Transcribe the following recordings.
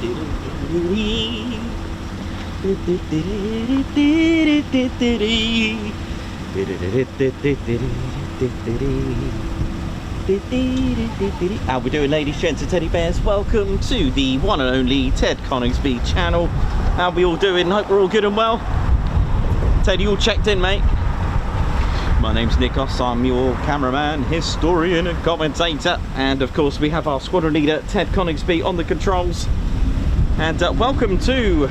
How we doing, ladies, gents and teddy bears? Welcome to the one and only Ted Coningsby channel. How we all doing? Hope we're all good and well. Ted, you all checked in, mate? My name's Nikos, I'm your cameraman, historian and commentator, and of course we have our squadron leader Ted Coningsby on the controls. And welcome to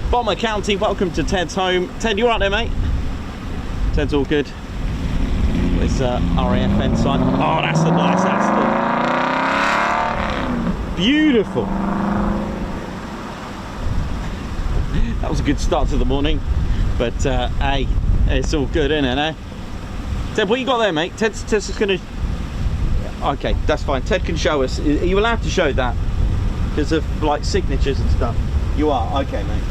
Bomber County, welcome to Ted's home. Ted, you alright there, mate? Ted's all good. It's RAF ensign. Oh, that's a nice Aston. Beautiful. That was a good start to the morning, but hey, it's all good, isn't it, eh? Ted, what you got there, mate? Ted's just gonna... Okay, that's fine. Ted can show us. Are you allowed to show that? Because of, like, signatures and stuff. You are? Okay, mate.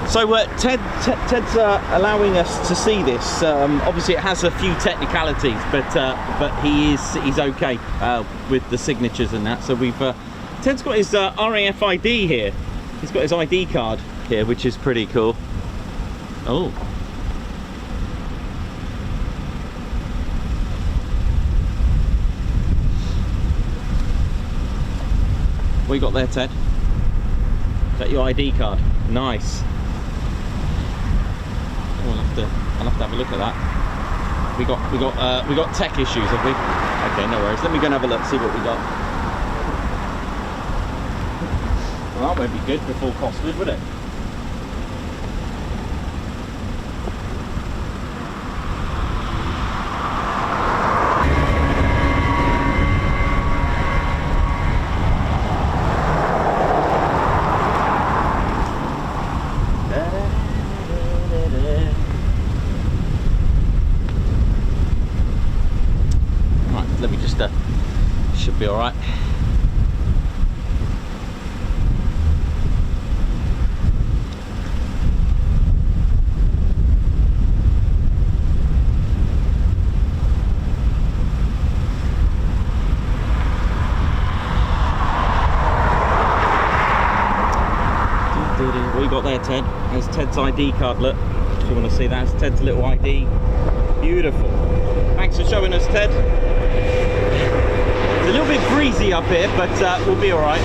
So Ted's allowing us to see this. Obviously, it has a few technicalities, but he's okay with the signatures and that. So Ted's got his RAF ID here. He's got his ID card here, which is pretty cool. Oh. What you got there, Ted? Is that your ID card? Nice. Oh, I'll have to have a look at that. We got tech issues, have we? Okay, no worries. Let me go and have a look, see what we got. Well, that won't be good before Costwood, would it? Should be all right. What you got there, Ted? There's Ted's ID card, look. If you want to see that, it's Ted's little ID. Beautiful. Thanks for showing us, Ted. It's a little bit breezy up here, but we'll be all right.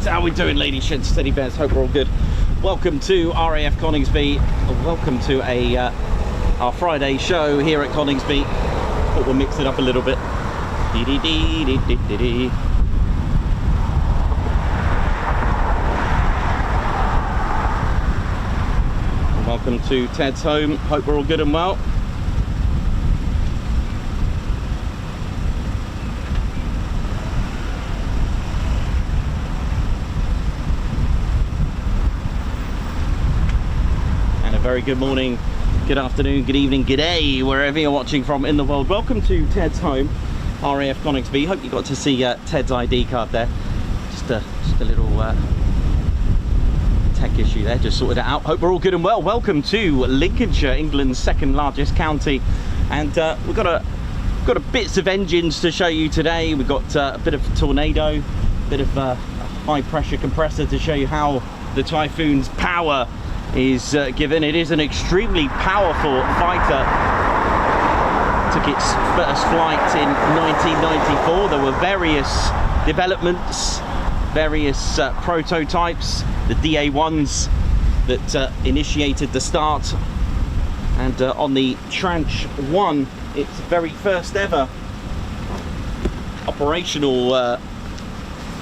How we doing, ladies, gents, teddy bears? Hope we're all good. Welcome to RAF Coningsby. Welcome to our Friday show here at Coningsby. Thought we'll mix it up a little bit. Welcome to Ted's home. Hope we're all good and well. Very good morning, good afternoon, good evening, good day, wherever you're watching from in the world. Welcome to Ted's home, RAF Coningsby. Hope you got to see Ted's ID card there. Just a little tech issue there, just sorted it out. Hope we're all good and well. Welcome to Lincolnshire, England's second largest county. And we've got a Got a bits of engines to show you today. We've got a bit of tornado, a bit of a high pressure compressor to show you how the Typhoon's power is given. It is an extremely powerful fighter. Took its first flight in 1994. There were various developments, various prototypes, the DA1s that initiated the start, and on the tranche 1, its very first ever operational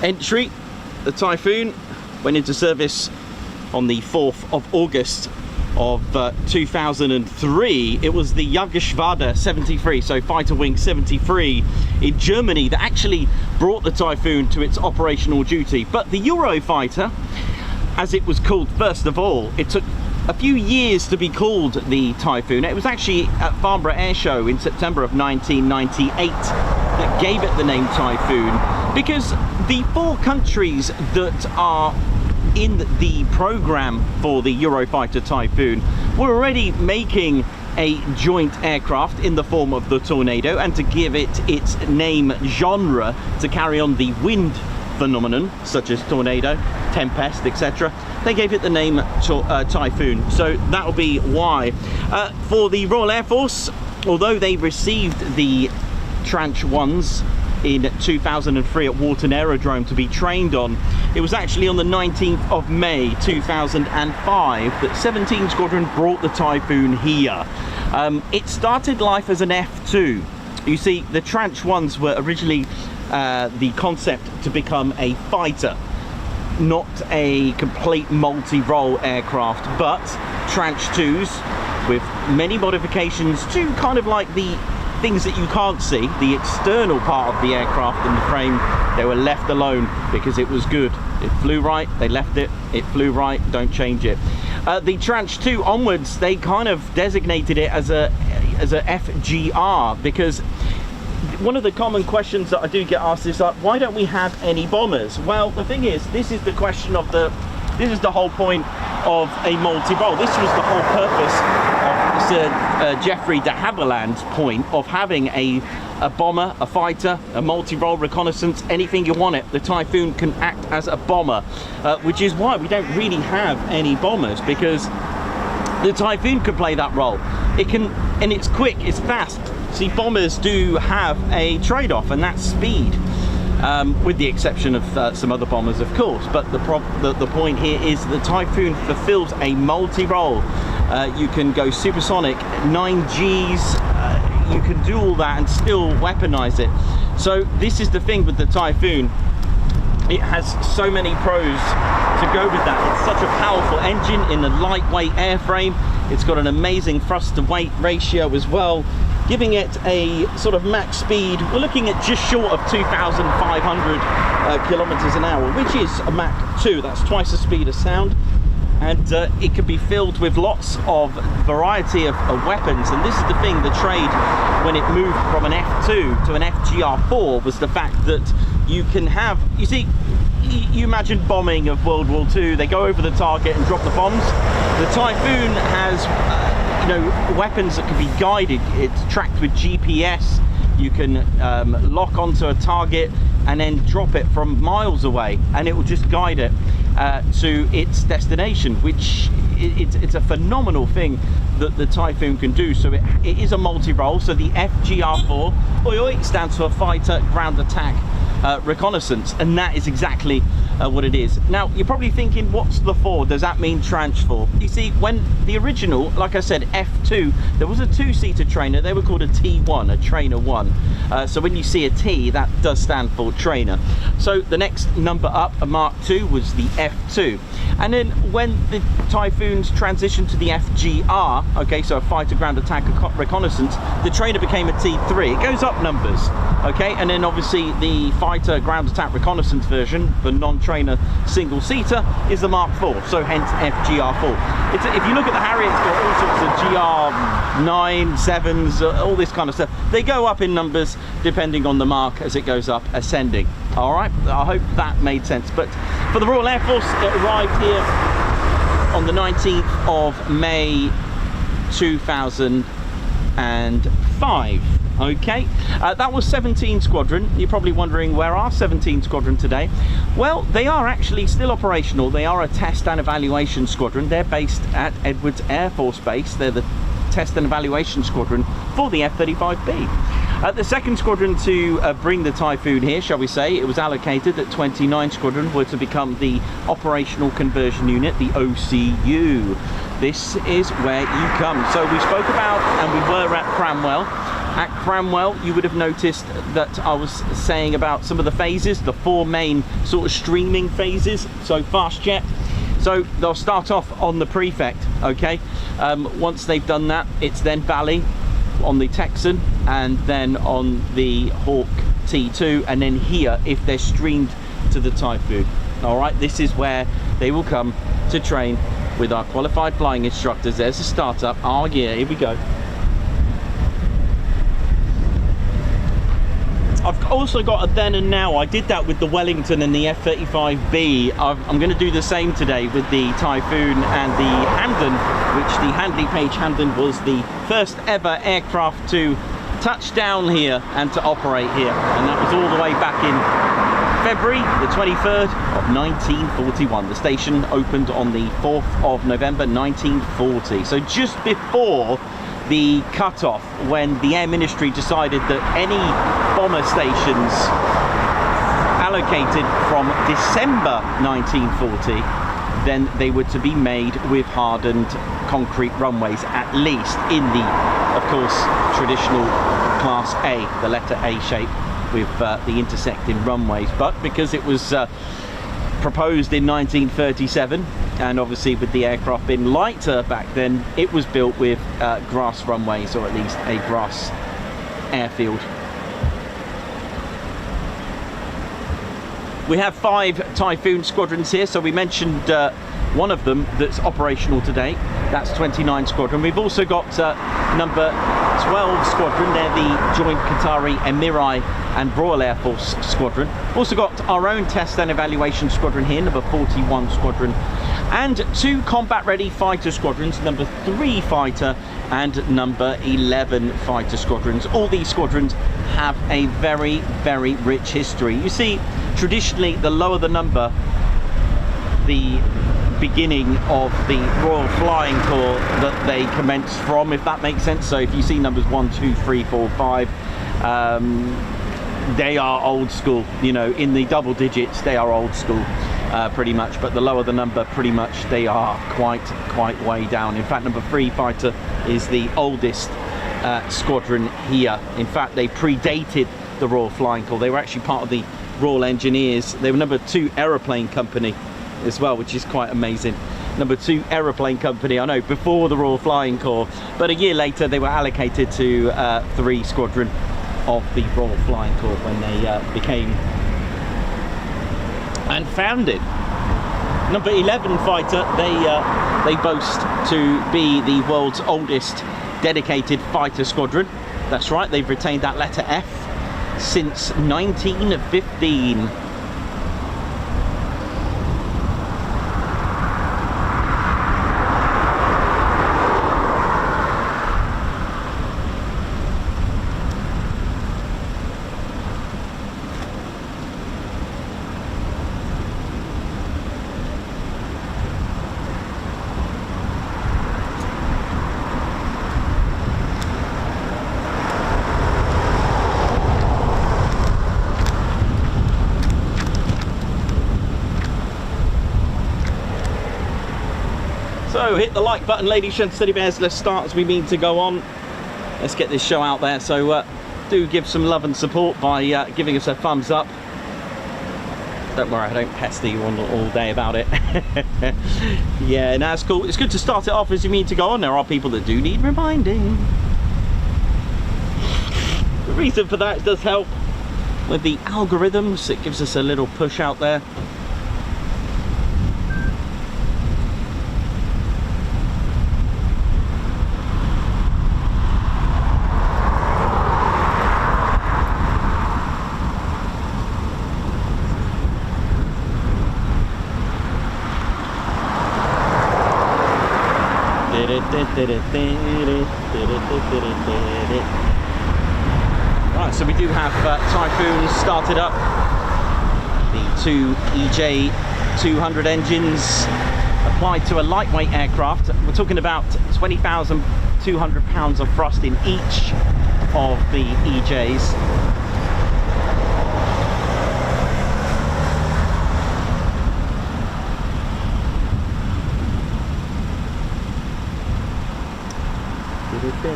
entry, the Typhoon went into service on the 4th of August of 2003. It was the Eurofighter 73, so Fighter Wing 73 in Germany, that actually brought the Typhoon to its operational duty. But the Eurofighter, as it was called first of all, it took a few years to be called the Typhoon. It was actually at Farnborough Air Show in September of 1998 that gave it the name Typhoon, because the 4 countries that are in the program for the Eurofighter Typhoon were already making a joint aircraft in the form of the Tornado, and to give it its name genre to carry on the wind phenomenon such as tornado, tempest, etc., they gave it the name Typhoon. So that will be why. For the Royal Air Force, although they received the tranche 1s in 2003 at Warton Aerodrome to be trained on, it was actually on the 19th of May 2005 that 17 Squadron brought the Typhoon here. It started life as an F2. You see, the tranche 1s were originally the concept to become a fighter, not a complete multi-role aircraft, but tranche 2s with many modifications to kind of like the things that you can't see, the external part of the aircraft and the frame. They were left alone because it was good. It flew right, they left it, it flew right, don't change it. The tranche 2 onwards, they kind of designated it as a FGR, because one of the common questions that I do get asked is like, why don't we have any bombers? Well, the thing is, this is the question of this is the whole point of a multi-role. This was the whole purpose of Sir Geoffrey de Havilland's point of having a bomber, a fighter, a multi-role reconnaissance, anything you want it. The Typhoon can act as a bomber, which is why we don't really have any bombers, because the Typhoon can play that role. It can, and it's quick, it's fast. See, bombers do have a trade-off, and that's speed, with the exception of some other bombers, of course. But the point here is the Typhoon fulfills a multi-role. You can go supersonic, 9Gs, you can do all that and still weaponize it. So this is the thing with the Typhoon. It has so many pros to go with that. It's such a powerful engine in a lightweight airframe. It's got an amazing thrust to weight ratio as well, giving it a sort of max speed. We're looking at just short of 2,500 kilometers an hour, which is a Mach 2. That's twice the speed of sound. And it can be filled with lots of variety of weapons. And this is the thing, the trade when it moved from an F2 to an FGR4 was the fact that you can have, you see, you imagine bombing of World War II, they go over the target and drop the bombs. The Typhoon has you know, weapons that can be guided. It's tracked with GPS. You can lock onto a target and then drop it from miles away, and it will just guide it to its destination, which it's a phenomenal thing that the Typhoon can do. So it is a multi-role. So the FGR4, Oii, stands for Fighter Ground Attack Reconnaissance, and that is exactly what it is. Now you're probably thinking, what's the 4? Does that mean tranche 4? You see, when the original, like I said, F2, there was a 2-seater trainer. They were called a T1, a trainer 1. So when you see a T, that does stand for trainer. So the next number up, a Mark 2, was the F2. And then when the Typhoons transitioned to the FGR, okay, so a Fighter Ground Attack Reconnaissance, the trainer became a T3. It goes up numbers, okay, and then obviously the Fighter Ground Attack Reconnaissance version, the non-trainer single-seater, is the Mark 4, so hence FGR4. If you look at the Harrier, it's got all sorts of GR9, 7s, all this kind of stuff. They go up in numbers depending on the mark as it goes up, ascending. All right, I hope that made sense. But for the Royal Air Force, it arrived here on the 19th of May 2005. Okay, that was 17 Squadron. You're probably wondering, where are 17 Squadron today? Well, they are actually still operational. They are a test and evaluation squadron. They're based at Edwards Air Force Base. They're the test and evaluation squadron for the F-35B. The second squadron to bring the Typhoon here, shall we say, it was allocated that 29 Squadron were to become the operational conversion unit, the OCU. This is where you come. So we spoke about, and we were at Cranwell. At Cranwell, you would have noticed that I was saying about some of the phases, the 4 main sort of streaming phases. So fast jet. So they'll start off on the Prefect, okay? Once they've done that, it's then Valley on the Texan, and then on the Hawk T2, and then here if they're streamed to the Typhoon. All right, this is where they will come to train with our qualified flying instructors. There's a startup. Oh yeah, here we go. I've also got a then and now. I did that with the Wellington and the F-35B. I'm going to do the same today with the Typhoon and the Hamden, which the Handley Page Hamden was the first ever aircraft to touch down here and to operate here. And that was all the way back in February the 23rd of 1941. The station opened on the 4th of November 1940. So just before the cut-off, when the Air Ministry decided that any bomber stations allocated from December 1940, then they were to be made with hardened concrete runways, at least in the, of course, traditional Class A, the letter A shape with the intersecting runways. But because it was proposed in 1937, and obviously with the aircraft being lighter back then, it was built with grass runways, or at least a grass airfield. We have 5 Typhoon squadrons here, so we mentioned one of them that's operational today. That's 29 Squadron. We've also got number 12 Squadron. They're the Joint Qatari, Emiri and Royal Air Force Squadron. Also got our own test and evaluation squadron here, number 41 Squadron, and 2 combat ready fighter squadrons, number 3 fighter and number 11 fighter squadrons. All these squadrons have a very, very rich history. You see, traditionally, the lower the number, the beginning of the Royal Flying Corps that they commenced from, if that makes sense. So if you see numbers 1, 2, 3, 4, 5, they are old school, you know, in the double digits they are old school pretty much, but the lower the number, pretty much they are quite way down. In fact, number 3 fighter is the oldest squadron here. In fact, they predated the Royal Flying Corps. They were actually part of the Royal Engineers. They were number 2 aeroplane company as well, which is quite amazing. Number 2 aeroplane company, I know, before the Royal Flying Corps, but a year later they were allocated to 3 Squadron of the Royal Flying Corps when they became and founded. Number 11 fighter, they boast to be the world's oldest dedicated fighter squadron. That's right, they've retained that letter F since 1915. So hit the like button, ladies and teddy bears. Let's start as we mean to go on. Let's get this show out there. So do give some love and support by giving us a thumbs up. Don't worry, I don't pester you all day about it. Yeah, no, it's cool. It's good to start it off as you mean to go on. There are people that do need reminding. The reason for that, it does help with the algorithms. It gives us a little push out there. Right, so we do have Typhoons started up. The two EJ200 engines applied to a lightweight aircraft. We're talking about 20,200 pounds of thrust in each of the EJs.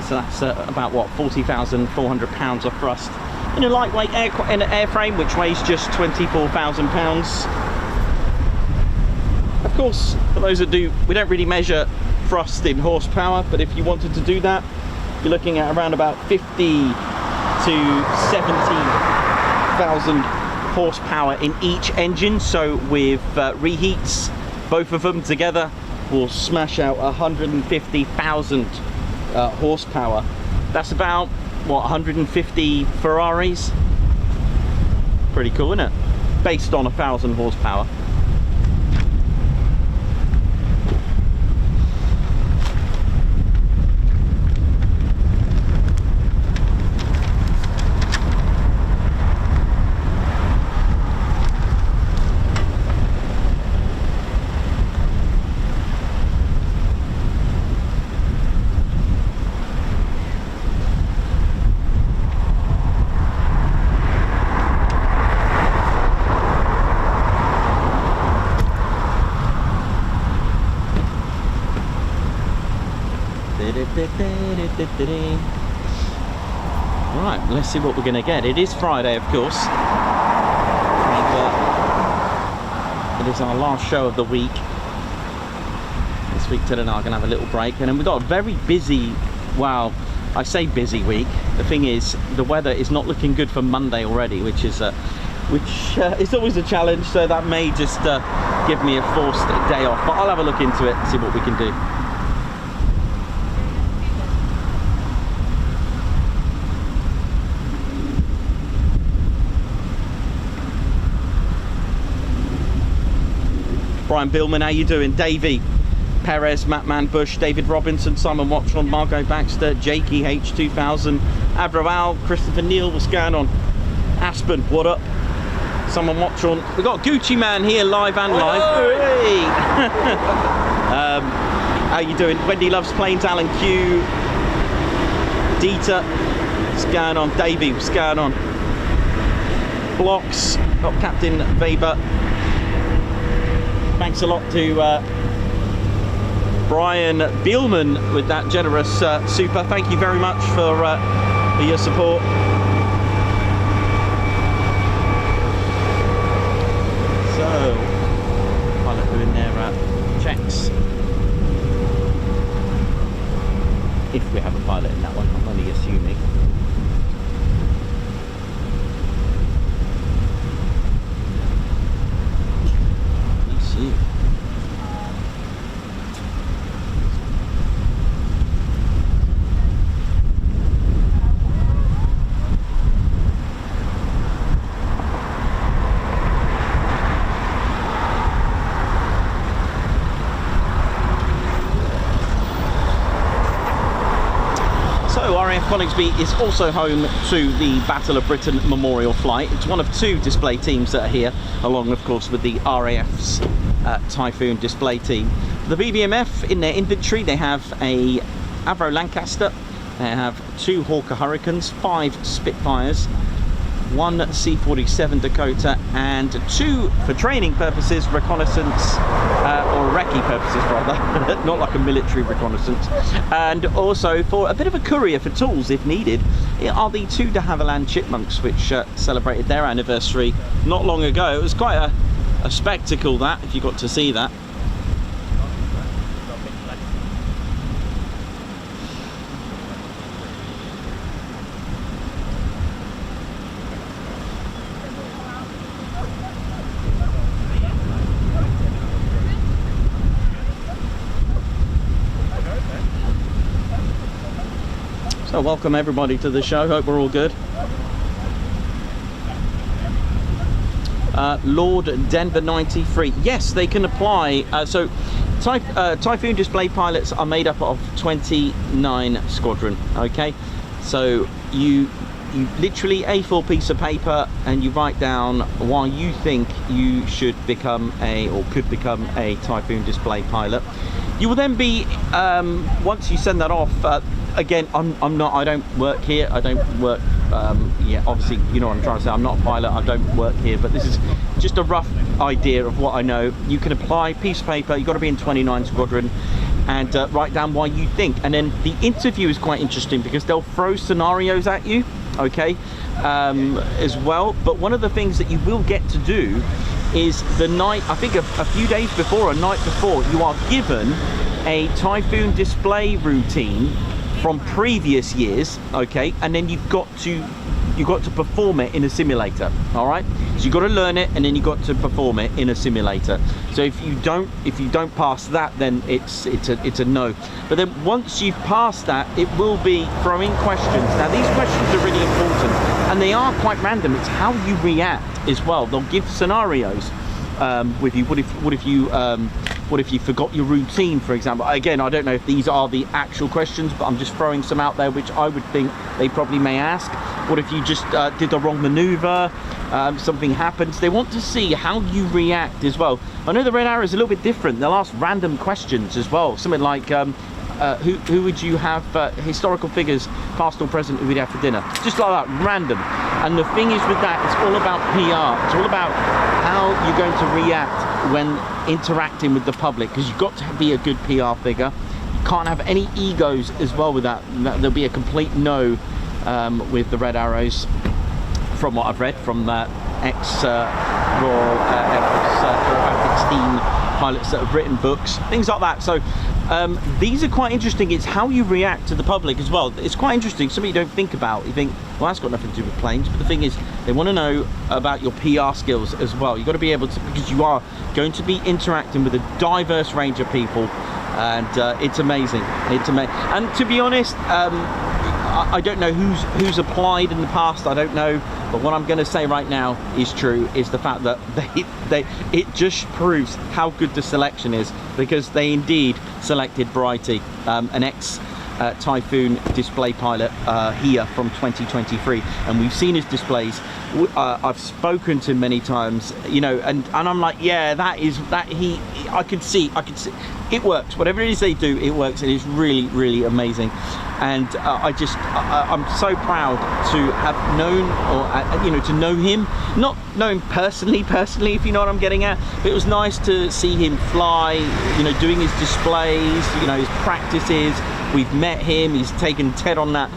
So that's about what, 40,400 pounds of thrust in a lightweight in an airframe which weighs just 24,000 pounds. Of course, for those that do, we don't really measure thrust in horsepower, but if you wanted to do that, you're looking at around about 50 to 70,000 horsepower in each engine. So with reheats, both of them together will smash out 150,000 horsepower. That's about what, 150 Ferraris. Pretty cool, isn't it? Based on 1,000 horsepower. Right, let's see what we're going to get. It is Friday, of course, and it is our last show of the week. This week Ted and I are going to have a little break, and then we've got a very busy, well, I say busy week. The thing is, the weather is not looking good for Monday already, which is always a challenge, so that may just give me a forced day off, but I'll have a look into it and see what we can do. Brian Billman, how you doing? Davey, Perez, Mattman Bush, David Robinson, Simon Watchon, Margot Baxter, Jakey H2000, Avroal, Christopher Neal, what's going on? Aspen, what up? Simon Watchon. We've got Gucci Man here, live and live. Hey. How you doing? Wendy Loves Planes, Alan Q, Dieter, what's going on? Davey, what's going on? Blocks, got Captain Weber. Thanks a lot to Brian Beelman with that generous super. Thank you very much for your support. So, pilot doing their checks. If we have a pilot in that one, I'm only assuming. RAF Coningsby is also home to the Battle of Britain Memorial Flight. It's one of two display teams that are here, along of course with the RAF's Typhoon display team. The BBMF, in their inventory, they have a Avro Lancaster, they have 2 Hawker Hurricanes, 5 Spitfires, 1 C-47 Dakota, and 2, for training purposes, reconnaissance, or recce purposes rather, not like a military reconnaissance, and also for a bit of a courier for tools if needed, are the 2 de Havilland Chipmunks, which celebrated their anniversary not long ago. It was quite a spectacle, that, if you got to see that. So welcome everybody to the show, hope we're all good. Lord Denver 93, yes, they can apply. So Typhoon display pilots are made up of 29 squadron, okay? So you you literally A4 piece of paper, and you write down why you think you should become or could become a Typhoon display pilot. You will then be, once you send that off, again, I don't work here, I don't work, yeah, obviously, you know what I'm trying to say, I'm not a pilot, I don't work here, but this is just a rough idea of what I know. You can apply, piece of paper, you've got to be in 29 Squadron, and write down why you think. And then the interview is quite interesting because they'll throw scenarios at you, okay, as well. But one of the things that you will get to do is the night, I think a few days before, a night before, you are given a Typhoon display routine from previous years, okay, and then you've got to perform it in a simulator. All right, so you've got to learn it, and then you've got to perform it in a simulator. So if you don't pass that, then it's a no. But then once you've passed that, it will be throwing questions. Now these questions are really important, and they are quite random. It's how you react as well. They'll give scenarios with you. What if you forgot your routine, for example? Again, I don't know if these are the actual questions, but I'm just throwing some out there which I would think they probably may ask. What if you just did the wrong maneuver, something happens? They want to see how you react as well. I know the Red Arrow is a little bit different. They'll ask random questions as well. Something like, who would you have, historical figures, past or present, who would you have for dinner? Just like that, random. And the thing is with that, it's all about PR. It's all about how you're going to react when interacting with the public, because you've got to be a good PR figure. You can't have any egos as well with that. There'll be a complete no with the Red Arrows, from what I've read from ex-Royal Aerobraking team pilots that have written books, things like that. So these are quite interesting. It's how you react to the public as well. It's quite interesting, something you don't think about. You think, well, that's got nothing to do with planes, but the thing is, they want to know about your PR skills as well. You've got to be able to, because you are going to be interacting with a diverse range of people, and it's amazing. It's amazing. And to be honest, I don't know who's applied in the past, I don't know, but what I'm going to say right now is true, is the fact that it just proves how good the selection is, because they indeed selected Brighty, an ex-Typhoon display pilot here from 2023, and we've seen his displays. I've spoken to him many times, you know, and I'm like, yeah, I could see it works. Whatever it is they do, it works. It is really, really amazing. And I'm so proud to have known, or you know, to know him, not know him personally, if you know what I'm getting at, but it was nice to see him fly, you know, doing his displays, you know, his practices. We've met him, he's taken Ted on that,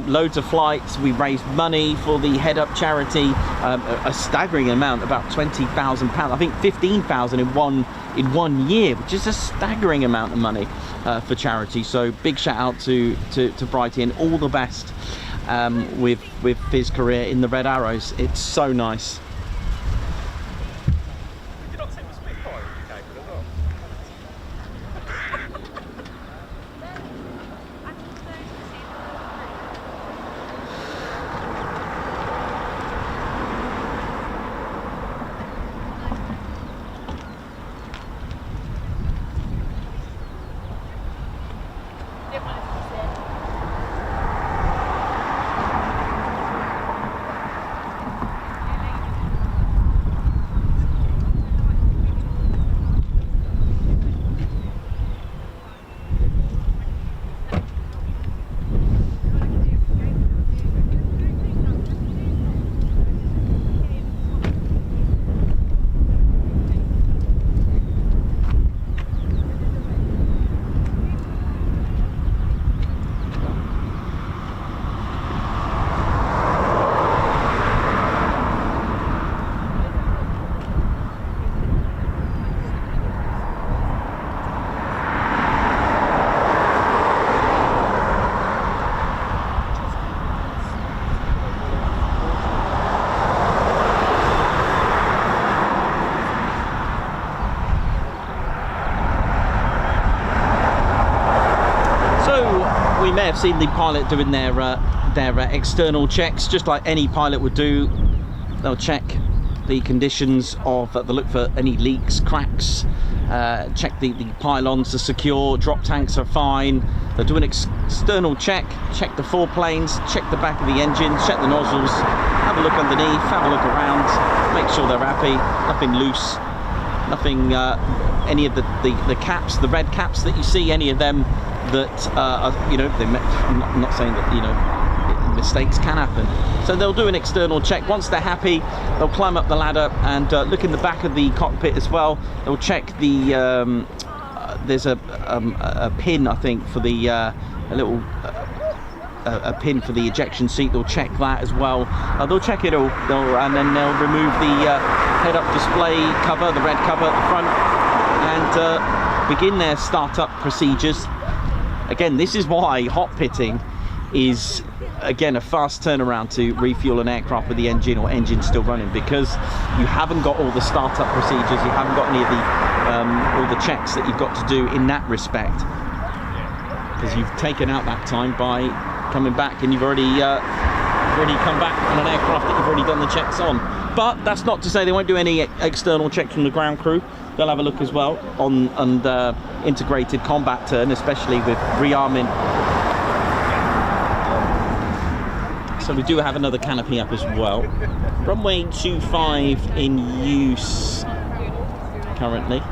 loads of flights. We raised money for the Head Up charity, a staggering amount, about £20,000. I think 15,000 in one year, which is a staggering amount of money for charity. So big shout out to Brighty, and all the best with his career in the Red Arrows. It's so nice. We may have seen the pilot doing their external checks, just like any pilot would do. They'll check the conditions of the look for any leaks, cracks, check the pylons are secure, drop tanks are fine. They'll do an external check the foreplanes, check the back of the engine, check the nozzles, have a look underneath, have a look around, make sure they're happy, nothing loose, nothing, any of the caps, the red caps that you see, any of them that are, you know, I'm not saying that, you know, mistakes can happen. So they'll do an external check. Once they're happy, they'll climb up the ladder and look in the back of the cockpit as well. They'll check the there's a pin, I think, for the a pin for the ejection seat. They'll check that as well. They'll check it all, and then they'll remove the head-up display cover, the red cover at the front, and begin their startup procedures. Again, this is why hot pitting is, again, a fast turnaround to refuel an aircraft with the engine or engine still running, because you haven't got all the startup procedures, you haven't got any of the all the checks that you've got to do in that respect, because you've taken out that time by coming back, and you've already come back on an aircraft that you've already done the checks on. But that's not to say they won't do any external checks from the ground crew. They'll have a look as well on integrated combat turn, especially with rearming. So we do have another canopy up as well. Runway 25 in use currently.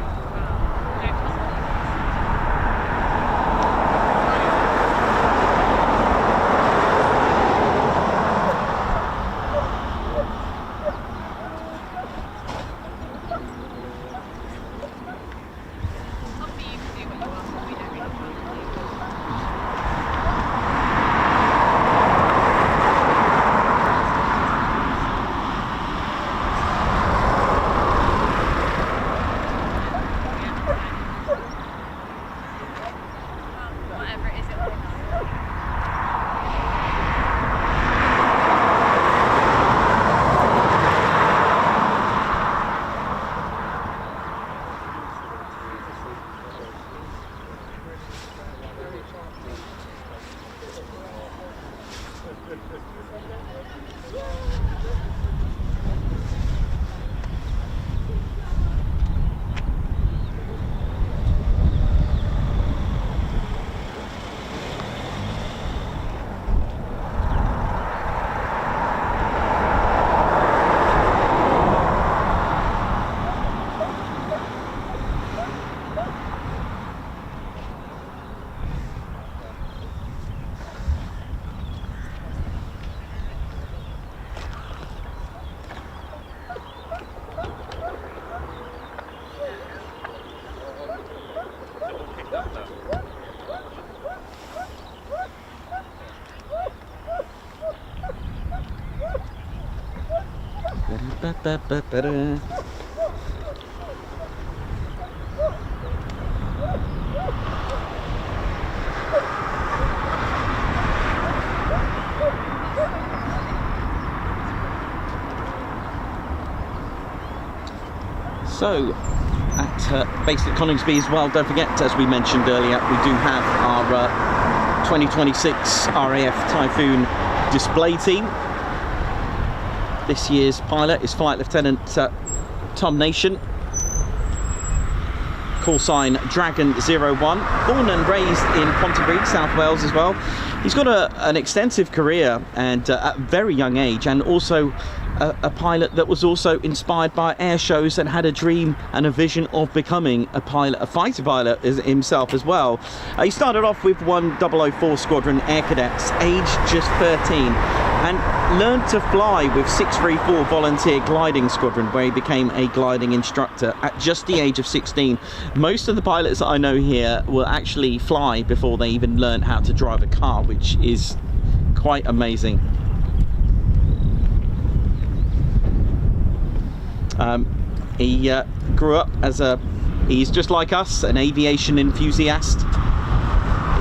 So, at based at Coningsby as well, don't forget, as we mentioned earlier, we do have our 2026 RAF Typhoon display team. This year's pilot is Flight Lieutenant Tom Nation, call sign Dragon 01, born and raised in Pontypridd, South Wales as well. He's got an extensive career, and at a very young age, and also a pilot that was also inspired by air shows and had a dream and a vision of becoming a pilot, a fighter pilot himself as well. He started off with 1004 Squadron Air Cadets, aged just 13, and learned to fly with 634 Volunteer Gliding Squadron, where he became a gliding instructor at just the age of 16. Most of the pilots that I know here will actually fly before they even learn how to drive a car, which is quite amazing. He grew up as he's just like us, an aviation enthusiast.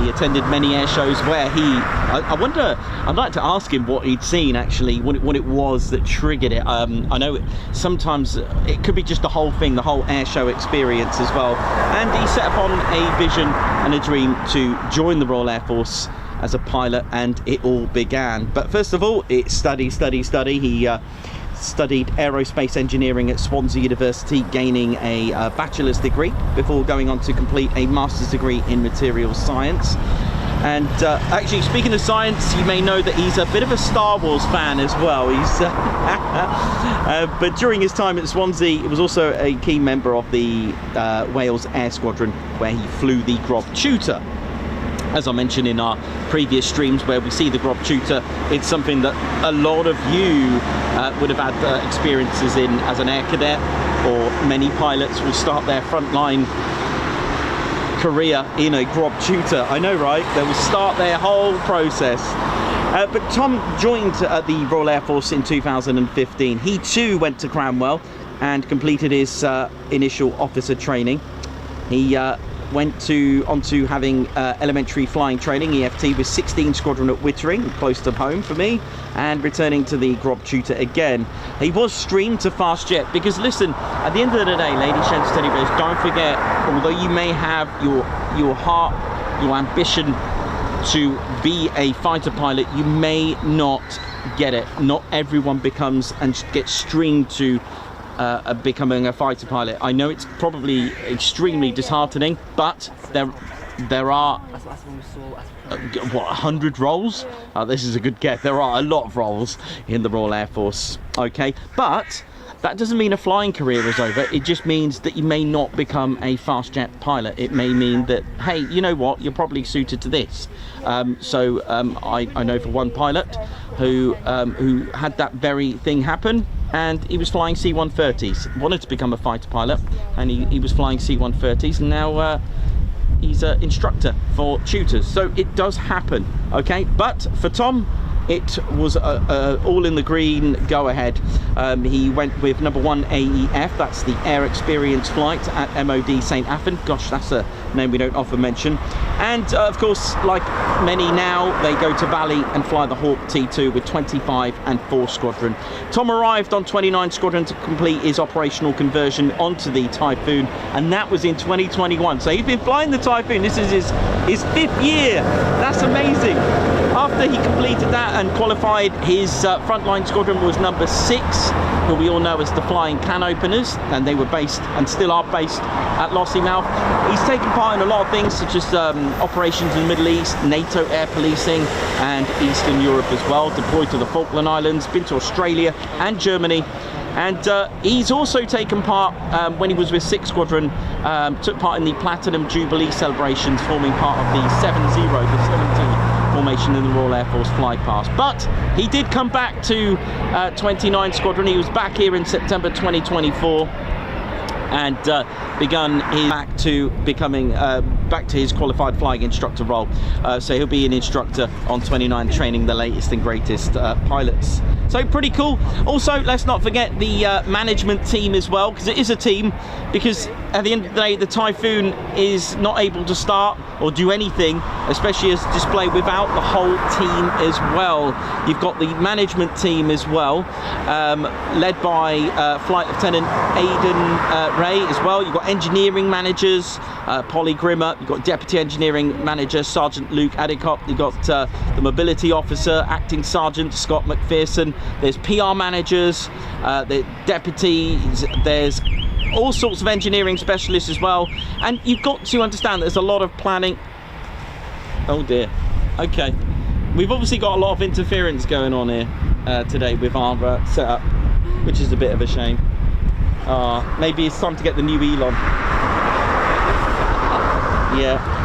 He attended many air shows where I wonder, I'd like to ask him what he'd seen actually, what it was that triggered it. I know sometimes it could be just the whole thing, the whole air show experience as well. And he set upon a vision and a dream to join the Royal Air Force as a pilot, and it all began. But first of all, it's study. He studied aerospace engineering at Swansea University, gaining a bachelor's degree before going on to complete a master's degree in materials science. And actually, speaking of science, you may know that he's a bit of a Star Wars fan as well. He's but during his time at Swansea, he was also a key member of the Wales Air Squadron, where he flew the Grob Tutor. As I mentioned in our previous streams where we see the Grob Tutor, it's something that a lot of you would have had experiences in as an air cadet, or many pilots will start their frontline career in a Grob Tutor. I know, right? They will start their whole process. But Tom joined the Royal Air Force in 2015. He too went to Cranwell and completed his initial officer training. He went on to having elementary flying training, EFT, with 16 Squadron at Wittering, close to home for me, and returning to the Grob Tutor again. He was streamed to Fast Jet because, listen, at the end of the day, ladies, gents, teddy bears, don't forget, although you may have your heart, your ambition to be a fighter pilot, you may not get it. Not everyone becomes and gets streamed to becoming a fighter pilot. I know it's probably extremely disheartening, but there are what, 100 roles? This is a good guess. There are a lot of roles in the Royal Air Force. Okay, but that doesn't mean a flying career is over. It just means that you may not become a fast jet pilot. It may mean that, hey, you know what, you're probably suited to this. I know for one pilot who had that very thing happen, and he was flying C-130s, wanted to become a fighter pilot, and he was flying C-130s, and now he's an instructor for tutors. So it does happen, okay? But for Tom, it was all in the green, go ahead. He went with number 1 AEF, that's the Air Experience Flight at MOD St Athan. Gosh, that's a name we don't often mention. And of course, like many now, they go to Bali and fly the Hawk T2 with 25 and 4 Squadron. Tom arrived on 29 Squadron to complete his operational conversion onto the Typhoon, and that was in 2021. So he's been flying the Typhoon. This is his 5th year. That's amazing. After he completed that and qualified, his frontline squadron was number 6, who we all know as the Flying Can Openers, and they were based and still are based at Lossiemouth. He's taken part in a lot of things, such as operations in the Middle East, NATO air policing, and Eastern Europe as well. Deployed to the Falkland Islands, been to Australia and Germany. And he's also taken part, when he was with 6th Squadron, took part in the Platinum Jubilee celebrations, forming part of the 7-0, the 17 formation in the Royal Air Force fly past. But he did come back to 29 Squadron. He was back here in September 2024 and begun his back to becoming back to his qualified flying instructor role. So he'll be an instructor on 29, training the latest and greatest pilots. So pretty cool. Also, let's not forget the management team as well, because it is a team, because at the end of the day, the Typhoon is not able to start or do anything, especially as display, without the whole team as well. You've got the management team as well, led by Flight Lieutenant Aidan Ray as well. You've got engineering managers, Polly Grimmer. You've got Deputy Engineering Manager, Sergeant Luke Adicott. You've got the Mobility Officer, Acting Sergeant Scott McPherson. There's PR managers, the deputies, there's all sorts of engineering specialists as well. And you've got to understand there's a lot of planning. Oh dear. Okay. We've obviously got a lot of interference going on here today with our setup, which is a bit of a shame. Maybe it's time to get the new Elon. Yeah.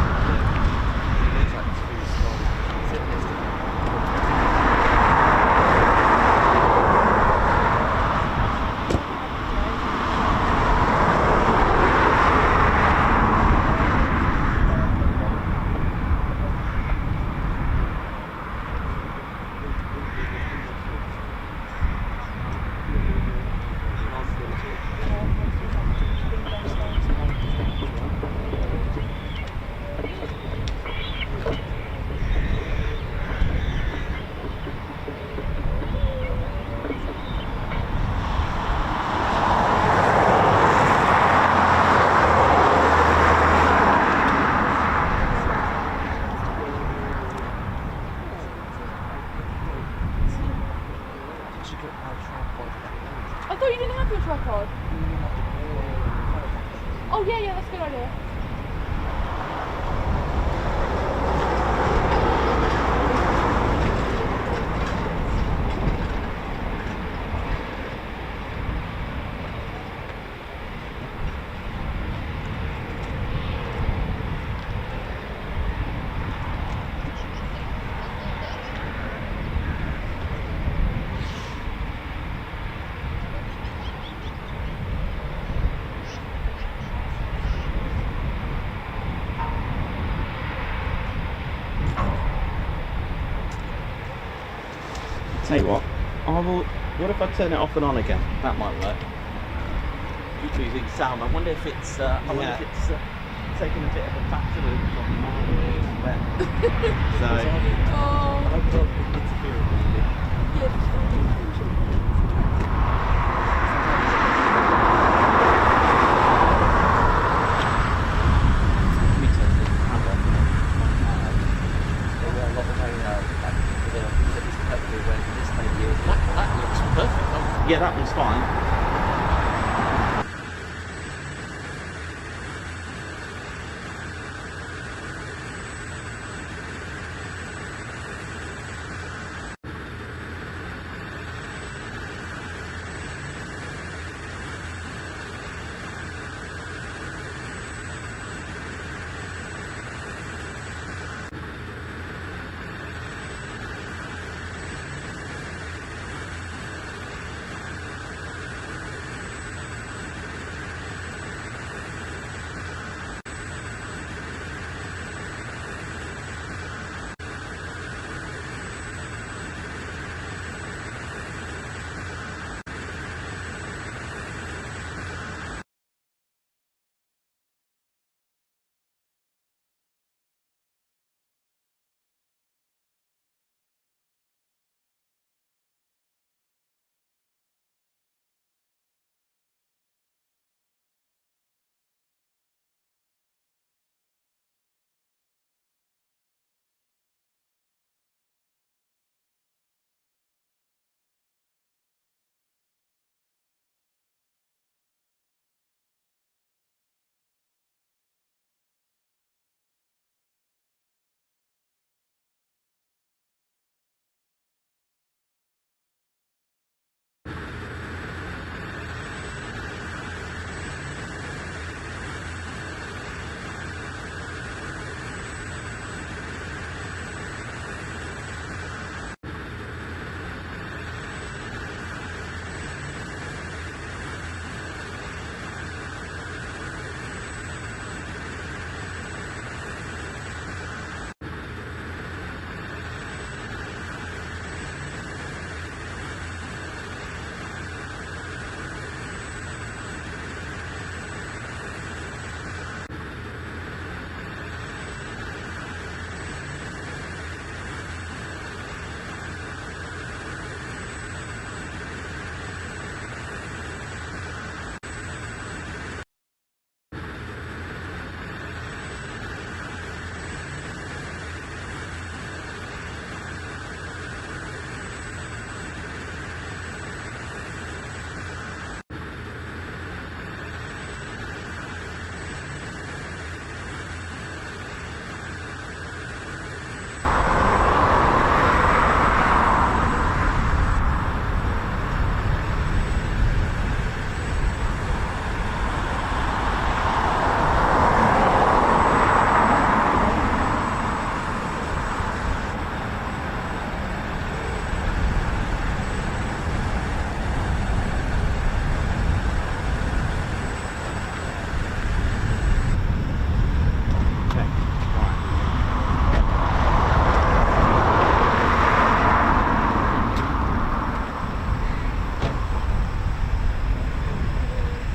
Oh yeah, that's a good idea. Tell you what, what if I turn it off and on again? That might work. Keep losing sound. I wonder if it's taking a bit of a factor from mine. So yeah, that one's fine.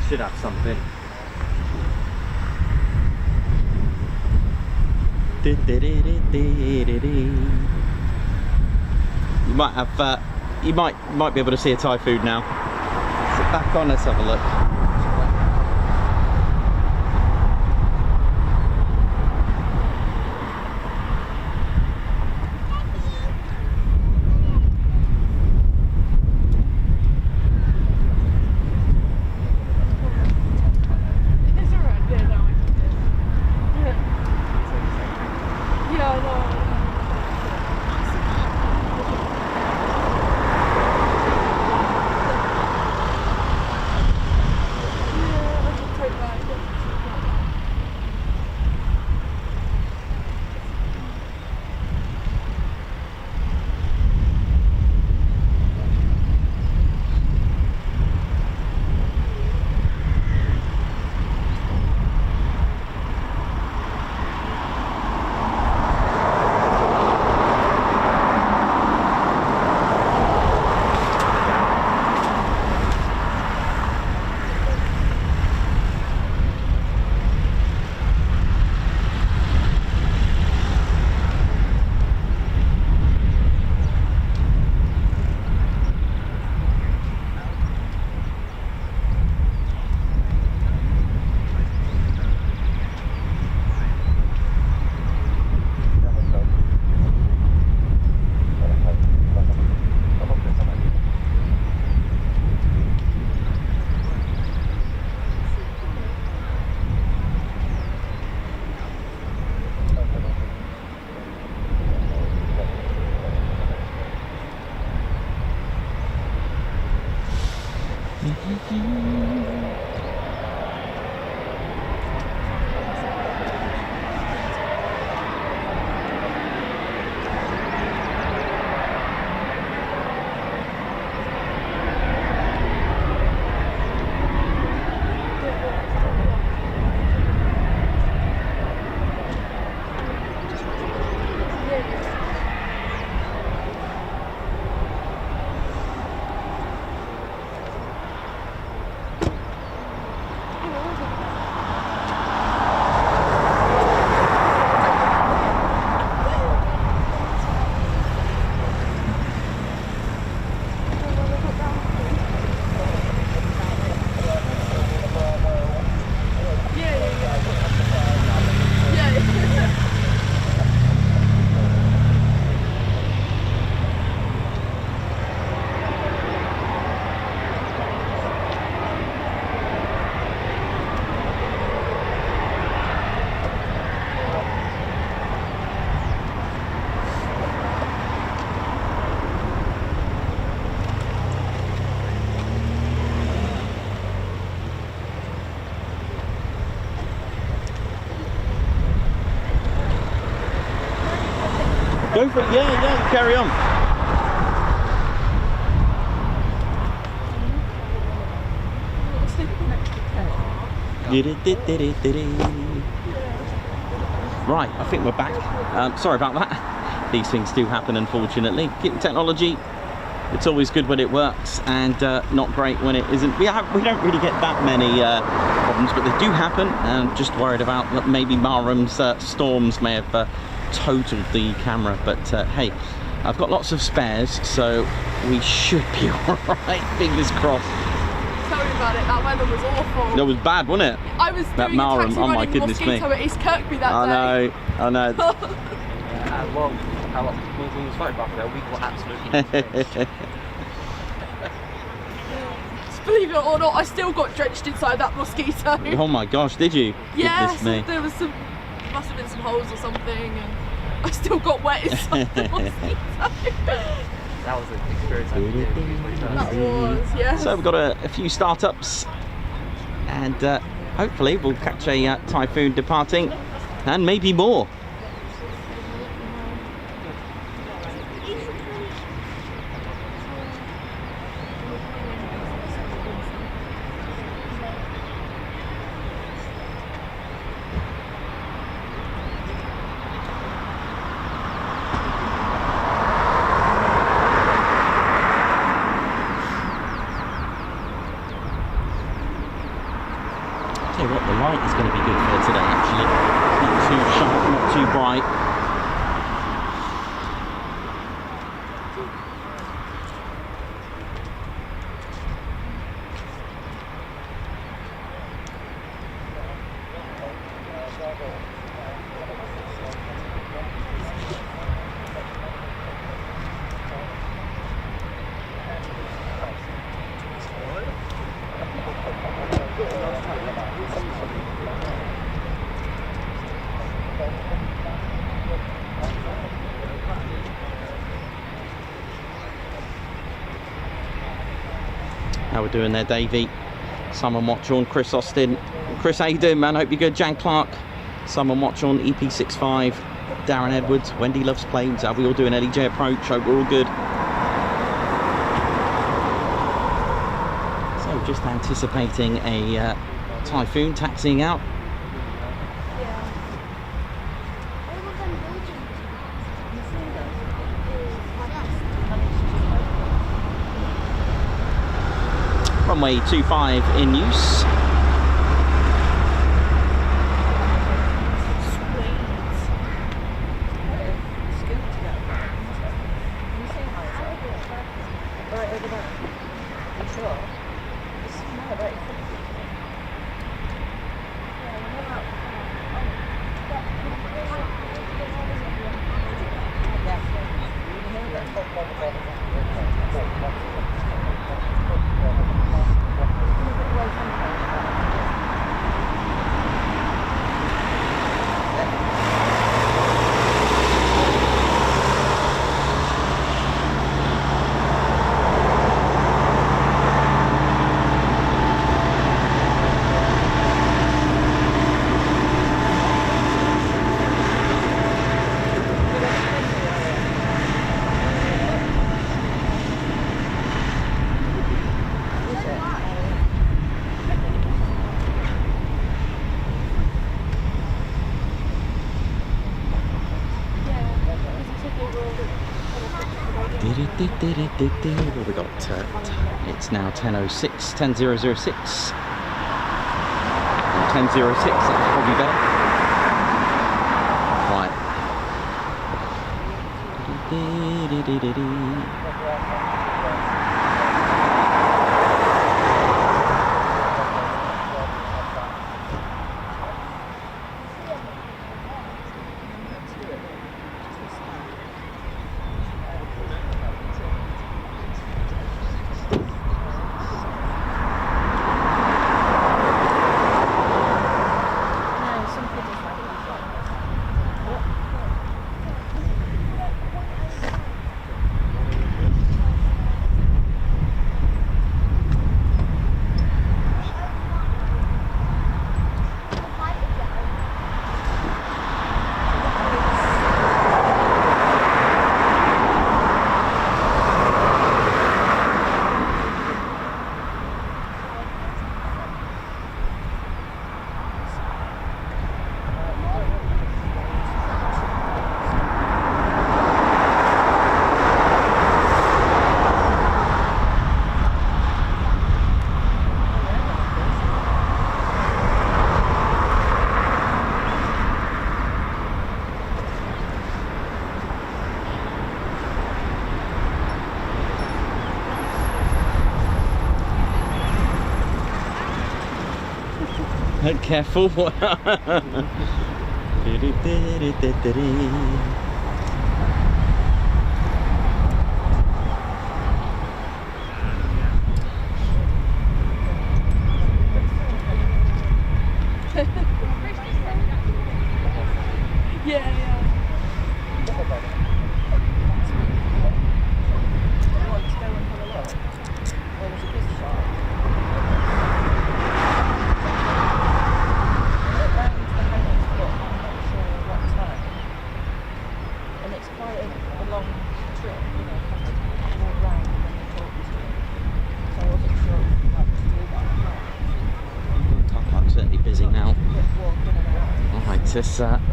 Should have something. You might have, you might be able to see a Typhoon now. Sit back on, let's have a look. It's alright, yeah. Go for it. Yeah, yeah, carry on. Right, I think we're back. Sorry about that. These things do happen, unfortunately. Technology, it's always good when it works, and not great when it isn't. We don't really get that many problems, but they do happen. I'm just worried about that maybe Marham's storms may have totaled the camera, but hey, I've got lots of spares, so we should be all right. Fingers crossed. Tell me about it. That weather was awful. That was bad, wasn't it? I was that doing Marham. a taxi Oh my running goodness me! Mosquito at East Kirkby that day. I know. Well, how long? We was right back there. We were absolutely. Believe it or not, I still got drenched inside that mosquito. Oh my gosh, did you? Yes, there was some, must have been some holes or something, and I still got wet inside the mosquito. That was an experience. That was, yes. So we've got a few startups, and hopefully we'll catch a Typhoon departing, and maybe more. Tell you what, the light is going to be good for today actually. Not too sharp, not too bright. How we're doing there, Davey? Someone watch on Chris Austin. Chris, how you doing, man? Hope you're good. Jan Clark. Someone watch on EP65. Darren Edwards. Wendy loves planes. How we all doing? Eddie J approach. Hope we're all good. So just anticipating a Typhoon taxiing out. Runway 25 in use. What we got? It's now 10:06, 10:006. 10:06, that's probably better. Right. Careful.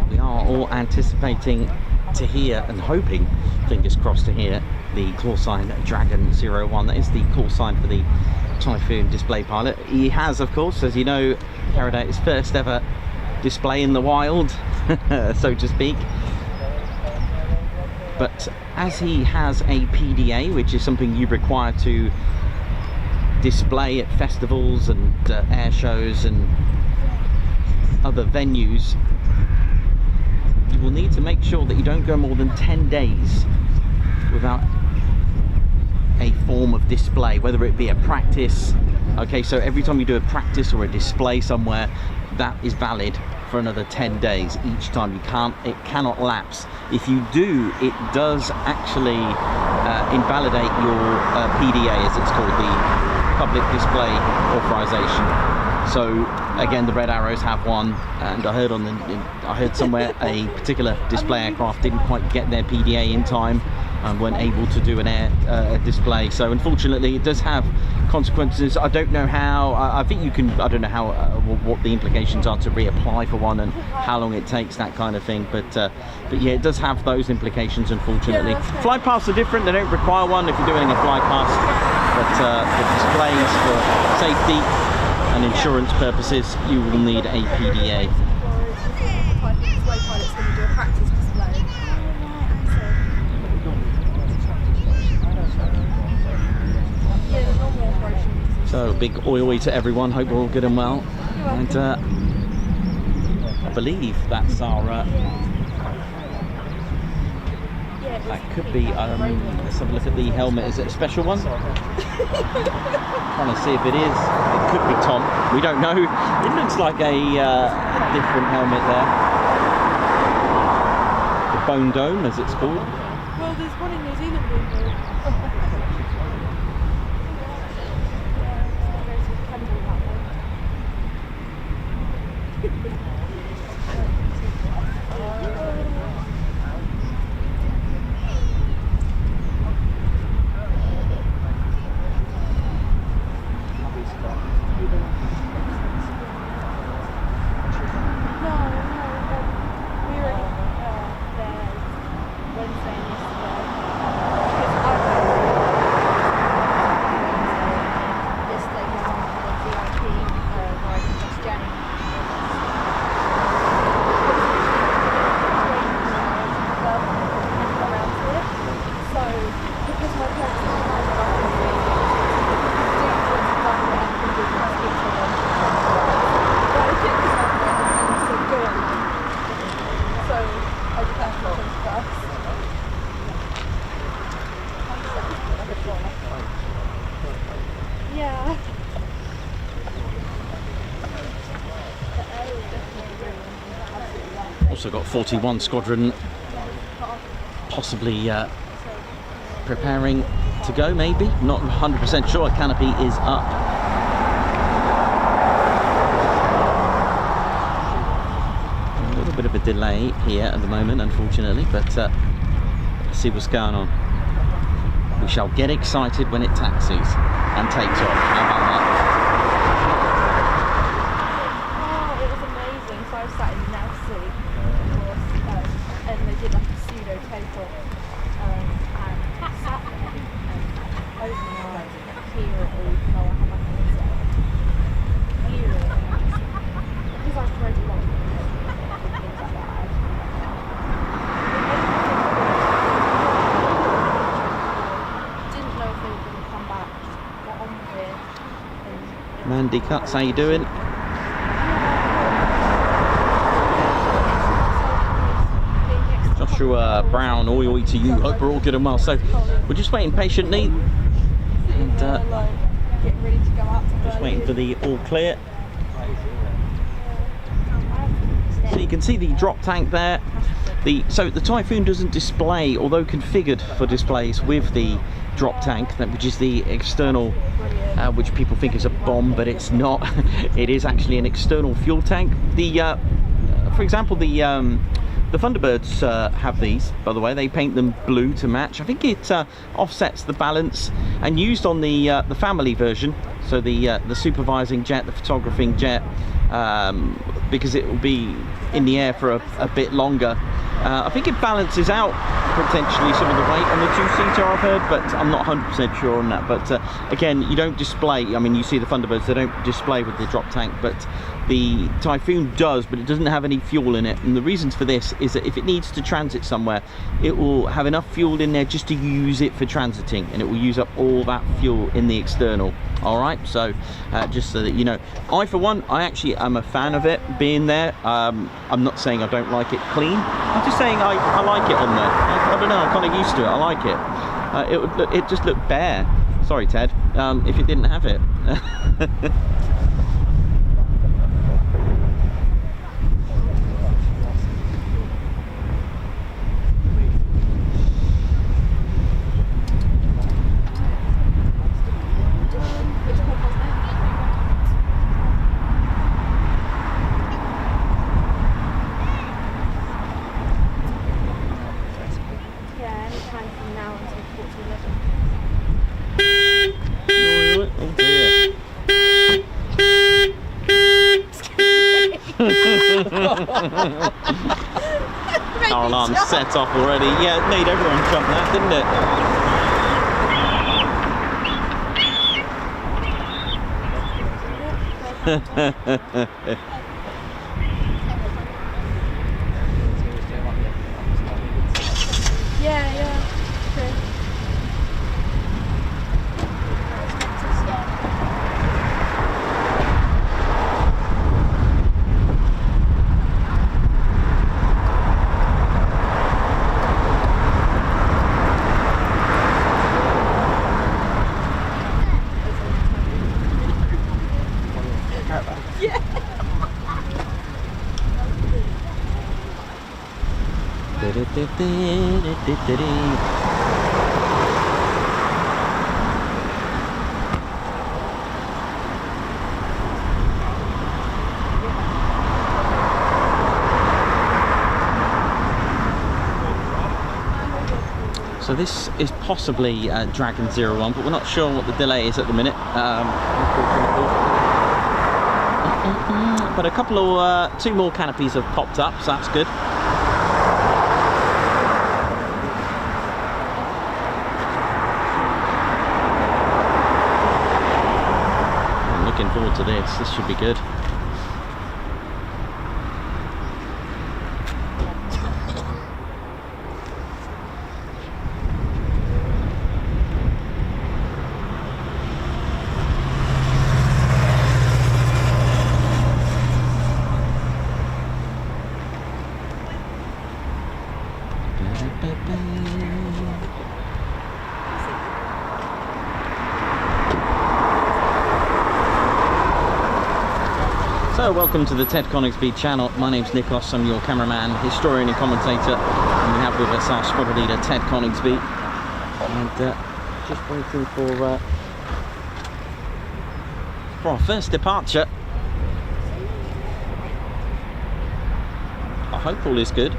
We are all anticipating to hear and hoping, fingers crossed, to hear the call sign Dragon 01. That is the call sign for the Typhoon display pilot. He has, of course, as you know, carried out his first ever display in the wild, so to speak. But as he has a PDA, which is something you require to display at festivals and air shows and other venues, you will need to make sure that you don't go more than 10 days without a form of display, whether it be a practice. Okay, so every time you do a practice or a display somewhere, that is valid for another 10 days each time. It cannot lapse. If you do, it does actually invalidate your PDA, as it's called, the public display authorization. So again, the Red Arrows have one, and I heard somewhere a particular display aircraft didn't quite get their PDA in time and weren't able to do an air display. So unfortunately, it does have consequences. I don't know how. I think you can. I don't know how what the implications are to reapply for one and how long it takes, that kind of thing. But yeah, it does have those implications. Unfortunately, fly paths are different. They don't require one if you're doing a fly pass, but for displays for safety and insurance purposes, you will need a PDA. So big Oii to everyone. Hope we're all good and well. And I believe that's our. That could be. Let's have a look at the helmet. Is it a special one? Trying to see if it is. It could be Tom. We don't know. It looks like a different helmet there. The Bone Dome, as it's called. Well, there's one in New Zealand. Also got 41 Squadron possibly preparing to go, maybe. Not 100% sure. Canopy is up. A little bit of a delay here at the moment, unfortunately, but let's see what's going on. We shall get excited when it taxis and takes off. How about that? Mandy Cuts, how you doing? Joshua Brown, oi to you. Hope we're all good and well. So we're just waiting patiently. And, getting ready to go out to just waiting for the all clear. So you can see the drop tank there. So the Typhoon doesn't display, although configured for displays with the drop tank, which is the external, which people think is a bomb, but it's not. It is actually an external fuel tank. For example, the Thunderbirds have these, by the way. They paint them blue to match. I think it offsets the balance, and used on the family version, so the supervising jet, the photographing jet, because it will be in the air for a bit longer. I think it balances out potentially some of the weight on the two-seater, I've heard, but I'm not 100% sure on that. But again, you don't display, I mean, you see the Thunderbirds, they don't display with the drop tank, but the Typhoon does, but it doesn't have any fuel in it. And the reasons for this is that if it needs to transit somewhere, it will have enough fuel in there just to use it for transiting, and it will use up all that fuel in the external. All right, so just so that you know, I for one, I actually am a fan of it being there. I'm not saying I don't like it clean. I'm just saying I like it on there. I don't know, I'm kind of used to it. I like it. It just looked bare. Sorry, Ted, if it didn't have it. Our alarm set off already. Yeah, it made everyone jump that, didn't it? yeah. True. So this is possibly Dragon 01, but we're not sure what the delay is at the minute. But a couple of, two more canopies have popped up, so that's good. I'm looking forward to this. This should be good. So welcome to the Ted Coningsby channel. My name's Nikos, I'm your cameraman, historian and commentator, and we have with us our squad leader Ted Coningsby, and just waiting for our first departure. I hope all is good.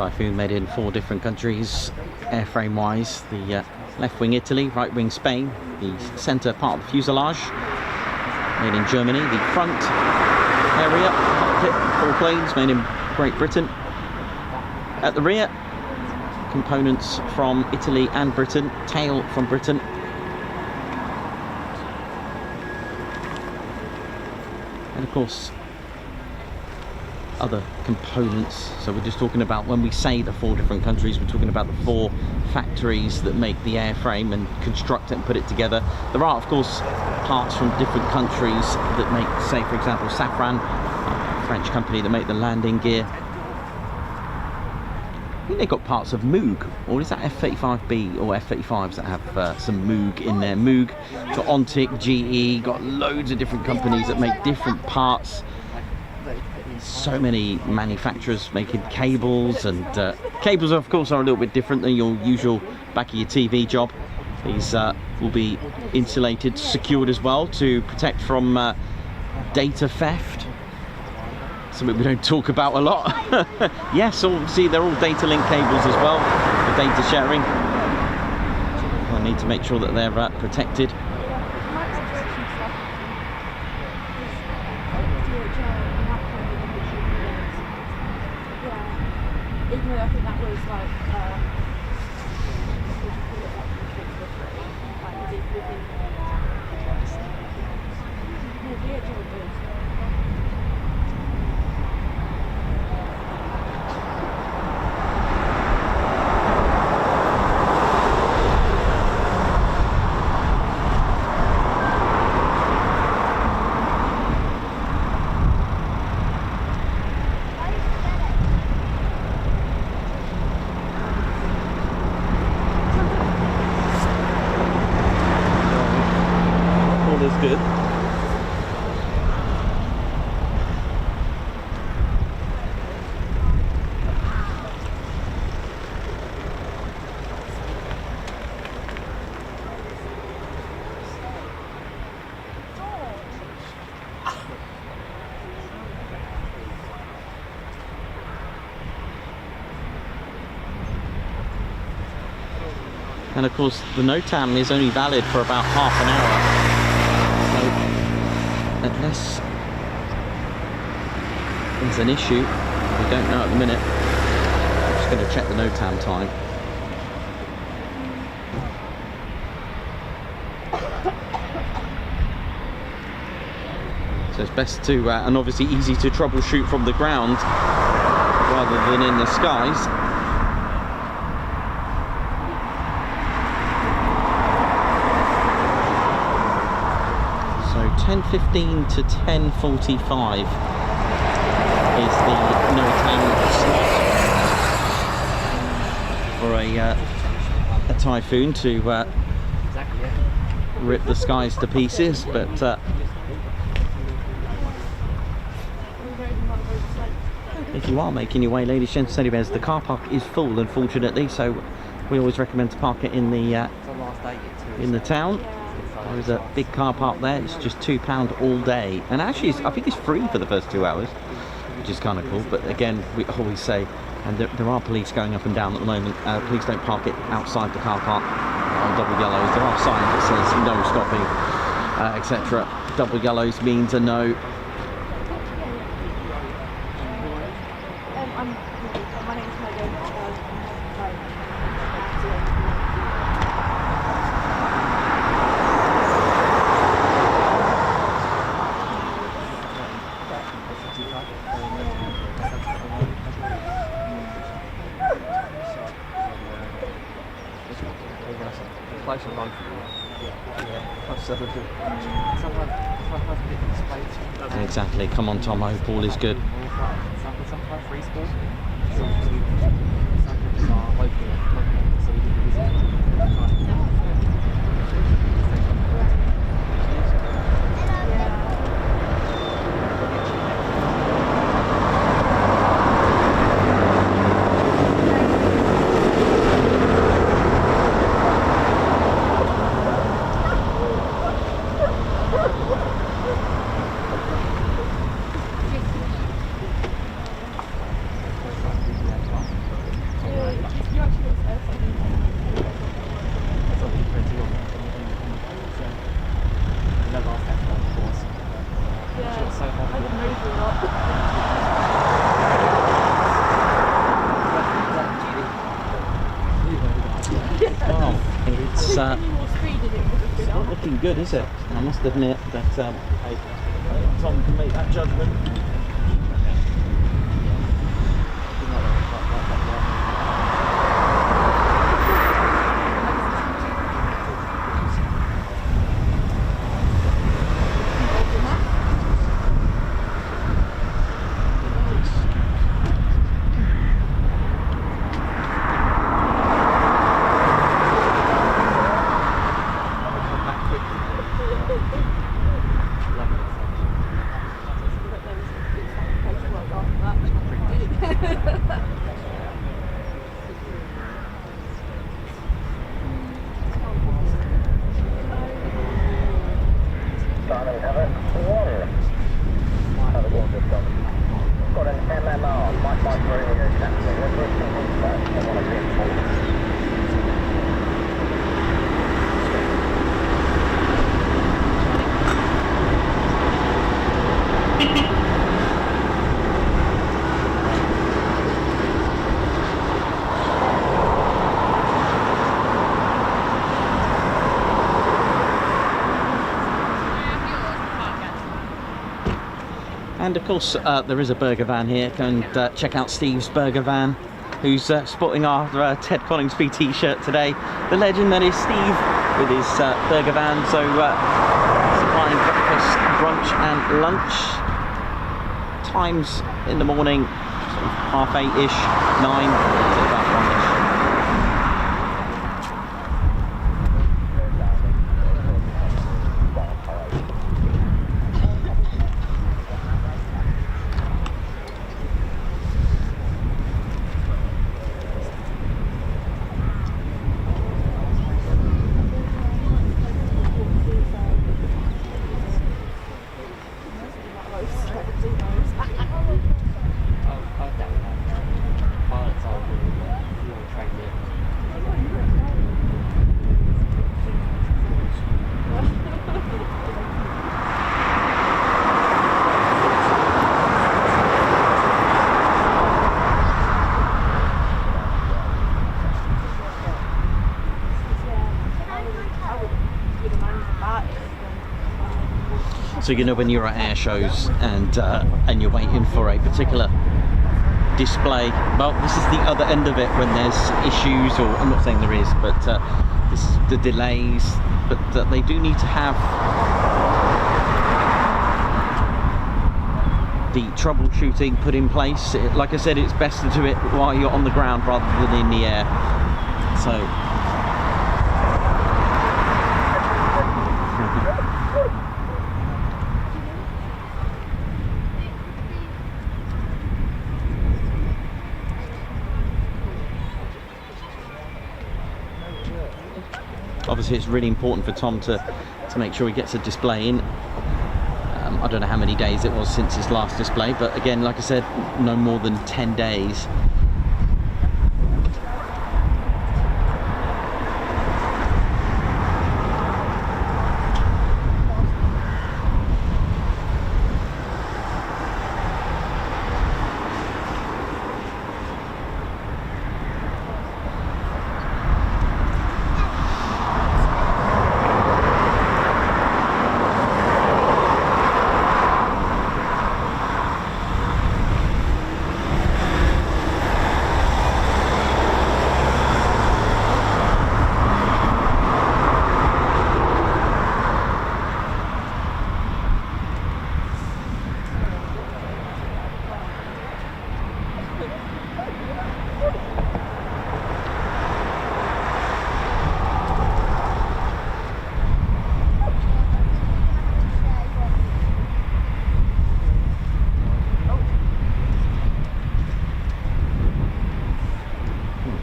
Typhoon made in 4 different countries, airframe wise. The left wing Italy, right wing Spain, the centre part of the fuselage made in Germany, the front area, cockpit, 4 planes made in Great Britain. At the rear, components from Italy and Britain, tail from Britain. And of course, other components. So we're just talking about, when we say the 4 different countries, we're talking about the 4 factories that make the airframe and construct it and put it together. There are, of course, parts from different countries that make, say, for example, Safran, a French company that make the landing gear. I think they've got parts of Moog, or is that F-35B or F-35s that have some Moog in there? Moog, got Ontic, GE, got loads of different companies that make different parts. So many manufacturers making cables, and cables of course are a little bit different than your usual back of your TV job. These will be insulated, secured as well to protect from data theft. Something we don't talk about a lot. Yes, see, they're all data link cables as well for data sharing. I need to make sure that they're protected. Even though I think that was like good. And of course the NOTAM is only valid for about half an hour. Unless there's an issue, we don't know at the minute. I'm just going to check the NOTAM time. So it's best to, and obviously easy to troubleshoot from the ground rather than in the skies. So 10:15 to 10:45 is the NOTAM slot for a Typhoon to rip the skies to pieces, but if you are making your way, ladies, gents, teddy bears, the car park is full, unfortunately, so we always recommend to park it in the town. There's a big car park there. It's just £2 all day, and actually I think it's free for the first 2 hours, which is kind of cool. But again, we always say, and there are police going up and down at the moment, please don't park it outside the car park on double yellows. There are signs that says no stopping, etc. Double yellows means a no. Exactly. Come on, Tomo. Ball is good. Wow, it's Any more speed in it would have been not looking good, is it? I must admit that hey, Tom can make that judgment. And of course, there is a burger van here. Go and check out Steve's burger van, who's sporting our Ted Coningsby t-shirt today. The legend that is Steve with his burger van. So supplying breakfast, brunch and lunch. Times in the morning, sort of 8:30-ish, 9, so about 1-ish. So you know when you're at air shows and you're waiting for a particular display, well, this is the other end of it when there's issues, or I'm not saying there is, but this is the delays, but they do need to have the troubleshooting put in place. Like I said, it's best to do it while you're on the ground rather than in the air. So obviously it's really important for Tom to make sure he gets a display in. I don't know how many days it was since his last display, but again, like I said, no more than 10 days.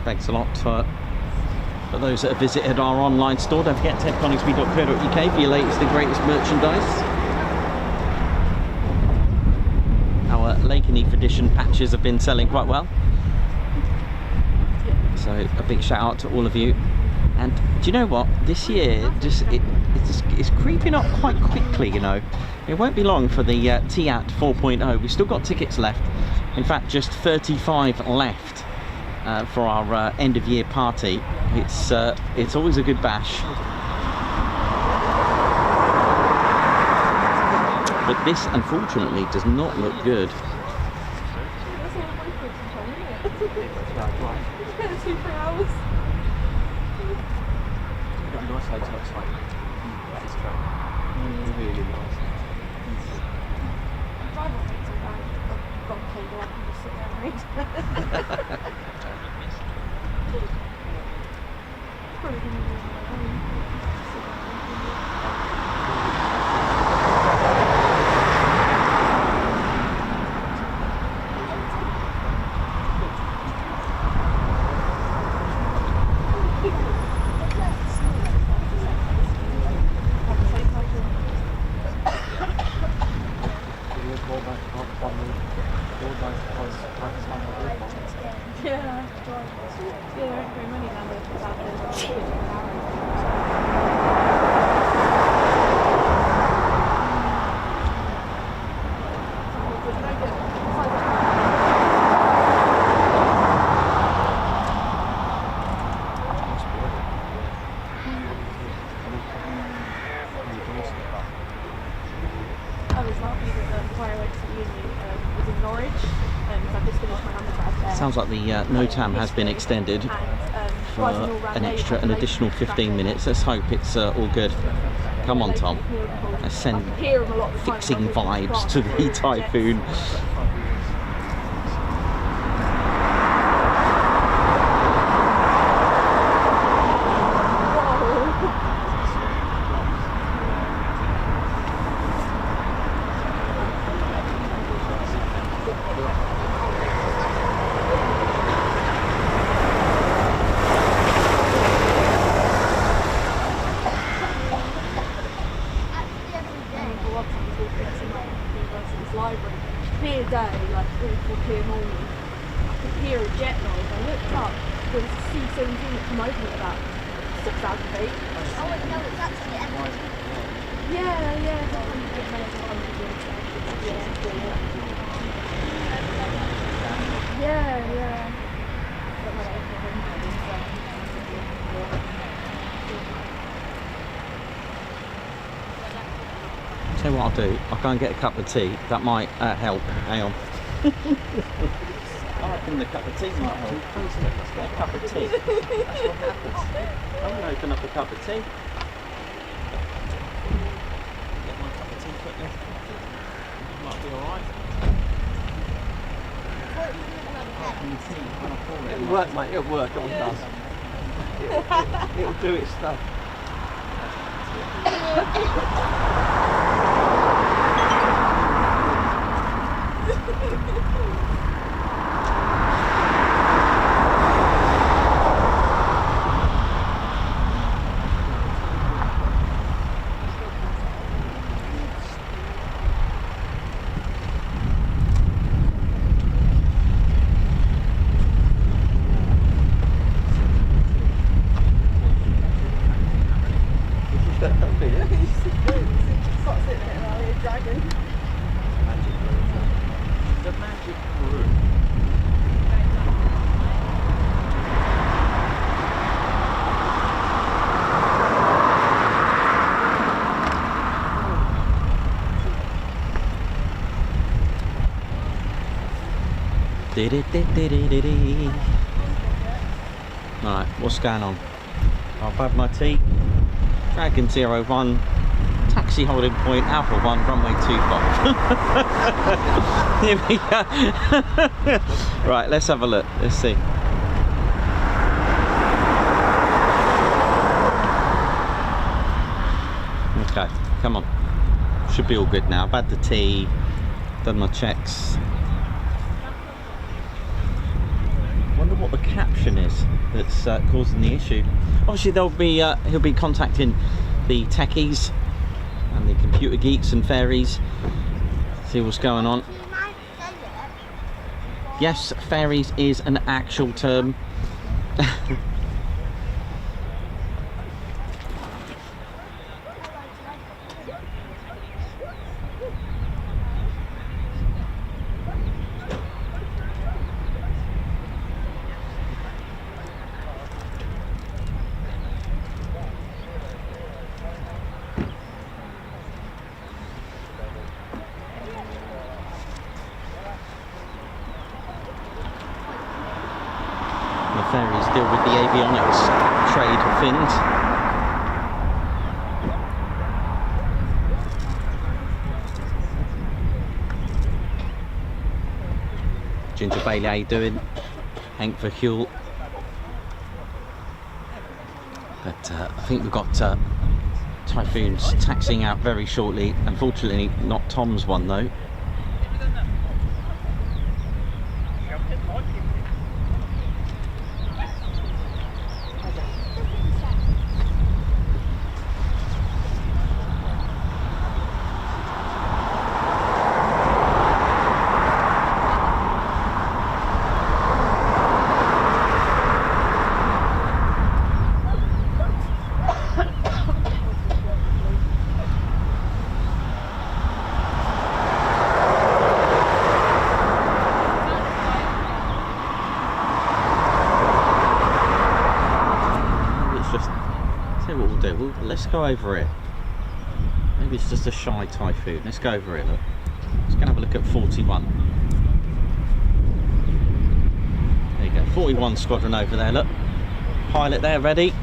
Thanks a lot for those that have visited our online store. Don't forget tedconingsby.co.uk for your latest and greatest merchandise. Our Lakenheath edition patches have been selling quite well, so a big shout out to all of you. And do you know what, this year it's creeping up quite quickly, you know. It won't be long for the TIAT 4.0. We've still got tickets left, in fact just 35 left. for our end of year party. It's always a good bash. But this, unfortunately, does not look good. That's all my kids are trying, isn't it? Yeah, 2-3 hours. You've got a nice hotel outside. That is true. Really nice. Drive on it so bad. I've got a cable, I can just sit there and read. Probably going to be on my own. Sit there and yeah, there aren't very many down there without I was lucky that before I went to uni was in Norwich, and I've just finished my undergrad there. Sounds like the NOTAM has been extended for an additional 15 minutes. Let's hope it's all good. Come on, Tom. Let's send fixing vibes to the Typhoon. Library, clear day, like awful clear morning. I could hear a jet noise. I looked up, there was a C-17 that came over at about 6,000 feet. Oh, wait, no, it's actually empty. Yeah. Yeah. Tell you what I'll do, I'll go and get a cup of tea. That might help. Hang on. I reckon the cup of tea might help. Let's get a cup of tea. That's what happens. I'm going to open up a cup of tea. Get my cup of tea quickly. Might be alright. It'll work, mate. It'll work. It all does. It'll do its stuff. Alright, what's going on? I've had my tea. Dragon 01, taxi holding point, Alpha 1, runway 25. Here we go. Right, let's have a look. Let's see. Okay, come on. Should be all good now. I've had the tea, done my checks. Wonder what the caption is that's causing the issue. Obviously he'll be contacting the techies and the computer geeks and fairies, see what's going on. Yes, fairies is an actual term. avionics trade fins. Ginger Bailey, how you doing? Hank for Huel. But I think we've got Typhoons taxiing out very shortly. Unfortunately, not Tom's one though. Let's go over it. Maybe it's just a shy Typhoon. Let's go over it. Look, let's go and have a look at 41. There you go, 41 squadron over there. Look, pilot there, ready.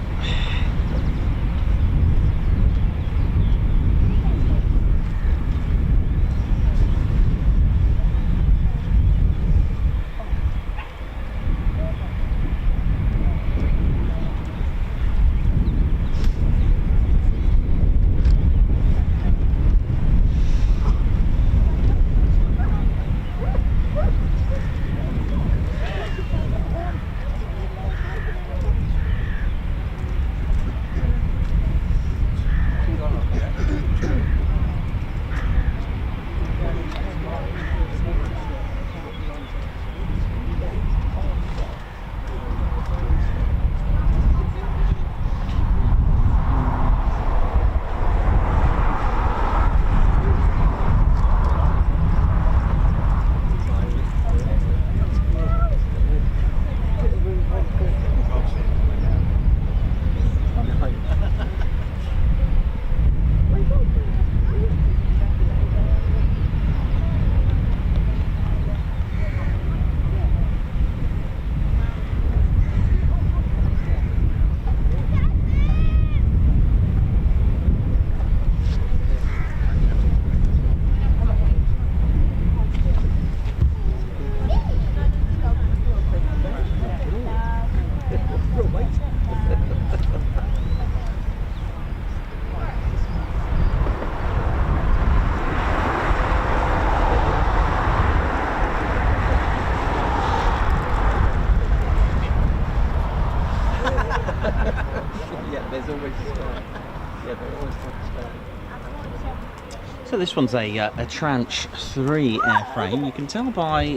So this one's a tranche 3 airframe. You can tell by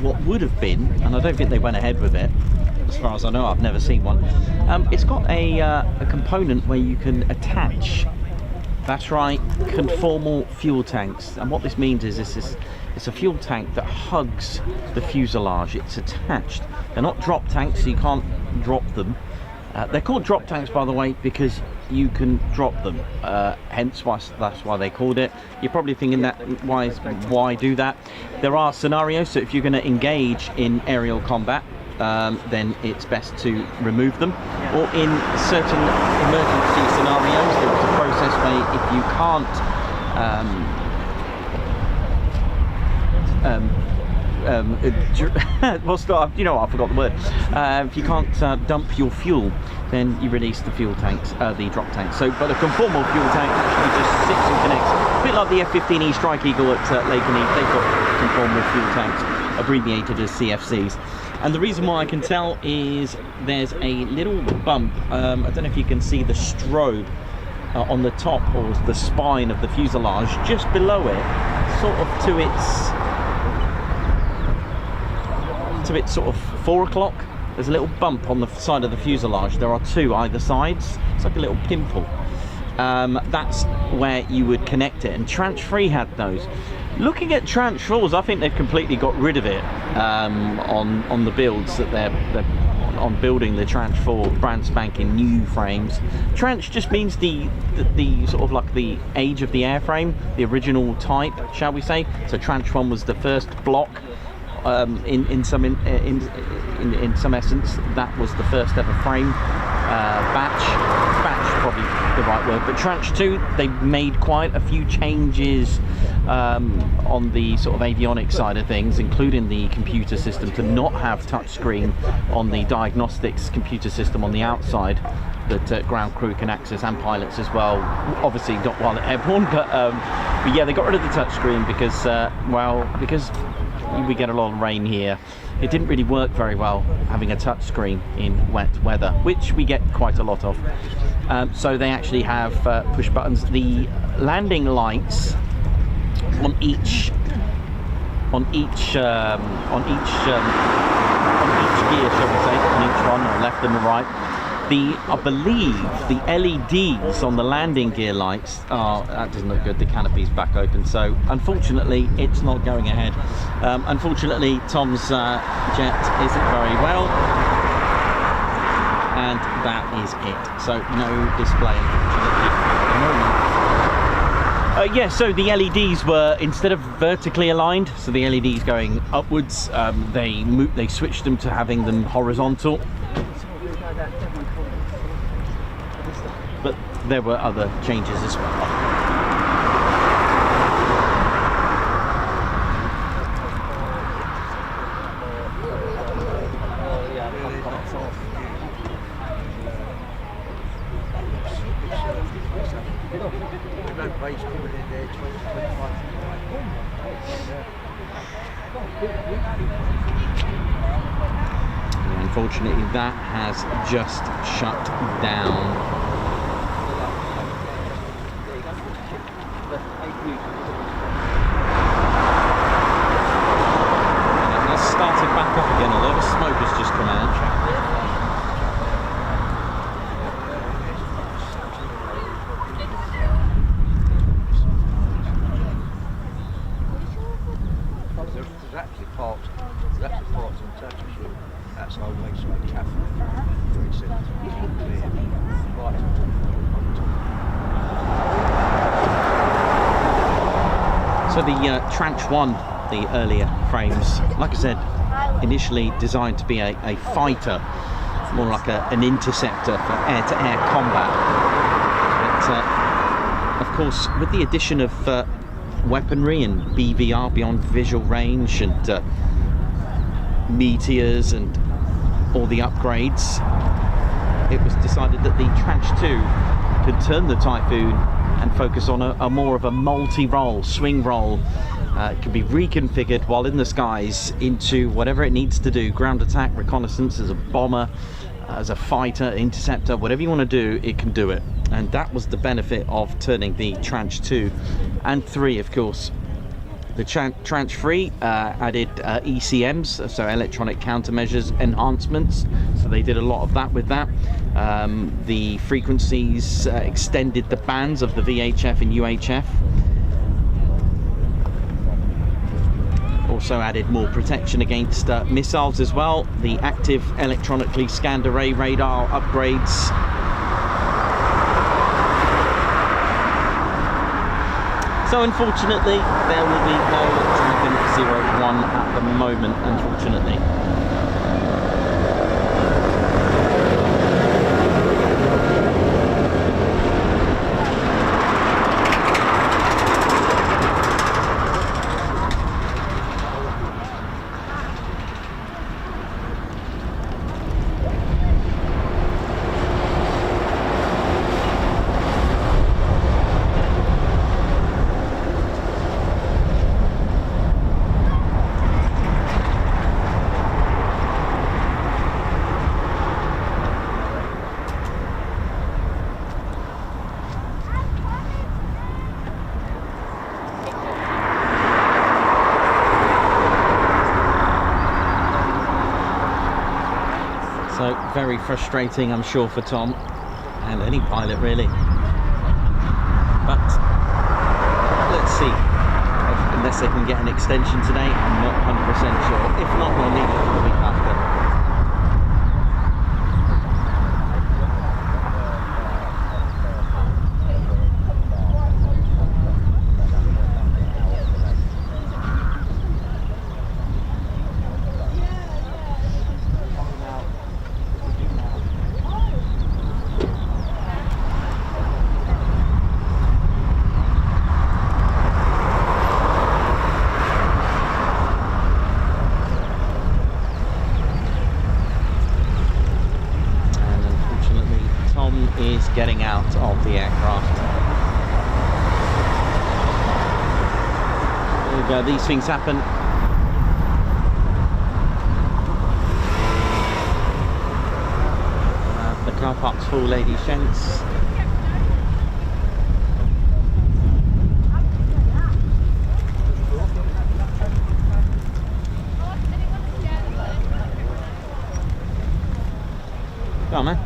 what would have been, and I don't think they went ahead with it, as far as I know. I've never seen one. It's got a component where you can attach, that's right, conformal fuel tanks. And what this means is it's a fuel tank that hugs the fuselage. It's attached. They're not drop tanks, so you can't drop them. They're called drop tanks, by the way, because you can drop them, hence that's why they called it. You're probably thinking that why do that? There are scenarios, so if you're going to engage in aerial combat, then it's best to remove them, or in certain emergency scenarios there is a process where if you can't you know what, I forgot the word. If you can't dump your fuel, then you release the fuel tanks, the drop tanks. So, but a conformal fuel tank actually just sits and connects, a bit like the F-15E Strike Eagle at Lakenheath. They've got conformal fuel tanks, abbreviated as CFCs. And the reason why I can tell is there's a little bump. I don't know if you can see the strobe on the top or the spine of the fuselage, just below it, sort of to its sort of 4 o'clock. There's a little bump on the side of the fuselage. There are two either sides. It's like a little pimple. That's where you would connect it, and tranche 3 had those. Looking at tranche 4s, I think they've completely got rid of it on the builds that they're on building the tranche 4 brand spanking new frames. Tranche just means the sort of like the age of the airframe, the original type, shall we say. So tranche 1 was the first block in some essence, that was the first ever frame batch. Batch probably the right word, but tranche 2, they made quite a few changes on the sort of avionics side of things, including the computer system to not have touchscreen on the diagnostics computer system on the outside that ground crew can access, and pilots as well. Obviously not while they're airborne, but yeah, they got rid of the touchscreen because because we get a lot of rain here. It didn't really work very well having a touchscreen in wet weather, which we get quite a lot of. So they actually have push buttons. The landing lights on each gear, shall we say, on each one, or left and the right. I believe the LEDs on the landing gear lights are, that doesn't look good, the canopy's back open, so unfortunately it's not going ahead. Unfortunately Tom's jet isn't very well, and that is it. So no display, unfortunately, at the moment. Yeah, so the LEDs were, instead of vertically aligned, so the LEDs going upwards, they switched them to having them horizontal. But there were other changes as well. Unfortunately, that has just shut down. And it has started back up again. A lot of smoke has just come out. There's actually parts on tranches outside Wayside Cafe. Very simple. So the tranche 1, the earlier frames, like I said, initially designed to be a fighter, more like an interceptor for air-to-air combat. But of course, with the addition of weaponry and BVR, beyond visual range, and meteors and all the upgrades, it was decided that the tranche 2 could turn the Typhoon and focus on a more of a multi-role, swing role. It can be reconfigured while in the skies into whatever it needs to do: ground attack, reconnaissance, as a bomber, as a fighter, interceptor, whatever you want to do, it can do it. And that was the benefit of turning the tranche 2 and 3, of course. The tranche 3 added ECMs, so electronic countermeasures enhancements, so they did a lot of that with that. The frequencies extended the bands of the VHF and UHF. Also added more protection against missiles as well. The active electronically scanned array radar upgrades. So unfortunately, there will be no Dragon 01 at the moment, unfortunately. So very frustrating, I'm sure, for Tom and any pilot really. But let's see. Unless they can get an extension today, I'm not 100% sure. If not, we'll leave it for the week after. is getting out of the aircraft. There you go, these things happen. The car park's full, ladies, gents. Go on, man.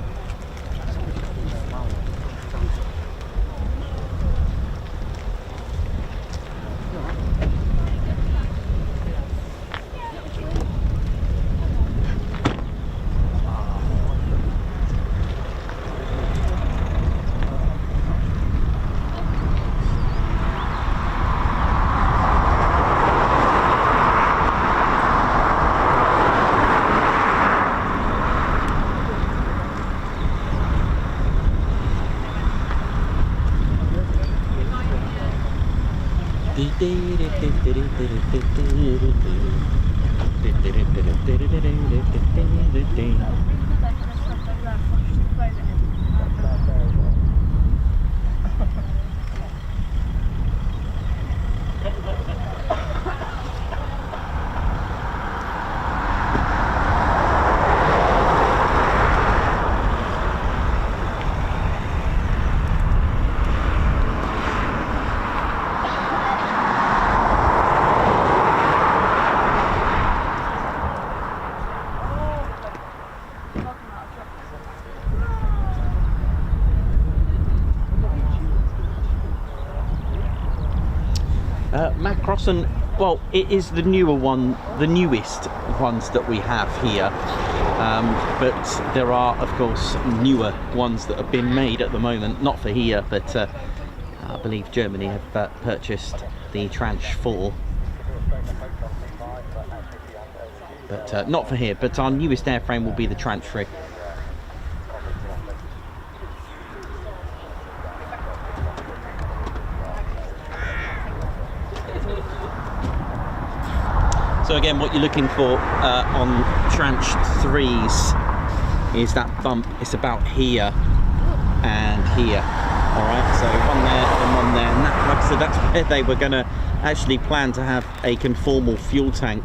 Macrosson, well, it is the newer one, the newest ones that we have here, but there are of course newer ones that have been made at the moment, not for here, but I believe Germany have purchased the tranche 4, but not for here. But our newest airframe will be the tranche 3. So again, what you're looking for on tranche 3s is that bump. It's about here and here. All right, so one there and one there, and that, like I said, that's where they were going to actually plan to have a conformal fuel tank,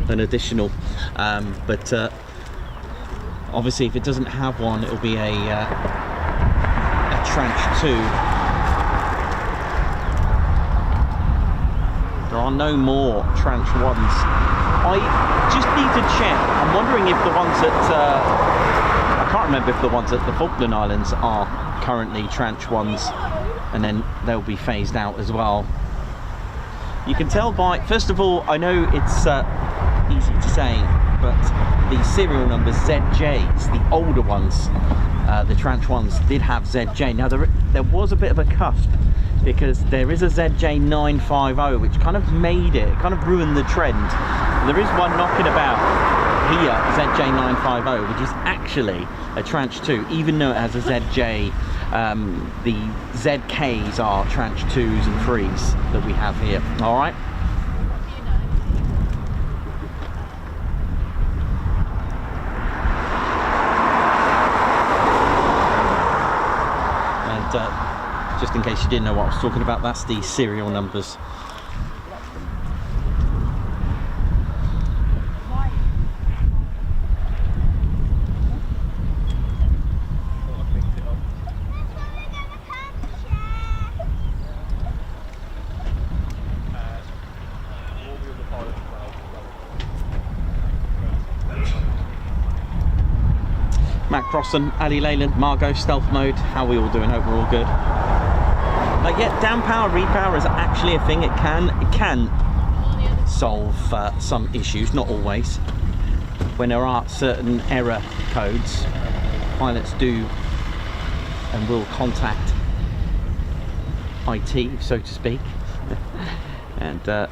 an additional. But obviously, if it doesn't have one, it'll be a tranche 2. There are no more tranche 1s. I just need to check. I'm wondering if the ones at I can't remember if the ones at the Falkland Islands are currently tranche 1s, and then they'll be phased out as well. You can tell by, first of all, I know it's easy to say, but the serial numbers ZJs, the older ones, the tranche 1s did have ZJ. Now there was a bit of a cusp, because there is a ZJ950 which kind of made it, kind of ruined the trend. There is one knocking about here, ZJ950, which is actually a tranche 2, even though it has a ZJ. The ZKs are tranche 2s and 3s that we have here. All right. And just in case you didn't know what I was talking about, that's the serial numbers. Matt Crossan, Ali Leyland, Margot, stealth mode. How are we all doing? Hope we're all good. But yeah, down power, repower is actually a thing. It can solve some issues, not always. When there are certain error codes, pilots do and will contact IT, so to speak, and the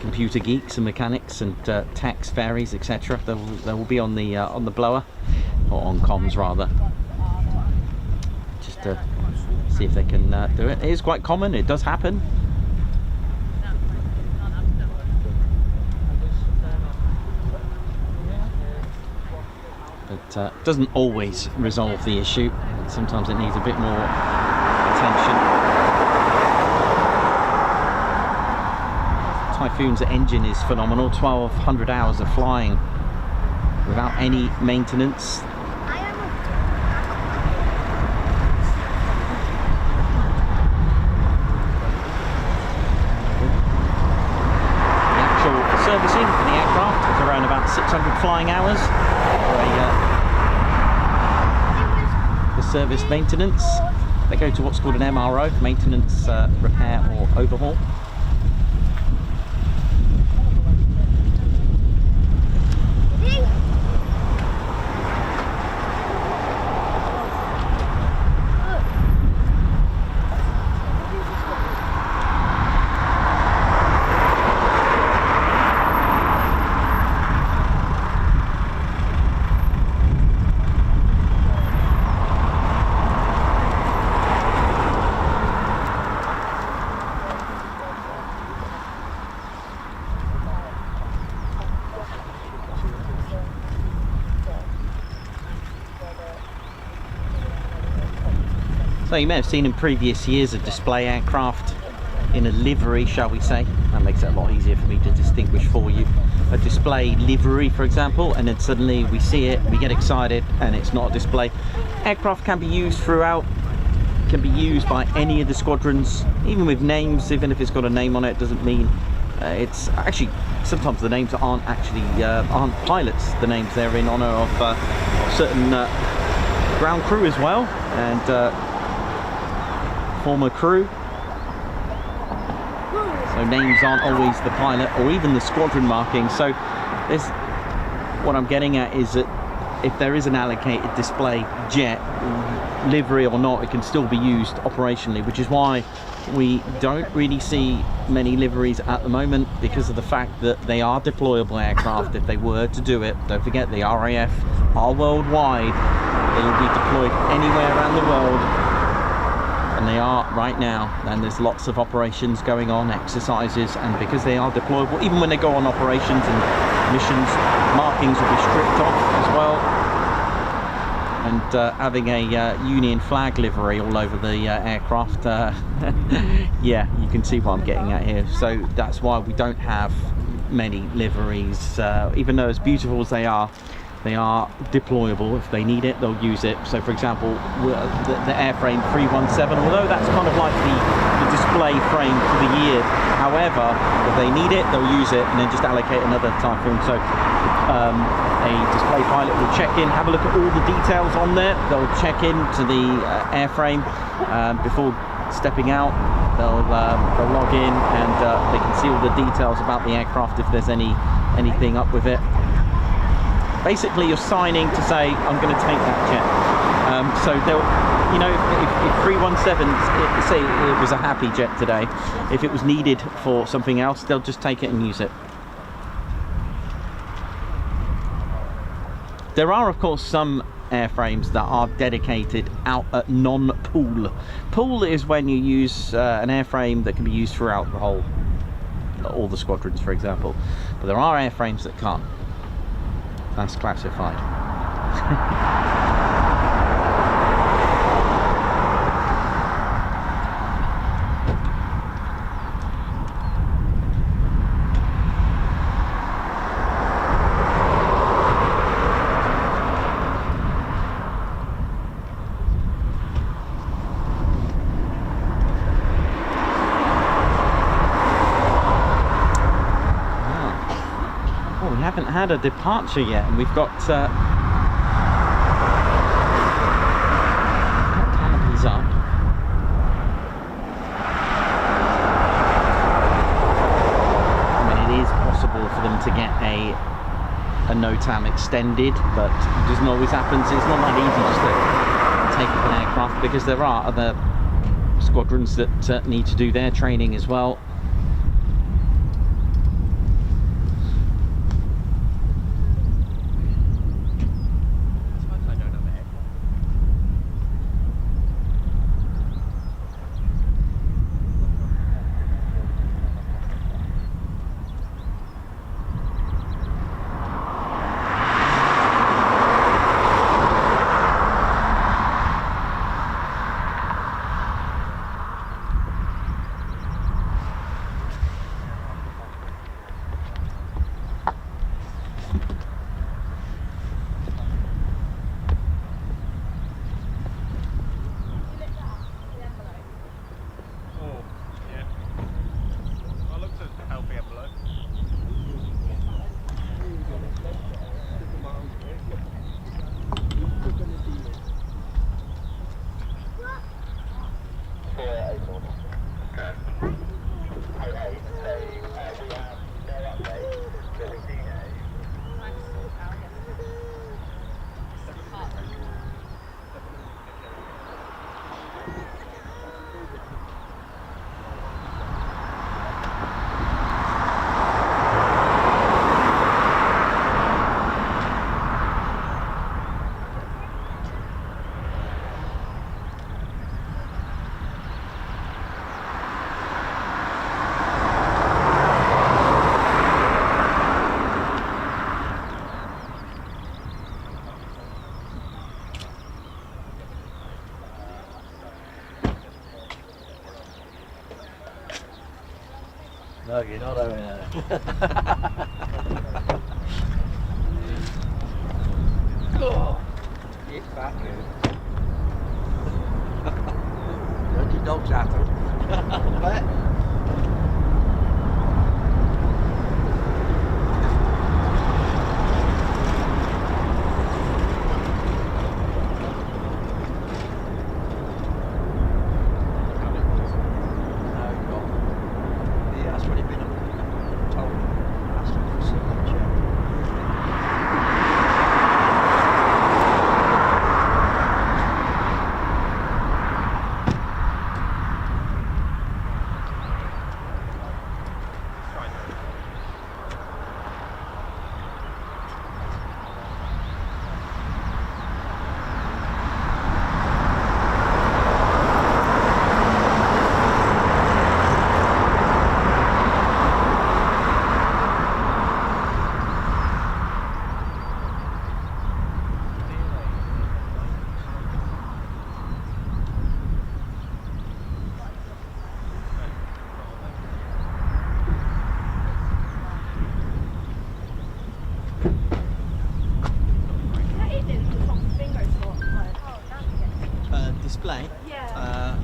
computer geeks and mechanics and techs, fairies, etc. They will be on the blower, or on comms rather, just to see if they can do it. It is quite common, it does happen. But doesn't always resolve the issue. sometimes it needs a bit more attention. Typhoon's engine is phenomenal, 1200 hours of flying without any maintenance. Servicing for the aircraft is around about 600 flying hours for service maintenance. They go to what's called an MRO, maintenance, repair or overhaul. So you may have seen in previous years a display aircraft in a livery, shall we say. That makes it a lot easier for me to distinguish for you. A display livery, for example, and then suddenly we see it, we get excited, and it's not a display. Aircraft can be used throughout, can be used by any of the squadrons, even with names. Even if it's got a name on it, doesn't mean it's actually, sometimes the names aren't actually aren't pilots. The names they're in honor of certain ground crew as well, and former crew. So names aren't always the pilot or even the squadron marking. So there's, what I'm getting at is that if there is an allocated display jet, livery or not, it can still be used operationally, which is why we don't really see many liveries at the moment, because of the fact that they are deployable aircraft. If they were to do it, don't forget the RAF are worldwide. They will be deployed anywhere around the world, and they are right now, and there's lots of operations going on, exercises, and because they are deployable, even when they go on operations and missions, markings will be stripped off as well. And having a Union flag livery all over the aircraft, yeah, you can see what I'm getting at here. So that's why we don't have many liveries, even though as beautiful as they are deployable. If they need it, they'll use it. So for example, the airframe 317, although that's kind of like the display frame for the year, however, if they need it, they'll use it and then just allocate another Typhoon. So a display pilot will check in, have a look at all the details on there. They'll check in to the airframe before stepping out. They'll log in, and they can see all the details about the aircraft if there's anything up with it. Basically, you're signing to say, I'm going to take that jet. So they'll, you know, if 317, say it was a happy jet today, if it was needed for something else, they'll just take it and use it. There are, of course, some airframes that are dedicated out at non-pool. Pool is when you use an airframe that can be used throughout the whole, all the squadrons, for example. But there are airframes that can't. That's classified. Haven't had a departure yet, and we've got canopies up. I mean, it is possible for them to get a NOTAM extended, but it doesn't always happen. So it's not that easy just to take up an aircraft, because there are other squadrons that need to do their training as well. No, you're not having that. Oh, get back here. Don't you dogs at them? What? Display? Yeah.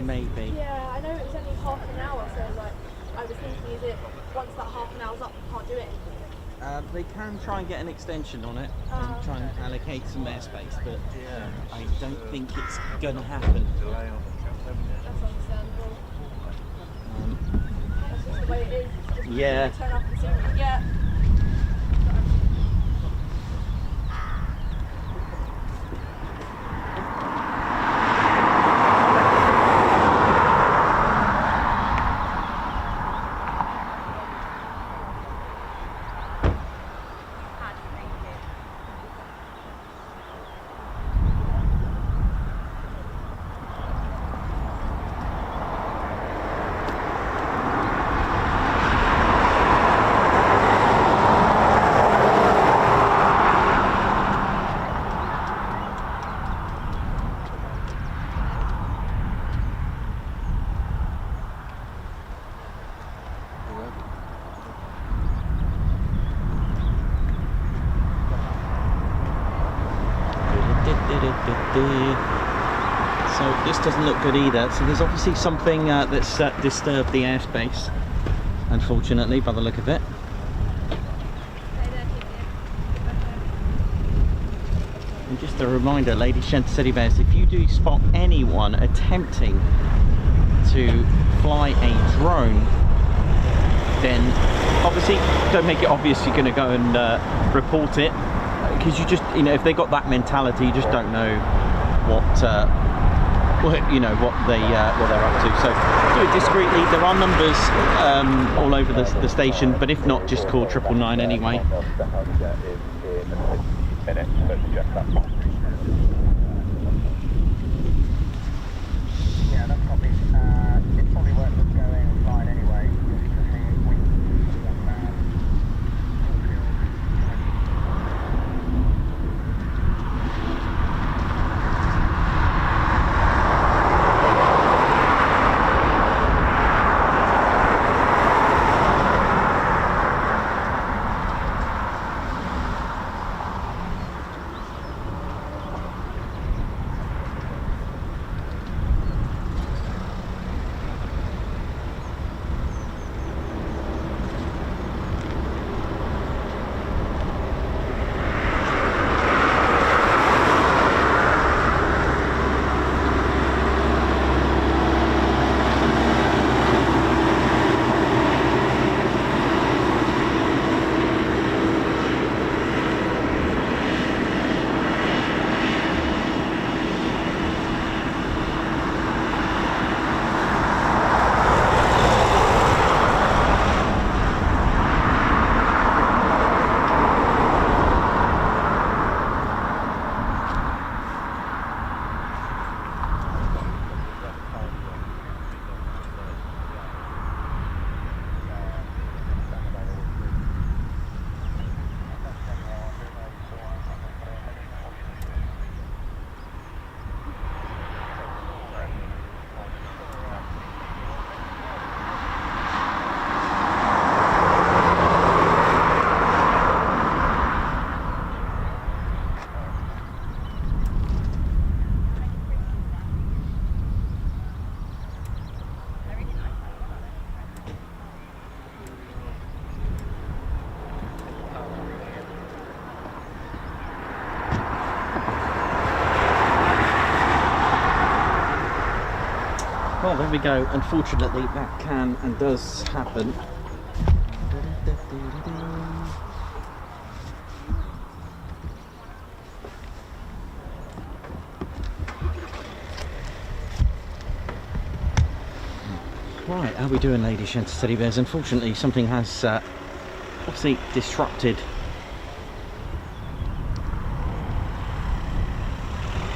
Maybe. Yeah, I know it was only half an hour, so like I was thinking, is it once that half an hour's up, you can't do it anymore? They can try and get an extension on it and try and allocate some airspace, but I don't think it's going to happen. That's understandable. That's just the way it is. It's just Yeah. you turn up and see what you get. So this doesn't look good either. So there's obviously something that's disturbed the airspace, unfortunately, by the look of it. And just a reminder, ladies, gents, teddy bears, if you do spot anyone attempting to fly a drone, then obviously don't make it obvious you're going to go and report it, because you just, you know, if they got that mentality, you just don't know what you know, what they're up to. So do it discreetly. There are numbers all over the station, but if not, just call 999 anyway. Yeah, that's probably, it's probably worth us going and flying anyway. Well, there we go. Unfortunately, that can and does happen. Right, how are we doing, ladies, gents, teddy bears? Unfortunately, something has obviously disrupted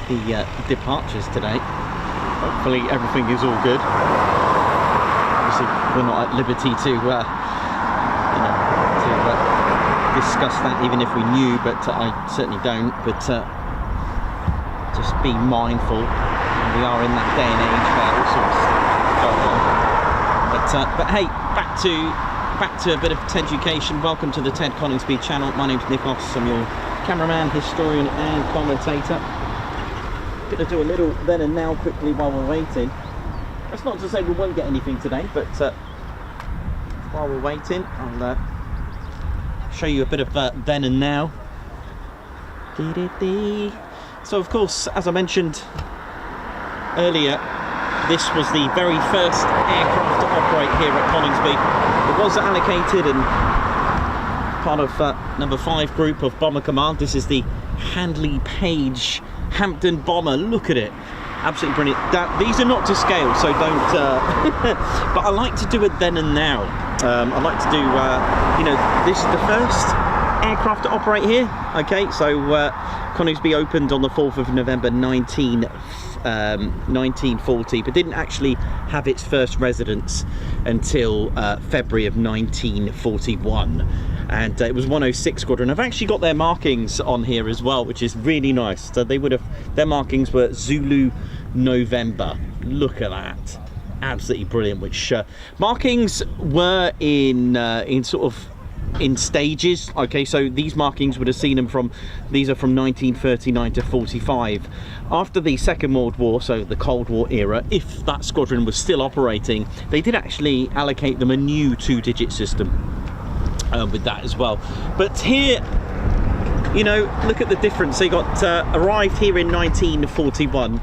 the departures today. Hopefully everything is all good. Obviously we're not at liberty to discuss that even if we knew, but I certainly don't. But just be mindful. We are in that day and age where all sorts go on. But hey, back to a bit of TED education. Welcome to the Ted Coningsby channel. My name's Nikos. I'm your cameraman, historian and commentator. Going to do a little then and now quickly while we're waiting. That's not to say we won't get anything today, but while we're waiting, I'll show you a bit of then and now. So of course, as I mentioned earlier, this was the very first aircraft to operate here at Coningsby. It was allocated and part of number 5 group of Bomber Command. This is the Handley Page Hampton bomber. Look at it, absolutely brilliant. These are not to scale, so don't but I like to do it then and now. I like to do this is the first aircraft to operate here. Okay, so Coningsby opened on the 4th of November 1940, but didn't actually have its first residence until February of 1941. And it was 106 Squadron. I've actually got their markings on here as well, which is really nice. So they would have, their markings were Zulu November. Look at that, absolutely brilliant. Which markings were in sort of in stages. Okay, so these markings would have seen them from, these are from 1939 to 45. After the Second World War, so the Cold War era, if that squadron was still operating, they did actually allocate them a new 2-digit system. With that as well. But here, you know, look at the difference. They got arrived here in 1941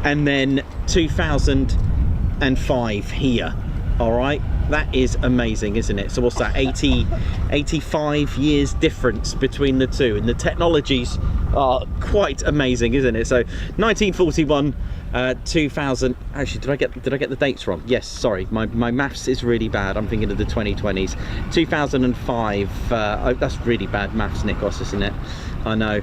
and then 2005 here. All right, that is amazing, isn't it? So what's that, 85 years difference between the two, and the technologies are quite amazing, isn't it? So 1941 2000, actually did I get the dates wrong? Yes, sorry, my maths is really bad. I'm thinking of the 2020s. 2005, that's really bad maths, Nikos, isn't it? I know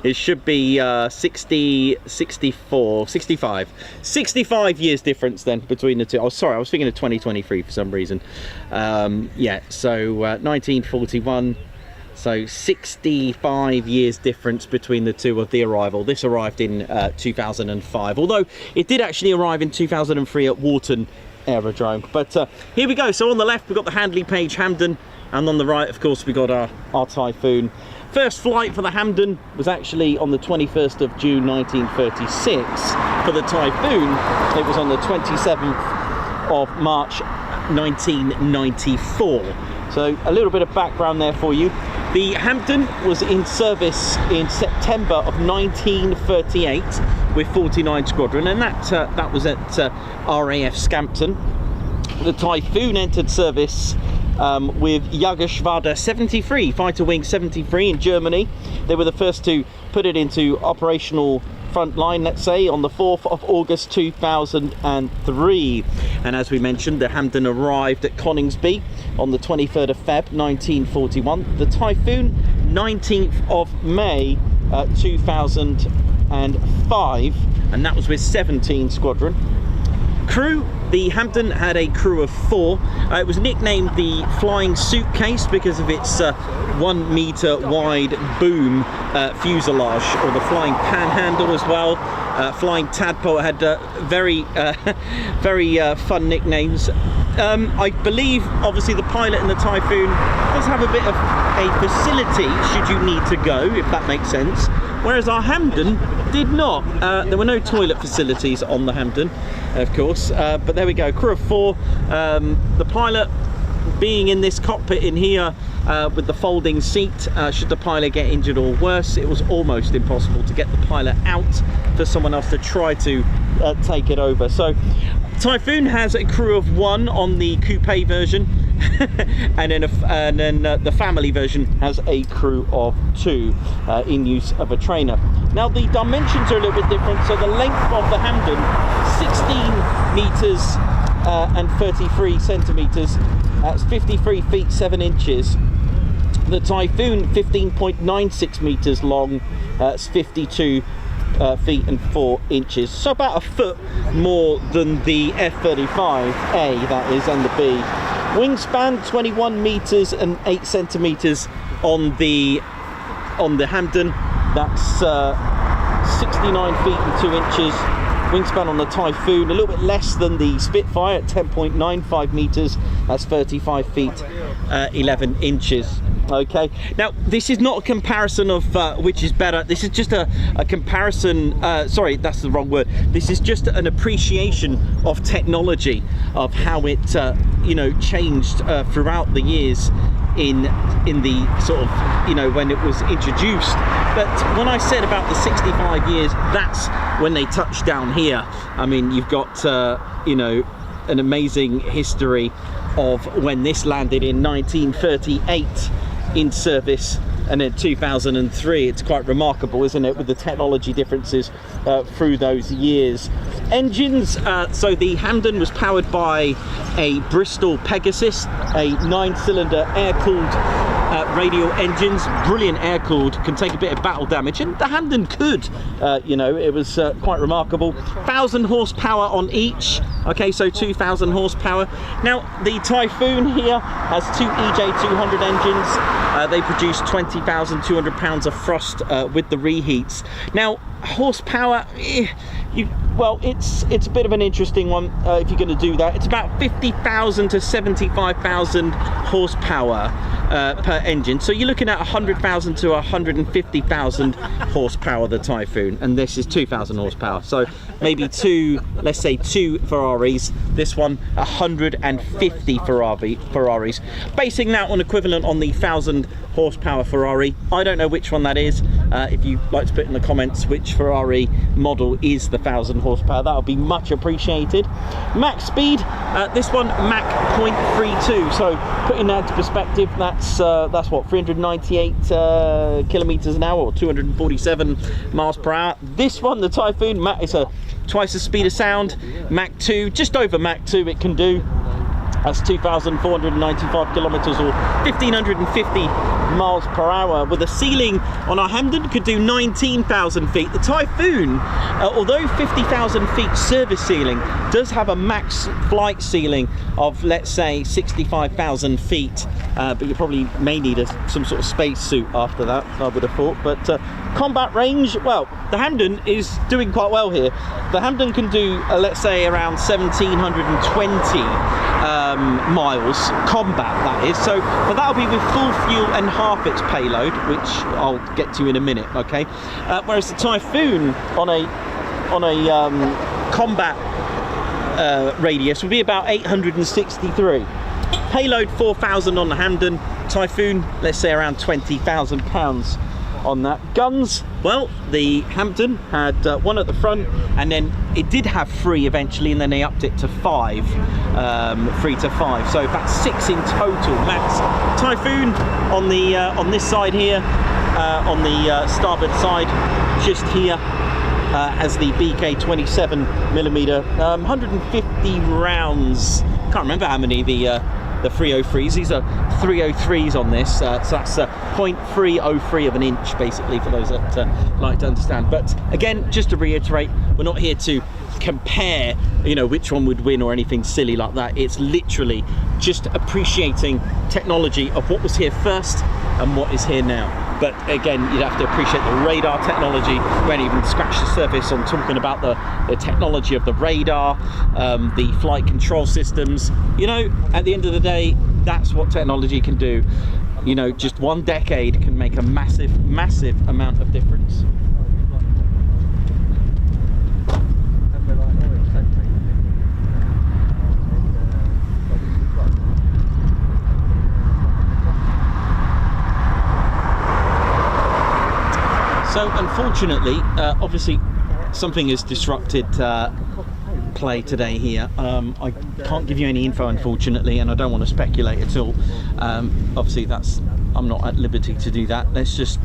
it should be 65 years difference then between the two. Oh sorry, I was thinking of 2023 for some reason. Yeah, so 1941, so 65 years difference between the two of the arrival. This arrived in 2005, although it did actually arrive in 2003 at Wharton Aerodrome. But here we go. So on the left we've got the Handley Page Hampden, and on the right of course we got our Typhoon. First flight for the Hampden was actually on the 21st of June 1936. For the Typhoon it was on the 27th of March 1994. So a little bit of background there for you. The Hampden was in service in September of 1938 with 49 Squadron, and that was at RAF Scampton. The Typhoon entered service with Jägerschwader 73, Fighter Wing 73 in Germany. They were the first to put it into operational frontline, let's say, on the 4th of August 2003. And as we mentioned, the Hampden arrived at Coningsby on the 23rd of Feb 1941. The Typhoon 19th of May 2005, and that was with 17 Squadron. Crew, the Hampden had a crew of 4. It was nicknamed the Flying Suitcase because of its 1 meter wide boom fuselage, or the Flying Panhandle as well. Flying Tadpole had very fun nicknames. I believe obviously the pilot in the Typhoon does have a bit of a facility should you need to go, if that makes sense, whereas our Hampden did not. There were no toilet facilities on the Hampden, of course, but there we go, crew of 4. The pilot being in this cockpit in here with the folding seat, should the pilot get injured or worse, it was almost impossible to get the pilot out for someone else to try to take it over. So Typhoon has a crew of 1 on the coupe version, and then the family version has a crew of 2 in use of a trainer. Now the dimensions are a little bit different. So the length of the Hampden, 16 meters and 33 centimeters. That's 53 feet 7 inches. The Typhoon, 15.96 meters long. That's 52 feet and 4 inches. So about a foot more than the F-35A, that is, and the B. Wingspan 21 meters and 8 centimeters on the Hampden. That's 69 feet and 2 inches. Wingspan on the Typhoon a little bit less than the Spitfire at 10.95 meters. That's 35 feet 11 inches. Okay, now this is not a comparison of which is better. This is just a comparison, sorry, that's the wrong word. This is just an appreciation of technology, of how it you know, changed throughout the years in the sort of, you know, when it was introduced. But when I said about the 65 years, that's when they touched down here. I mean, you've got you know, an amazing history of when this landed in 1938 in service, and in 2003. It's quite remarkable, isn't it, with the technology differences through those years. Engines, so the Hampden was powered by a Bristol Pegasus, a 9-cylinder air-cooled radial engines, brilliant air-cooled, can take a bit of battle damage, and the Hampden could, you know, it was quite remarkable. 1,000 horsepower on each. Okay, so 2,000 horsepower. Now the Typhoon here has 2 EJ200 engines. They produce 20,200 pounds of thrust with the reheats. Now horsepower, well, it's a bit of an interesting one if you're going to do that. It's about 50,000 to 75,000 horsepower per engine. So you're looking at 100,000 to 150,000 horsepower, the Typhoon, and this is 2,000 horsepower. So maybe let's say two Ferraris. This one 150 Ferraris. Basing that on equivalent on the 1,000 horsepower Ferrari. I don't know which one that is. If you'd like to put in the comments which Ferrari model is the 1,000 horsepower, that would be much appreciated. Max speed, this one Mach 0.32. So putting that into perspective, that's what, 398 kilometers an hour, or 247 miles per hour. This one, the Typhoon, it's a twice the speed of sound, Mach 2, just over Mach 2 it can do. That's 2,495 kilometers, or 1,550 miles per hour, with a ceiling on our Hampden could do 19,000 feet. The Typhoon, although 50,000 feet service ceiling, does have a max flight ceiling of, let's say, 65,000 feet, but you probably may need some sort of space suit after that, I would have thought. But combat range, well, the Hampden is doing quite well here. The Hampden can do, let's say, around 1,720 miles combat, that is. So, but that'll be with full fuel and half its payload, which I'll get to in a minute. Okay. Whereas the Typhoon on a combat radius would be about 863. Payload 4,000 on the Hampden. Typhoon, let's say around 20,000 pounds on that. Guns, well, the Hampden had 1 at the front, and then it did have 3 eventually, and then they upped it to 5, 3 to 5, so about 6 in total max. Typhoon on the on this side here, on the starboard side, just here, has the BK 27mm, 150 rounds. Can't remember how many the 303s. These are 303s on this, so that's 0.303 of an inch, basically, for those that like to understand. But again, just to reiterate, we're not here to compare, you know, which one would win or anything silly like that. It's literally just appreciating technology of what was here first and what is here now. But again, you'd have to appreciate the radar technology. We won't even scratch the surface on talking about the technology of the radar, the flight control systems. You know, at the end of the day, that's what technology can do. You know, just 1 decade can make a massive, massive amount of difference. So unfortunately, obviously something has disrupted play today here. I can't give you any info, unfortunately, and I don't want to speculate at all. Obviously, I'm not at liberty to do that. Let's just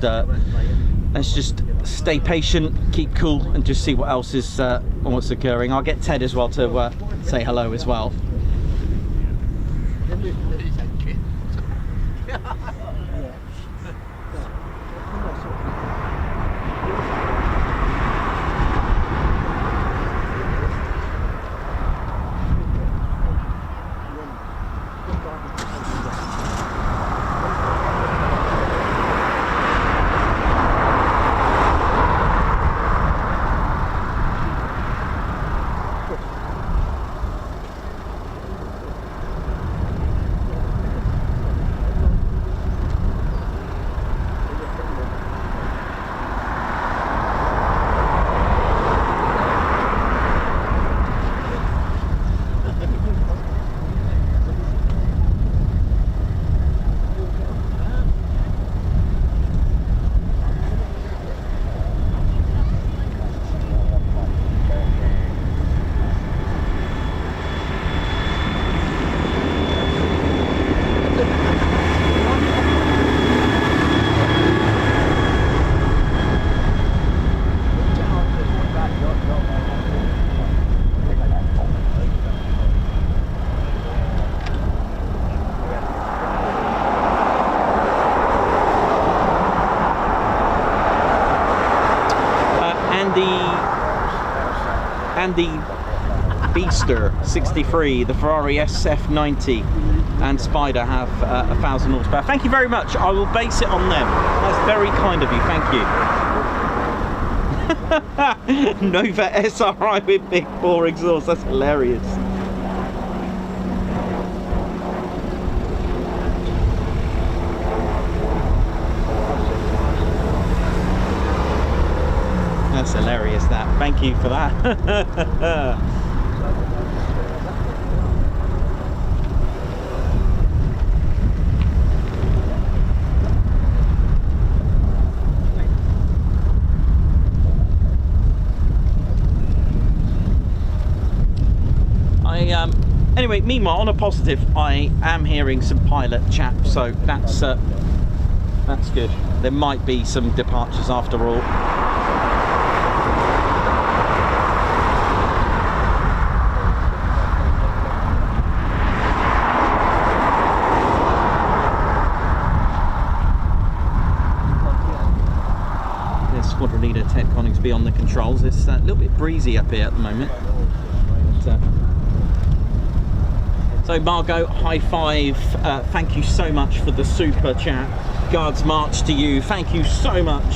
stay patient, keep cool, and just see what else is what's occurring. I'll get Ted as well to say hello as well. And the Beaster 63, the Ferrari SF90 and Spider have 1,000 horsepower. Thank you very much. I will base it on them. That's very kind of you. Thank you. Nova SRI with big 4 exhaust. That's hilarious. That's hilarious, that. Thank you for that. Anyway, meanwhile, on a positive, I am hearing some pilot chat, so that's good. There might be some departures after all. Squadron leader Ted Coningsby on the controls. It's a little bit breezy up here at the moment. But, so Margot, high five. Thank you so much for the super chat. Guards march to you. Thank you so much.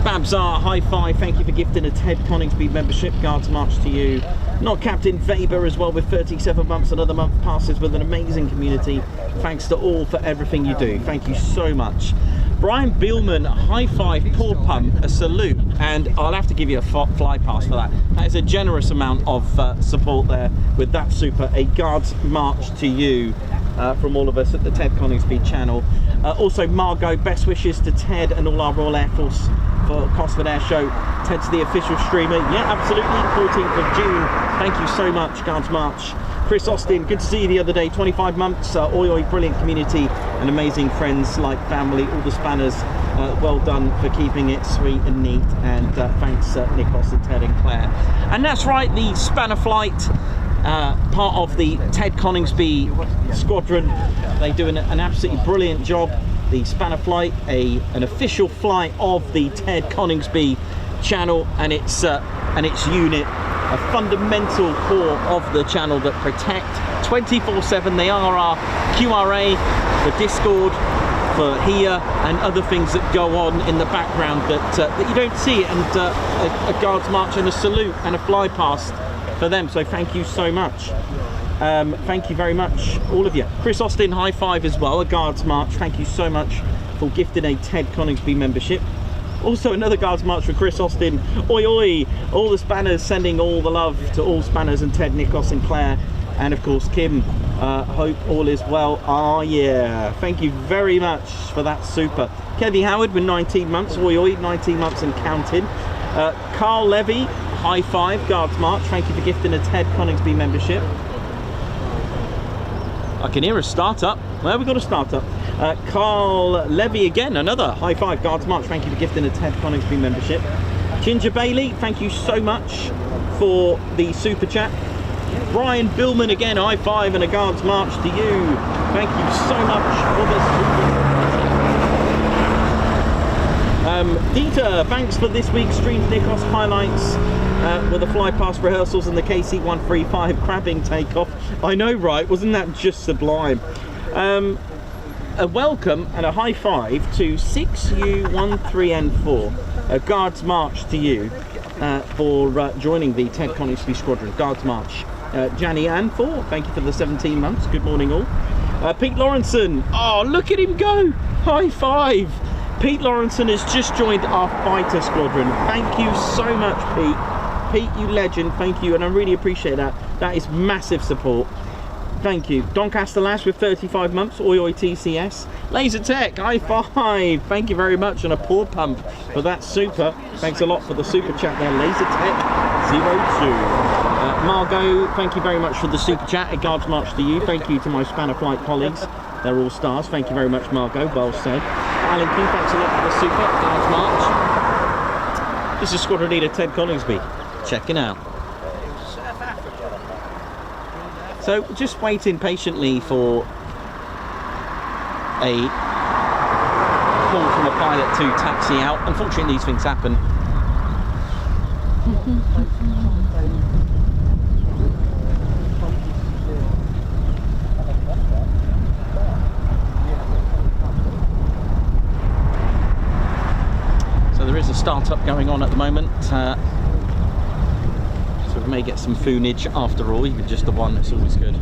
Babzar, high five. Thank you for gifting a Ted Coningsby membership. Guards march to you. Not Captain Weber as well with 37 months. Another month passes with an amazing community. Thanks to all for everything you do. Thank you so much. Brian Bielman, high five, paw pump, a salute, and I'll have to give you a fly pass for that. That is a generous amount of support there with that super. A guards march to you from all of us at the Ted Coningsby channel. Also, Margot, best wishes to Ted and all our Royal Air Force for Cosford Air Show. Ted's the official streamer. Yeah, absolutely. 14th of June. Thank you so much, guards march. Chris Austin, good to see you the other day. 25 months, Oii, brilliant community and amazing friends like family, all the spanners. Well done for keeping it sweet and neat, and thanks Nikos and Ted and Claire. And that's right, the spanner flight, part of the Ted Coningsby squadron. They do an absolutely brilliant job. The spanner flight, an official flight of the Ted Coningsby channel and its unit. A fundamental core of the channel that protect 24/7. They are our QRA for Discord, for here, and other things that go on in the background that you don't see. And a guards march and a salute and a fly past for them. So thank you so much. Thank you very much, all of you. Chris Austin, high five as well. A guards march. Thank you so much for gifting a Ted Coningsby membership. Also another guards march for Chris Austin. Oi oi! All the spanners, sending all the love to all spanners and Ted, Nikos and Claire. And of course Kim, hope all is well. Ah yeah, thank you very much for that super. Kevy Howard with 19 months. Oi oi, 19 months and counting. Carl Levy, High Five Guards March, thank you for gifting a Ted Coningsby membership. I can hear a startup. Well, we've got a startup. Carl Levy again, another High Five Guards March, thank you for gifting a Ted Coningsby membership. Ginger Bailey, thank you so much for the super chat. Brian Billman again, High Five and a Guards March to you. Thank you so much for the Dieter, thanks for this week's Streams Nikos highlights with the fly past rehearsals and the KC-135 crabbing takeoff. I know, right? Wasn't that just sublime? A welcome and a high five to 6U13N4. A Guards March to you for joining the Ted Coningsby Squadron. Guards March. Janny Ann 4, thank you for the 17 months. Good morning all. Pete Lawrenson, oh look at him go! High five! Pete Lawrenson has just joined our fighter squadron. Thank you so much, Pete. Pete, you legend, thank you, and I really appreciate that. That is massive support. Thank you. Doncaster Lass with 35 months, Oii TCS. Laser Tech, high five. Thank you very much, and a paw pump for that super. Thanks a lot for the super chat there, Laser Tech 02. Margot, thank you very much for the super chat. A Guards March to you. Thank you to my Spanner Flight colleagues. They're all stars. Thank you very much, Margot. Well said. Alan King, thanks a lot for the super. Guards March. This is Squadron Leader Ted Coningsby. Checking out. So, just waiting patiently for a call from a pilot to taxi out. Unfortunately, these things happen. So there is a start-up going on at the moment. So we may get some foonage after all, even just the one, it's always good.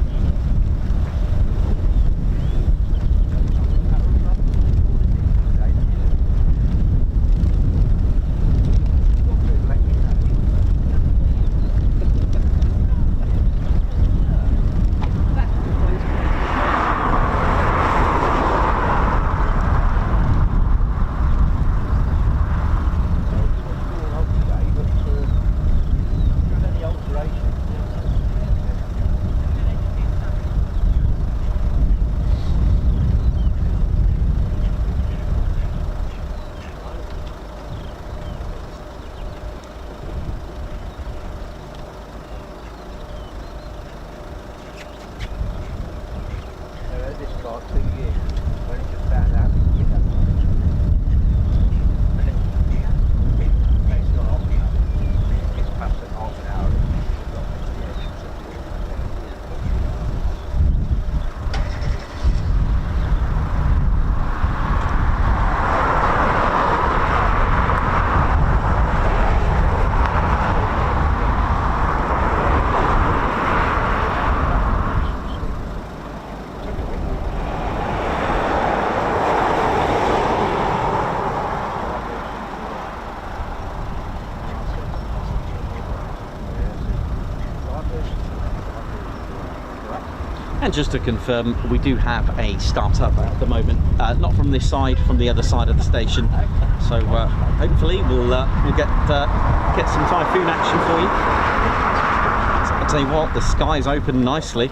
And just to confirm, we do have a start-up at the moment, not from this side, from the other side of the station. So hopefully we'll get some typhoon action for you. I'll tell you what, the sky's open nicely.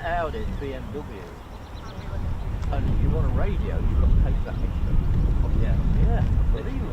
Audi, BMW, and if you want a radio, you've got to take that extra. Oh, yeah, yeah, believe it.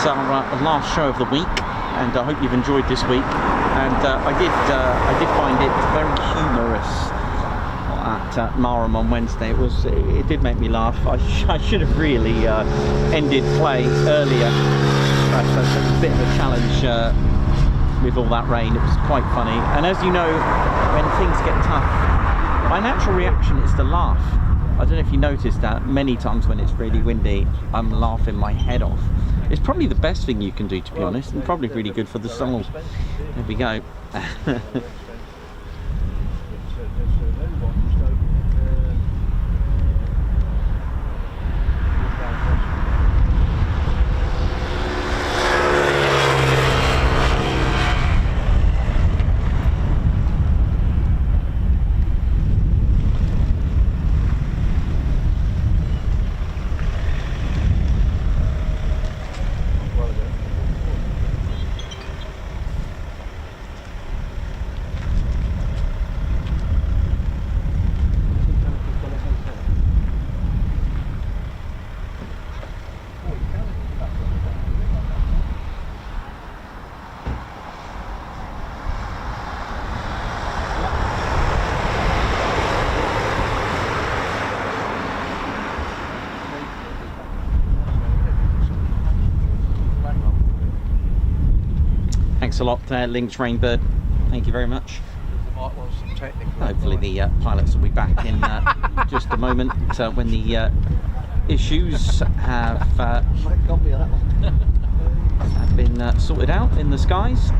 Our last show of the week, and I hope you've enjoyed this week. And I did find it very humorous at Marham on Wednesday. It did make me laugh. I should have really ended play earlier. So it was a bit of a challenge with all that rain. It was quite funny. And as you know, when things get tough, my natural reaction is to laugh. I don't know if you noticed that many times when it's really windy, I'm laughing my head off. It's probably the best thing you can do, to be honest, and probably really good for the soul. There we go. Thanks a lot, Lynx Rainbird. Thank you very much. Hopefully the pilots will be back in just a moment when the issues have been sorted out in the skies.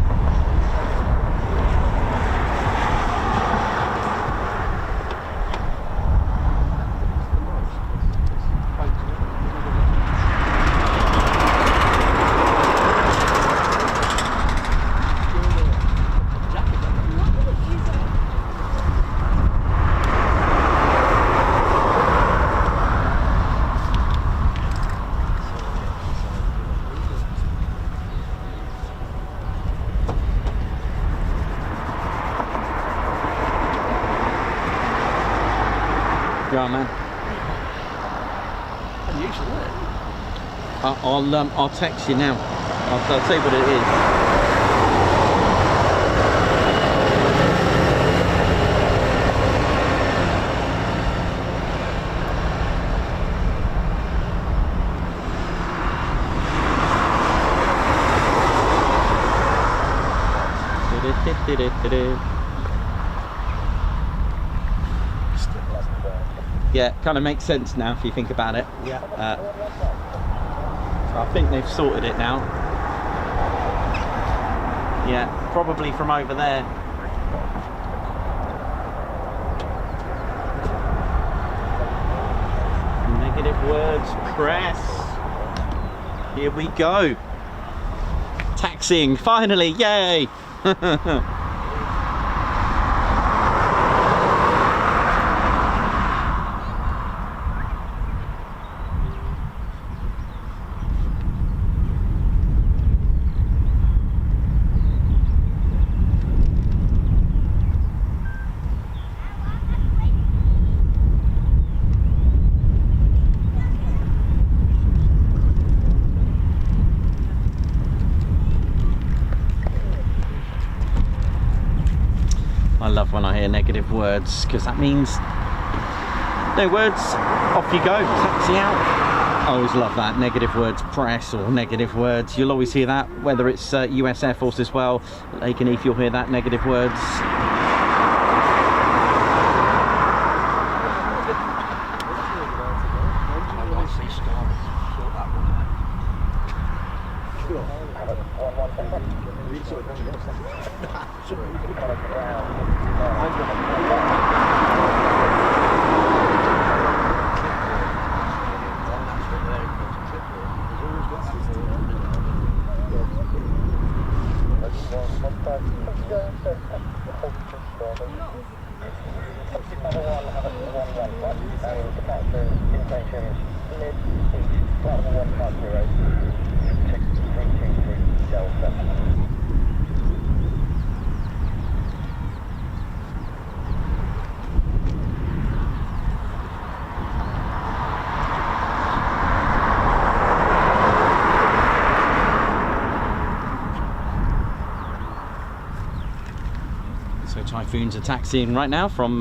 Yeah, man. I'll text you now. I'll tell you what it is. Yeah, kind of makes sense now if you think about it. Yeah. So I think they've sorted it now. Yeah, probably from over there. Negative words, press. Here we go. Taxiing, finally, yay! I love when I hear negative words, because that means no words, off you go, taxi out. I always love that, negative words press or negative words. You'll always hear that, whether it's US Air Force as well. Lake and Eef, you'll hear that, negative words. So Typhoons are taxiing right now from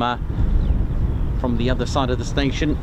the other side of the station.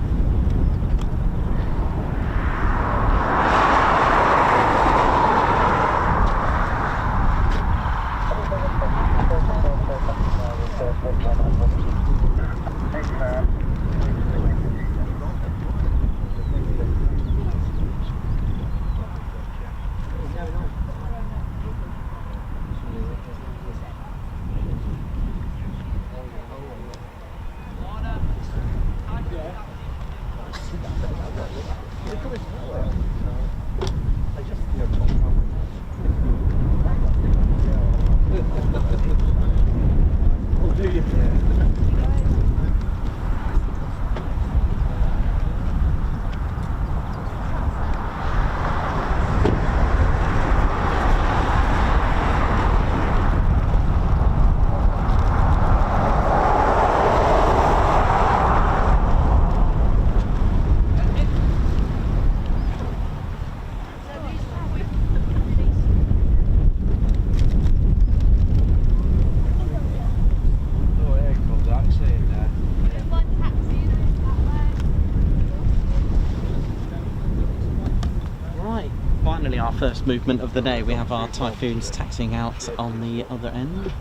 Finally, our first movement of the day. We have our Typhoons taxiing out on the other end.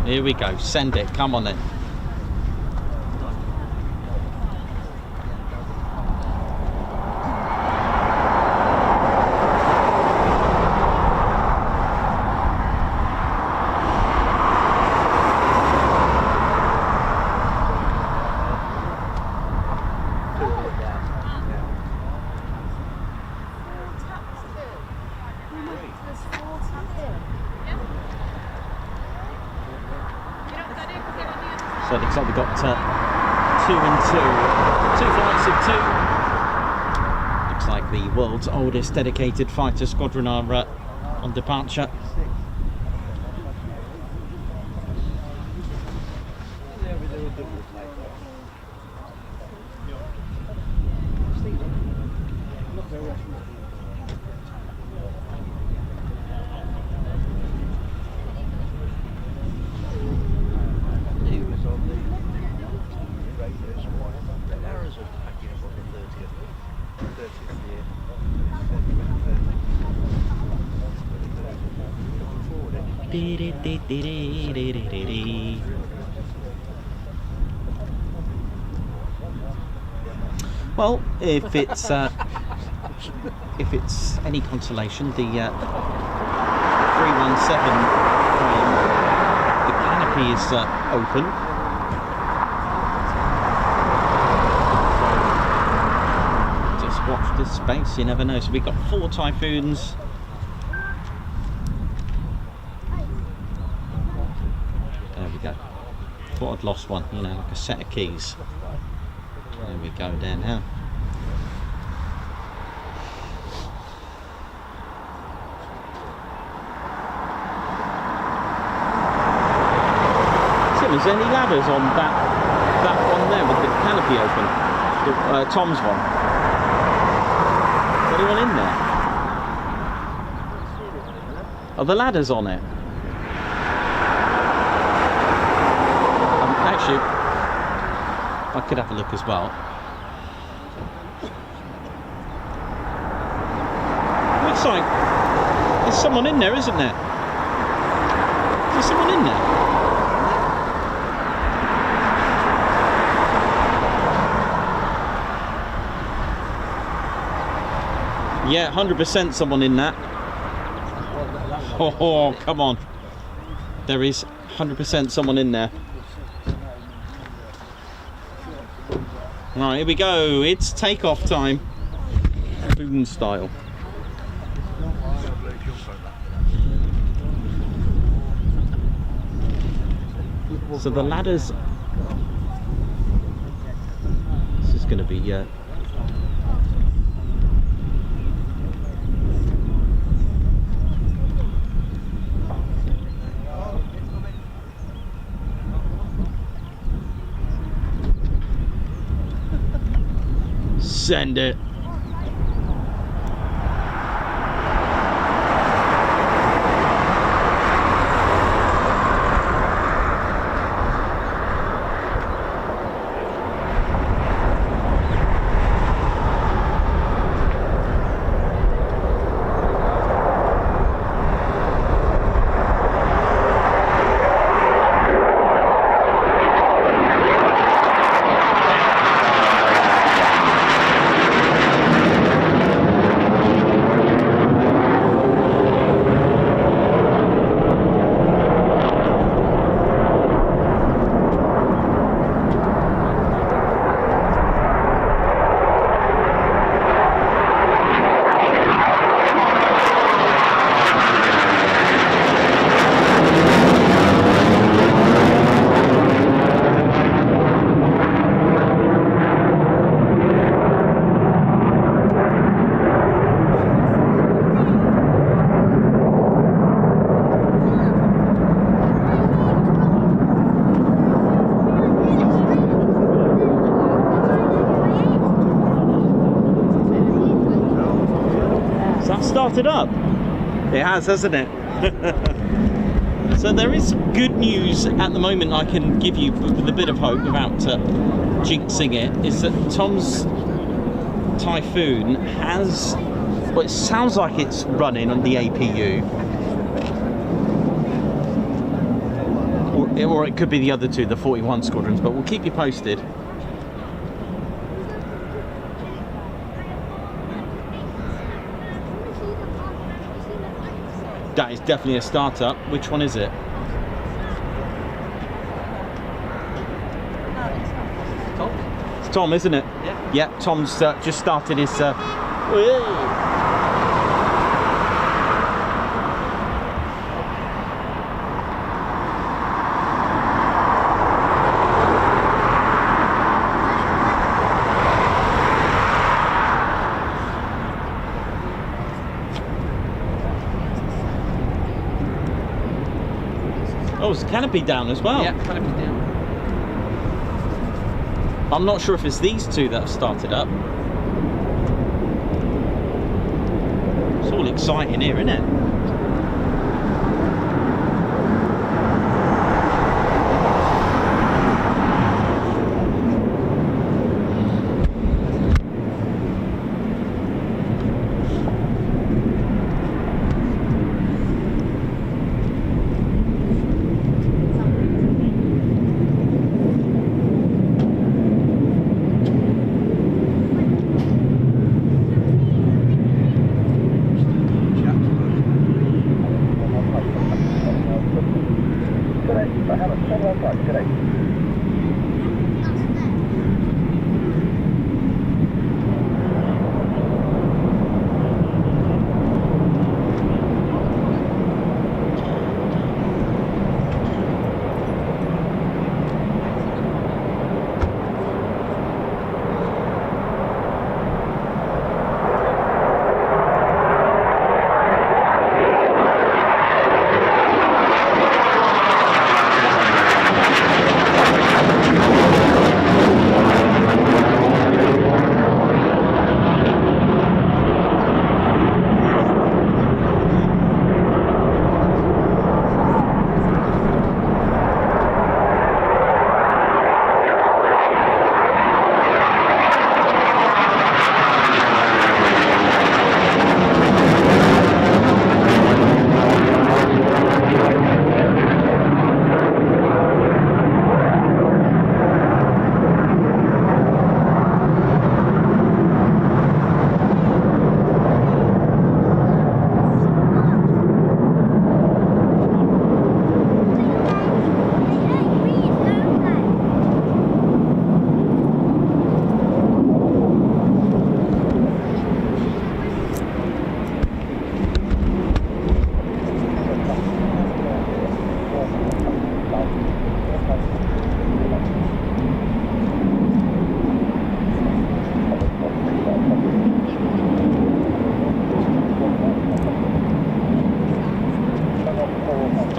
Here we go, send it, come on then. So it looks like we've got 2 and 2. 2 flights of 2. Looks like the world's oldest dedicated fighter squadron are on departure. Well, if it's any consolation, the 317 frame, the canopy is open. Just watch this space, you never know. So we've got 4 Typhoons. There we go. Thought I'd lost one, you know, like a set of keys. There we go, down now. So there's any ladders on that one there with the canopy open? Tom's one. Is anyone in there? Are the ladders on it? Actually, I could have a look as well. Looks like there's someone in there, isn't there? Is there someone in there? Yeah, 100% someone in that. Oh, come on. There is 100% someone in there. Right, here we go. It's takeoff time. Boom style. So the ladders. This is going to be send it. Started up. It has, hasn't it? So there is some good news at the moment I can give you with a bit of hope without jinxing it, is that Tom's Typhoon has, well, it sounds like it's running on the APU, or it could be the other two, the 41 squadrons, but we'll keep you posted. That is definitely a startup. Which one is it? Tom? It's Tom, isn't it? Yeah. Yeah, Tom's just started his... Oh, it's canopy down as well. Yeah, canopy down. I'm not sure if it's these two that have started up. It's all exciting here, isn't it?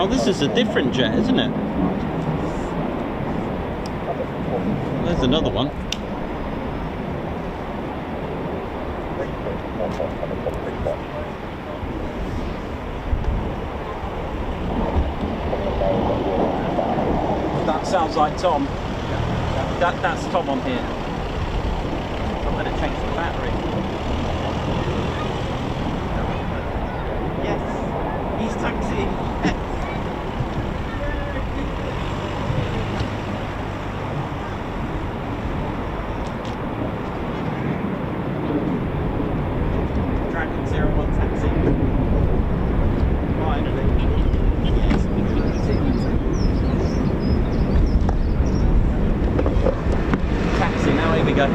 Oh, this is a different jet, isn't it? There's another one. That sounds like Tom. That's Tom on here. I'm going to change the battery. Yes, he's taxiing. Dragon 01 taxi. Finally. Yes. Taxi, now here we go.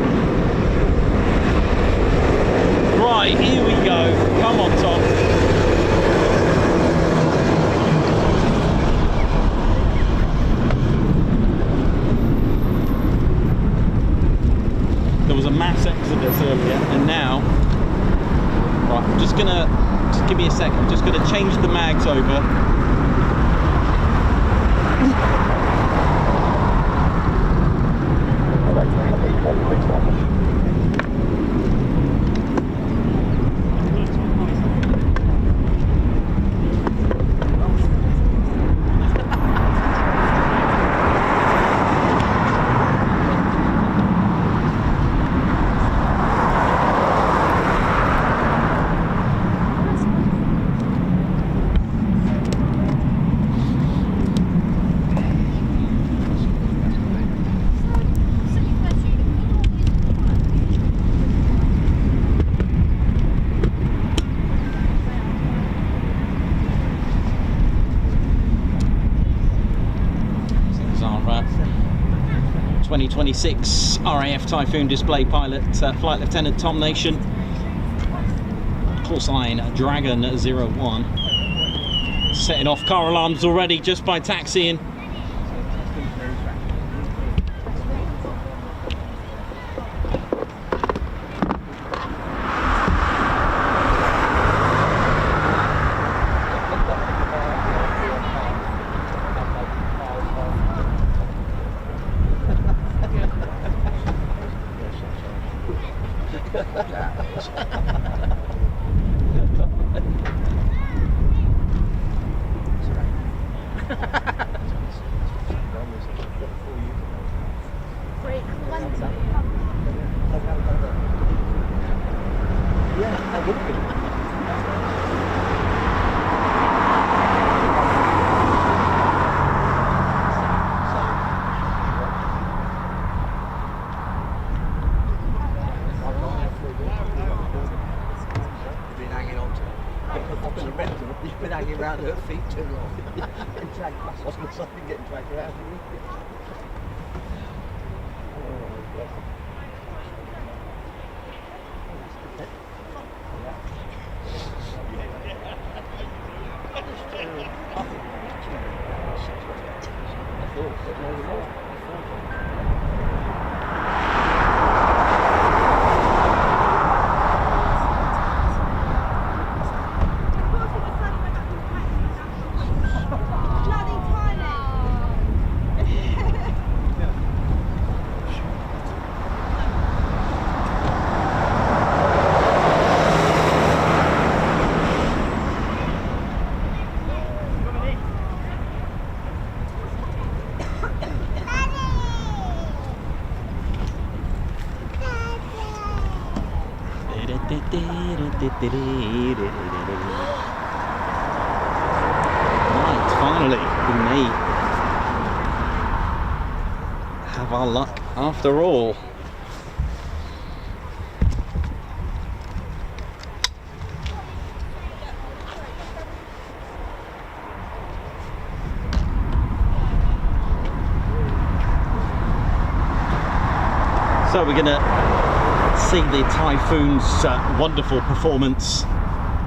Right, here we go. Come on, Tom. There was a mass exodus earlier, and now, right, I'm just gonna, just give me a second, I'm just gonna change the mags over. This is our 2026 RAF Typhoon display pilot, Flight Lieutenant Tom Nation. Call sign Dragon 01. Setting off car alarms already just by taxiing. He's been hanging around her feet too long. Getting dragged past us, and something getting dragged around. Right, finally, we may have our luck after all. So we're gonna see the Typhoon's wonderful performance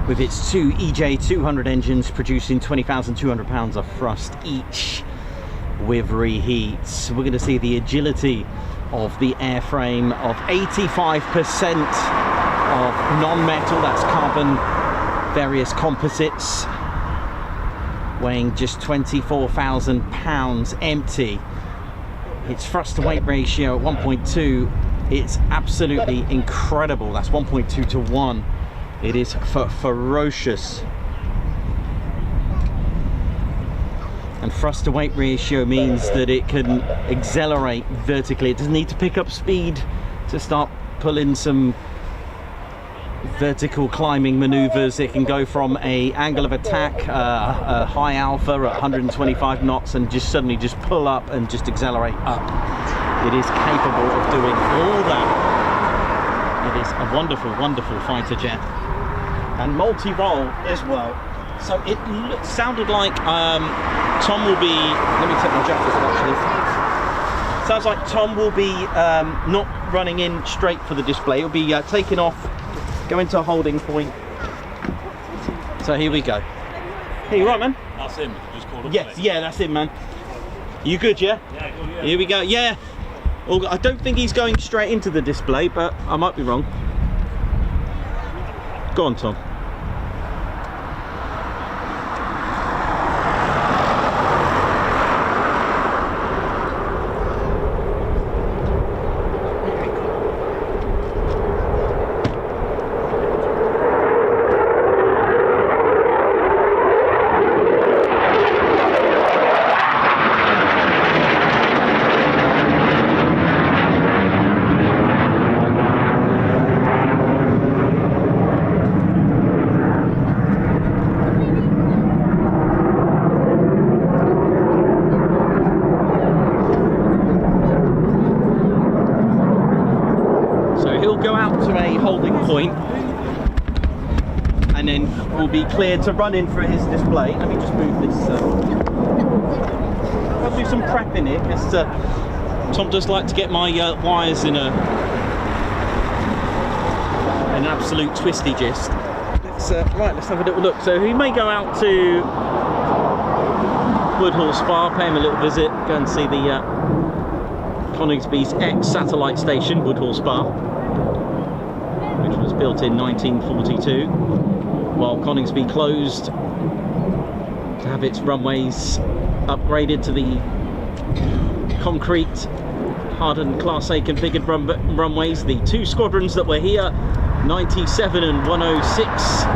with its two EJ200 engines producing 20,200 pounds of thrust each with reheats. We're going to see the agility of the airframe of 85% of non-metal, that's carbon, various composites. weighing just 24,000 pounds empty. Its thrust to weight ratio at 1.2, it's absolutely incredible. That's 1.2 to 1. It is ferocious. And thrust to weight ratio means that it can accelerate vertically. It doesn't need to pick up speed to start pulling some vertical climbing maneuvers. It can go from a angle of attack, a high alpha at 125 knots, and just suddenly just pull up and just accelerate up. It is capable of doing all that. It is a wonderful, wonderful fighter jet, and multi-role as well. So it sounded like Tom will be. Let me take my jacket actually. Sounds like Tom will be not running in straight for the display. He'll be taking off, going to a holding point. So here we go. Hey, you right, man? That's him. Just called up. Yes, yeah, that's him, man. You good, yeah? Yeah, good, yeah. Here we go. Yeah. I don't think he's going straight into the display, but I might be wrong. Go on, Tom. And then we'll be cleared to run in for his display. Let me just move this. I'll do some prepping here because Tom does like to get my wires in an absolute twisty gist. Right, let's have a little look. So he may go out to Woodhall Spa, pay him a little visit, go and see the Coningsby's ex-satellite station, Woodhall Spa, which was built in 1942, while Coningsby closed to have its runways upgraded to the concrete hardened Class A configured runways. The two squadrons that were here, 97 and 106,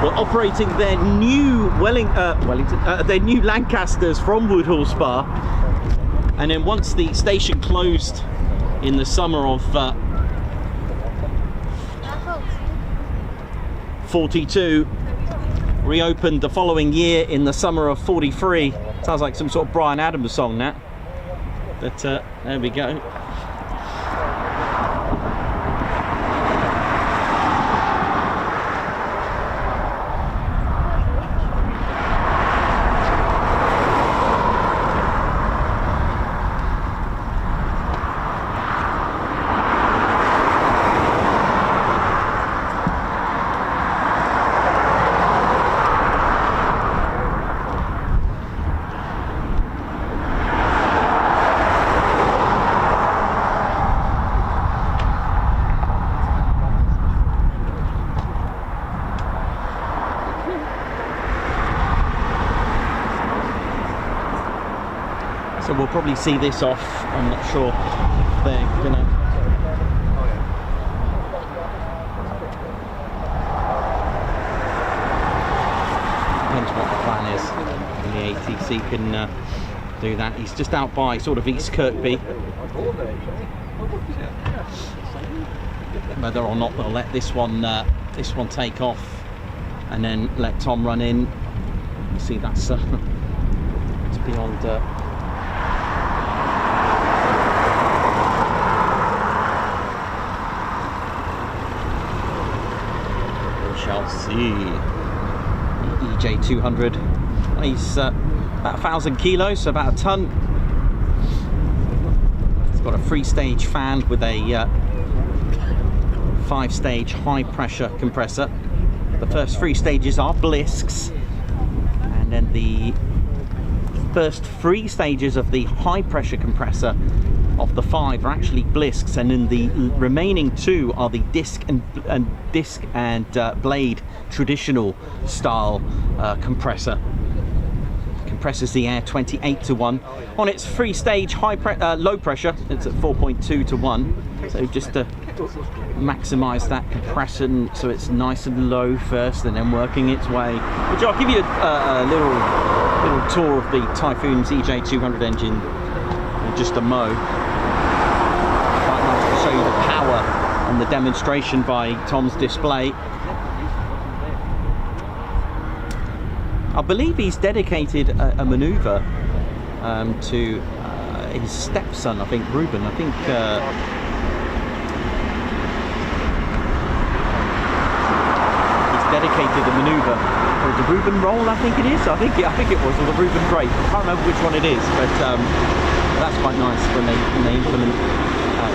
were operating their new their new Lancasters from Woodhall Spa, and then once the station closed in the summer of 42, reopened the following year in the summer of 43. Sounds like some sort of Bryan Adams song, that. But there we go. So we'll probably see this off. I'm not sure if they're gonna. Depends what the plan is. And the ATC can do that. He's just out by sort of East Kirkby. Whether or not they'll let this one take off and then let Tom run in. You see, that's it's beyond. Shall see. The EJ200 weighs about 1,000 kilos, so about a ton. It's got a 3-stage fan with a 5-stage high-pressure compressor. The first 3 stages are blisks, and then the first 3 stages of the high-pressure compressor of the 5 are actually blisks, and then the remaining 2 are the disc and blade traditional style compressor. compresses the air 28 to 1. On its three-stage low pressure, it's at 4.2 to 1. So just to maximise that compression, so it's nice and low first, and then working its way. Which I'll give you a little tour of the Typhoon's EJ200 engine in just a mo. Quite nice to show you the power and the demonstration by Tom's display. I believe he's dedicated a manoeuvre to his stepson, I think, Ruben. I think he's dedicated a manoeuvre called the Ruben roll, I think it is. I think it was, or the Ruben drape. I can't remember which one it is, but that's quite nice when they implement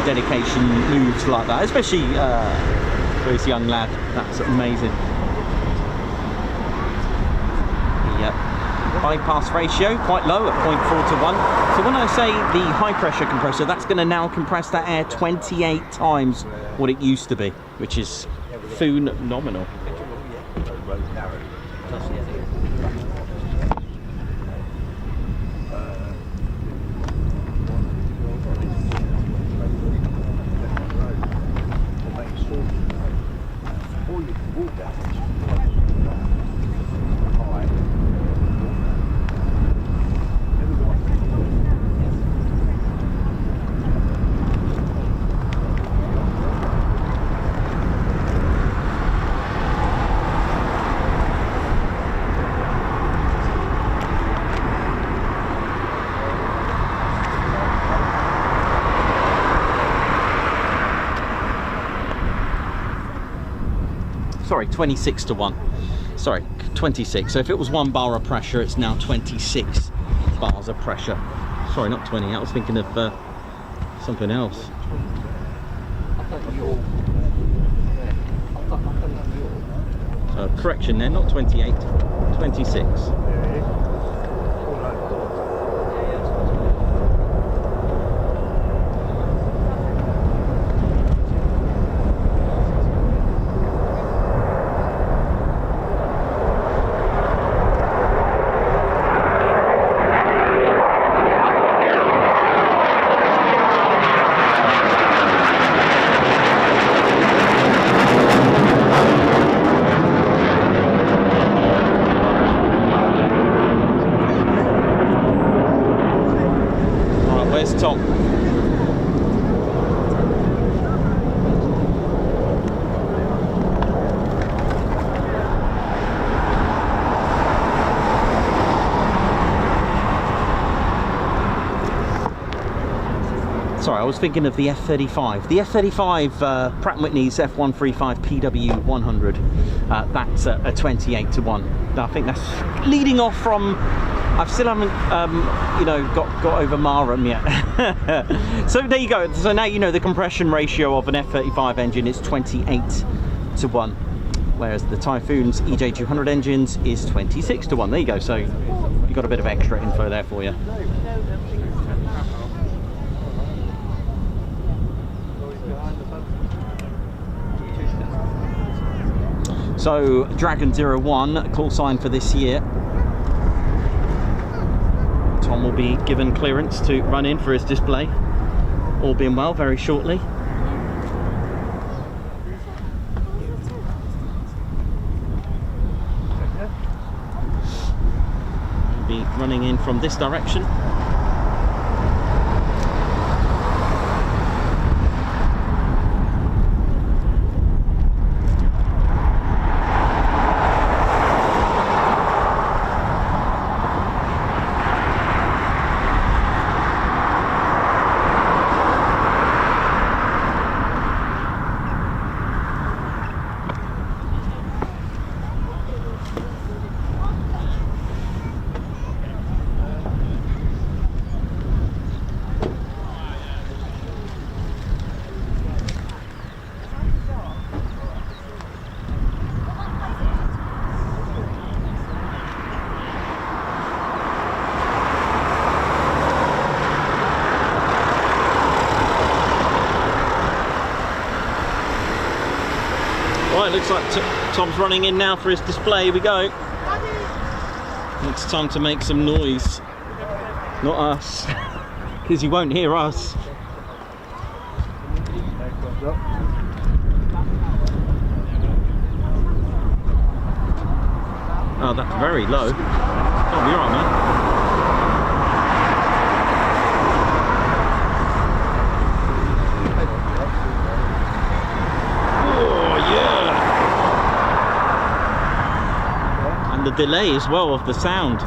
dedication moves like that, especially for this young lad. That's amazing. Bypass ratio quite low at 0.4 to 1. So when I say the high pressure compressor, that's going to now compress that air 28 times what it used to be, which is phenomenal. Sorry, 26 to 1. Sorry, 26. So if it was 1 bar of pressure, it's now 26 bars of pressure. Sorry, not 20. I was thinking of something else. So correction there, not 28, 26. Tom. Sorry, I was thinking of the F-35. The F-35 Pratt & Whitney's F135 PW100. That's a 28 to 1. I think that's leading off from. I still haven't, you know, got over Marham yet. So there you go. So now you know the compression ratio of an F-35 engine is 28 to 1, whereas the Typhoon's EJ200 engines is 26 to 1. There you go. So you've got a bit of extra info there for you. So Dragon 01 call sign for this year. Tom will be given clearance to run in for his display, all being well, very shortly. He'll be running in from this direction. Right, looks like Tom's running in now for his display. Here we go. It's time to make some noise. Not us. Because you won't hear us. Oh, that's very low. Oh, you're right, man. Oh, yeah! And the delay as well of the sound.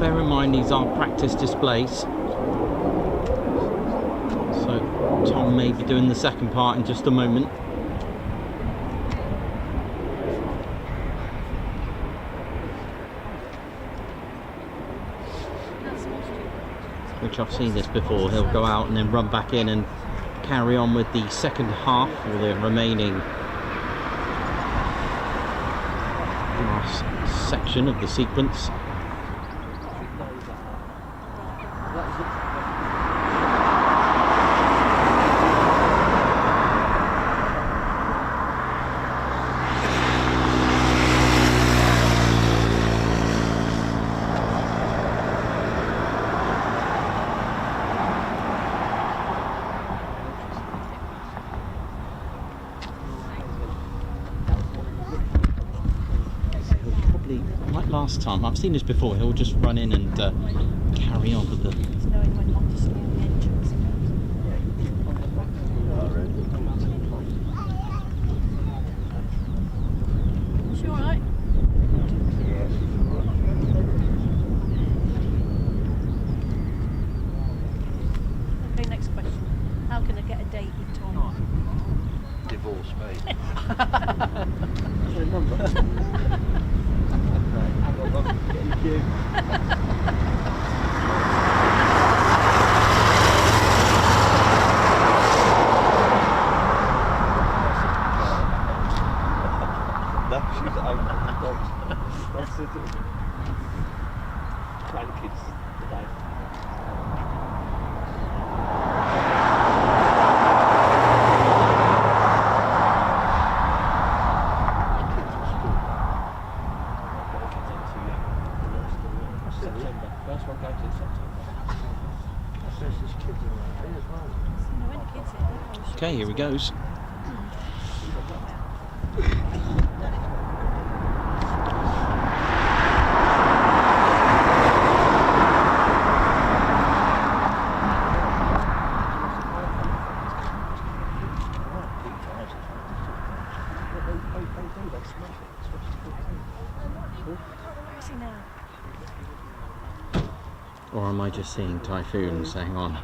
bear in mind these are practice displays. So Tom may be doing the second part in just a moment. Which I've seen this before. He'll go out and then run back in and carry on with the second half or the remaining last section of the sequence. Like last time, I've seen this before, he'll just run in and carry on with the... Is she alright? Okay, next question. How can I get a date with Tom? Divorce me. Thank you. No, she's dogs sitting. Grandkids today. First one goes in September. There's kids around here as well. When the kids here, Okay, here he goes. where is he now? Or am I just seeing typhoons? Hang on.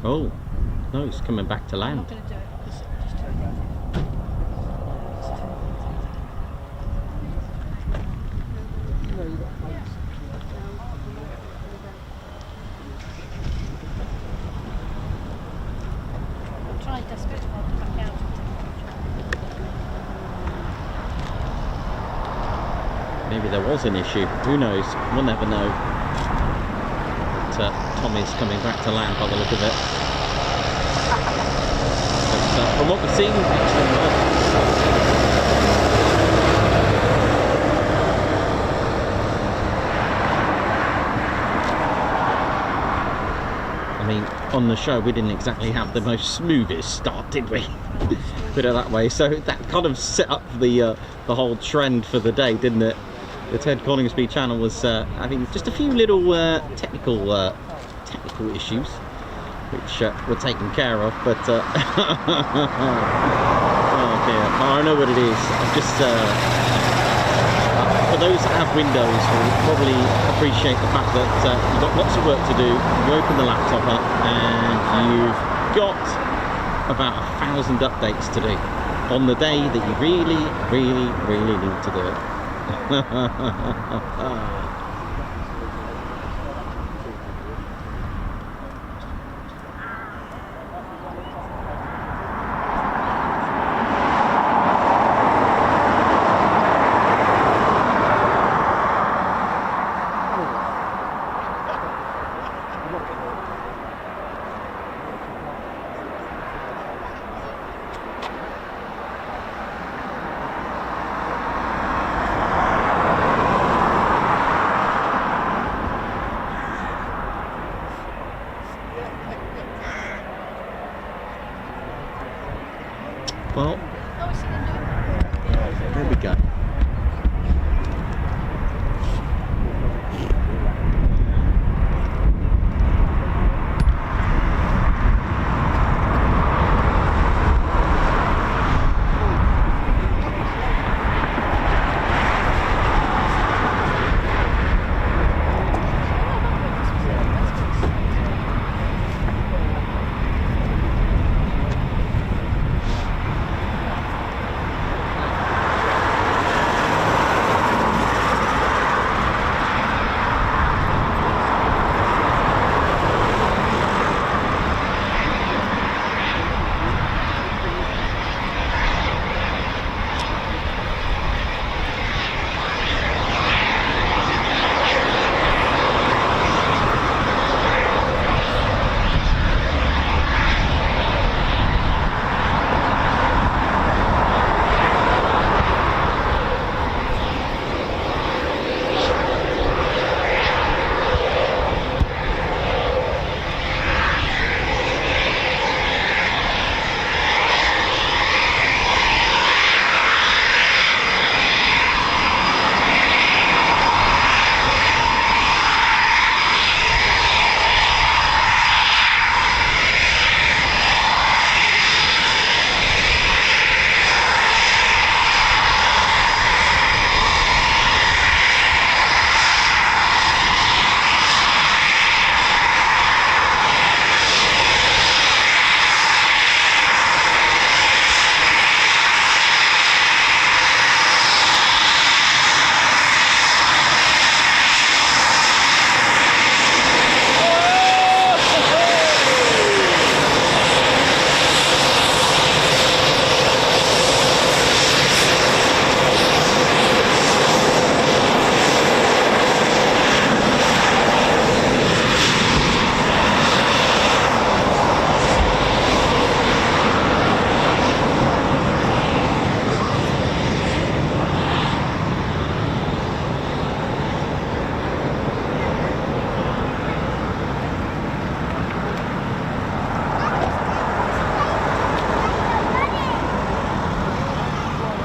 Oh, no, it's coming back to I'm land. not going to do it because it's just too addictive. It's too addictive. I'm trying desperately to hold it back out. Maybe there was an issue. Who knows? We'll never know. But Tommy's coming back to land by the look of it. But from what we've seen, I mean, on the show we didn't exactly have the most smoothest start, did we? Put it that way. So that kind of set up the whole trend for the day, didn't it? The Ted Coningsby channel was having just a few little technical issues, which were taken care of, but oh dear, I know what it is. I'm just for those that have Windows will probably appreciate the fact that you've got lots of work to do. You open the laptop up and you've got about 1,000 updates to do on the day that you really need to do it. Well, there we go.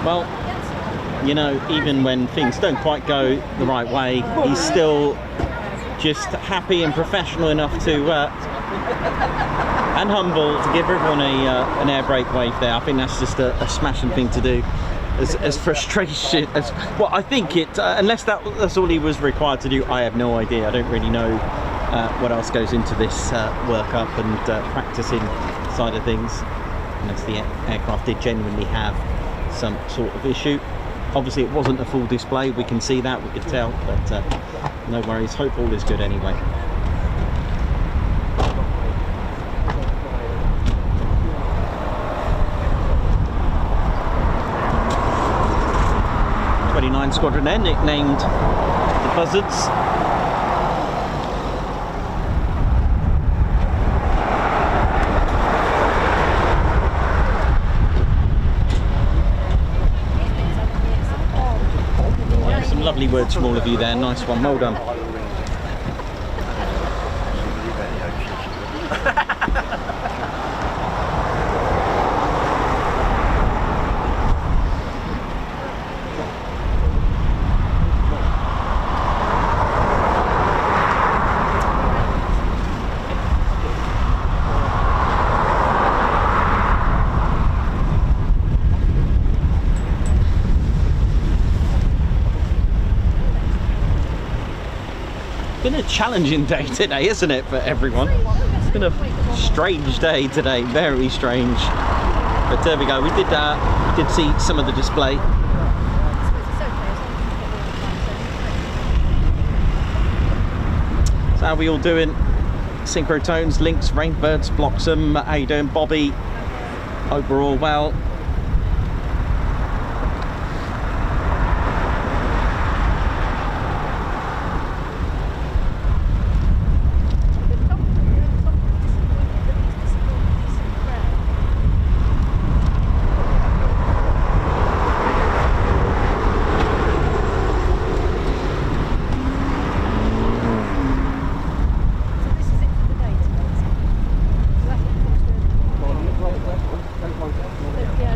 Well, you know, even when things don't quite go the right way, he's still just happy and professional enough to, and humble, to give everyone an air brake wave there. I think that's just a smashing thing to do. As frustration as, well, I think it, unless that's all he was required to do, I have no idea. I don't really know what else goes into this workup and practicing side of things, unless the aircraft did genuinely have some sort of issue. Obviously it wasn't a full display, we can see that, we could tell, but no worries, hope all is good anyway. Squadron there, nicknamed the Buzzards. Well, some lovely words from all of you there, nice one, well done. Been a challenging day today, isn't it, for everyone? It's been a strange day today, very strange. But there we go. We did see some of the display. So how are we all doing? Synchrotones, Lynx, Rainbirds, Bloxham, how you doing, Bobby? Hope we're all well. Yeah.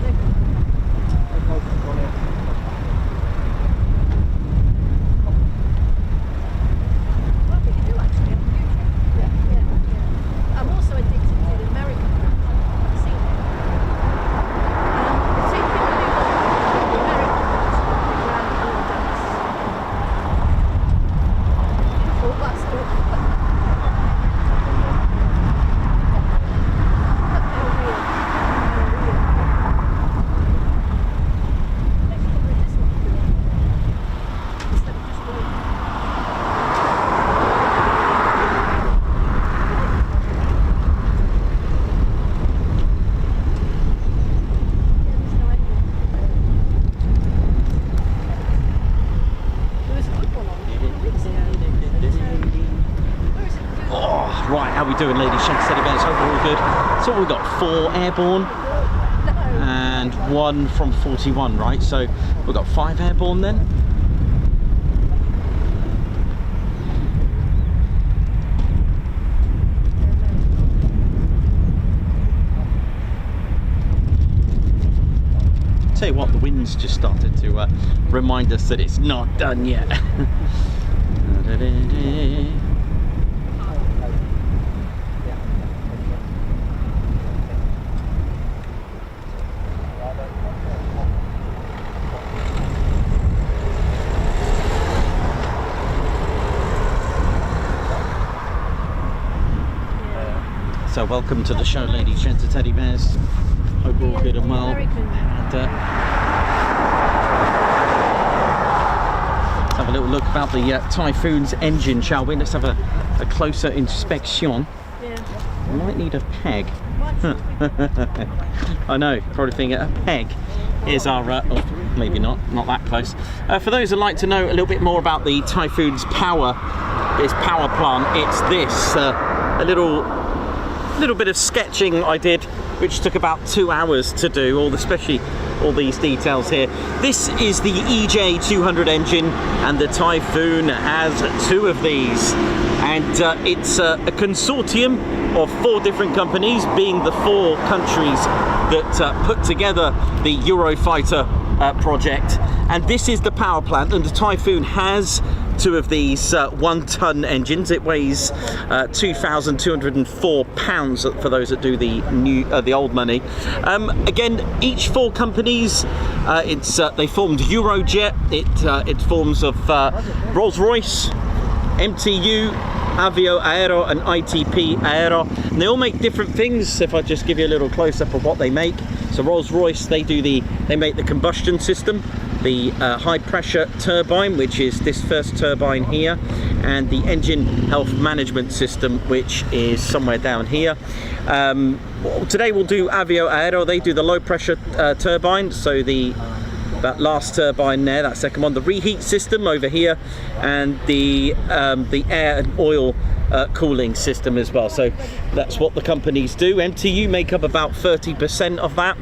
Right, how we doing, ladies, gents, teddy bears? Hope we're all good. So we've got 4 airborne and 1 from 41, right? So we've got 5 airborne then. Tell you what, the wind's just started to remind us that it's not done yet. So welcome to the show, ladies, gents, and teddy bears. Hope we're all good and well. And, let's have a little look about the Typhoon's engine, shall we? Let's have a closer inspection. Yeah. I might need a peg. I know, probably thinking a peg. Here's our, oh, maybe not that close. For those who'd like to know a little bit more about the Typhoon's power plant, it's this, a little bit of sketching I did, which took about 2 hours to do, especially all these details here. This is the EJ200 engine, and the Typhoon has 2 of these, and it's a consortium of 4 different companies, being the 4 countries that put together the Eurofighter project. And this is the power plant, and the Typhoon has 2 of these 1-ton engines. It weighs 2,204 pounds for those that do the old money. Again, each 4 companies, they formed Eurojet. It forms of Rolls-Royce, MTU, Avio Aero, and ITP Aero, and they all make different things. If I just give you a little close-up of what they make. So Rolls-Royce, they make the combustion system, the high pressure turbine, which is this first turbine here, and the engine health management system, which is somewhere down here. Today we'll do Avio Aero. They do the low pressure turbine, so that last turbine there, that second one, the reheat system over here, and the air and oil cooling system as well. So that's what the companies do. MTU make up about 30% of that,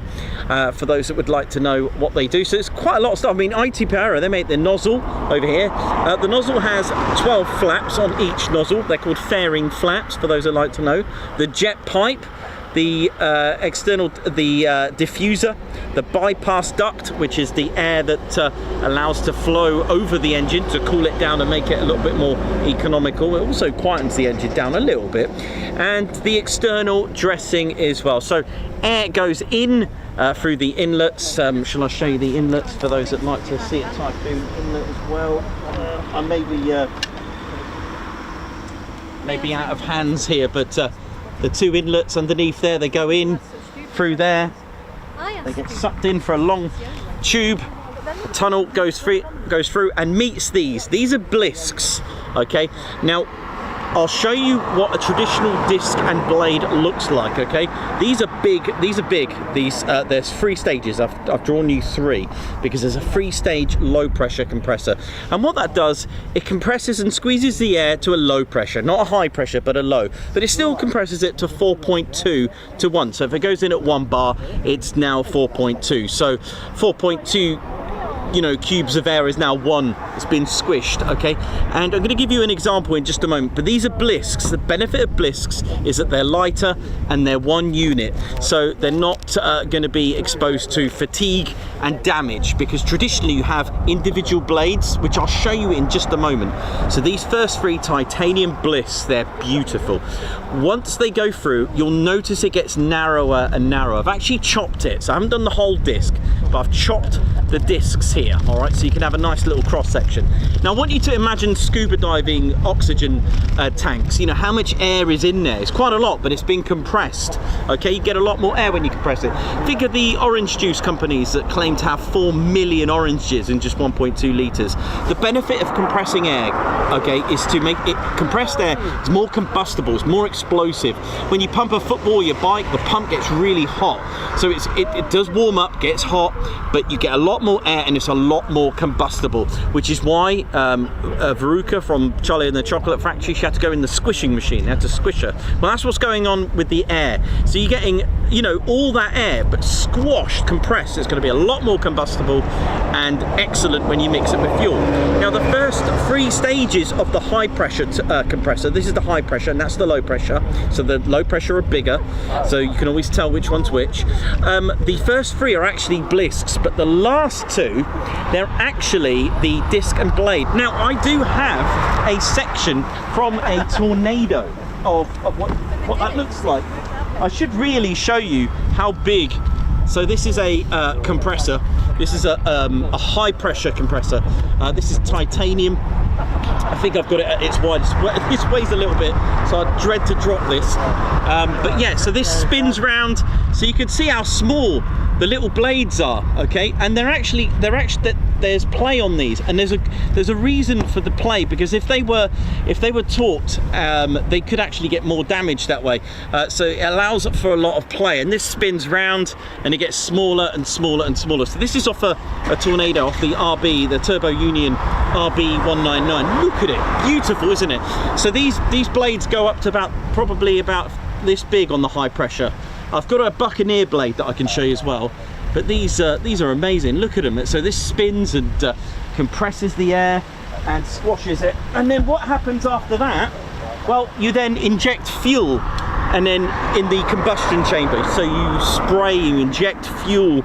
for those that would like to know what they do. So it's quite a lot of stuff. I mean, ITP Aero, they make the nozzle over here. The nozzle has 12 flaps on each nozzle. They're called fairing flaps, for those that like to know. The jet pipe, the diffuser, the bypass duct, which is the air that allows to flow over the engine to cool it down and make it a little bit more economical. It also quietens the engine down a little bit, and the external dressing as well. So air goes in through the inlets. Shall I show you the inlets for those that like to see a Typhoon inlet as well? I may be out of hands here, but the 2 inlets underneath there, they go in through there. They get sucked in for a long tube. The tunnel goes through and meets these. These are blisks. Okay. Now, I'll show you what a traditional disc and blade looks like. Okay. These are big. There's 3 stages. I've drawn you 3 because there's a 3-stage low pressure compressor, and what that does, it compresses and squeezes the air to a low pressure, not a high pressure but a low, but it still compresses it to 4.2 to 1. So if it goes in at 1 bar, it's now 4.2. So 4.2 cubes of air is now 1. It's been squished. Okay, and I'm going to give you an example in just a moment, but these are blisks. The benefit of blisks is that they're lighter and they're 1 unit, so they're not going to be exposed to fatigue and damage, because traditionally you have individual blades, which I'll show you in just a moment. So these first 3 titanium blisks, they're beautiful. Once they go through, you'll notice it gets narrower and narrower. I've actually chopped it, so I haven't done the whole disc, but I've chopped the discs here. All right, so you can have a nice little cross section. Now I want you to imagine scuba diving oxygen tanks. You know how much air is in there. It's quite a lot, but it's been compressed. Okay, you get a lot more air when you compress it. Think of the orange juice companies that claim to have 4 million oranges in just 1.2 litres. The benefit of compressing air, okay, is to make it, compressed air is more combustible, it's more explosive. When you pump a football or your bike, the pump gets really hot. So it does warm up, gets hot, but you get a lot lot more air and it's a lot more combustible, which is why Veruca from Charlie and the Chocolate Factory, she had to go in the squishing machine, they had to squish her. Well, that's what's going on with the air. So you're getting, you know, all that air, but squashed, compressed. It's going to be a lot more combustible and excellent when you mix it with fuel. Now, the first 3 stages of the high pressure compressor, this is the high pressure and that's the low pressure. So the low pressure are bigger, so you can always tell which one's which. The first 3 are actually blisks, but the last 2, they're actually the disc and blade. Now, I do have a section from a tornado of what that looks like. I should really show you how big. So this is a compressor. This is a high pressure compressor. This is titanium. I think I've got it at its widest. This weighs a little bit, so I dread to drop this. But yeah, so this spins round, so you can see how small the little blades are. Okay, and they're actually there's play on these, and there's a reason for the play, because if they were taut, they could actually get more damage that way. So it allows for a lot of play, and this spins round and it gets smaller and smaller and smaller. So this is off a Tornado, off the RB, the Turbo Union RB199. Look at it, beautiful, isn't it? So these blades go up to probably about this big on the high pressure. I've got a Buccaneer blade that I can show you as well, but these are amazing. Look at them. So this spins and compresses the air and squashes it, and then what happens after that? Well, you then inject fuel, and then in the combustion chamber, so you spray, you inject fuel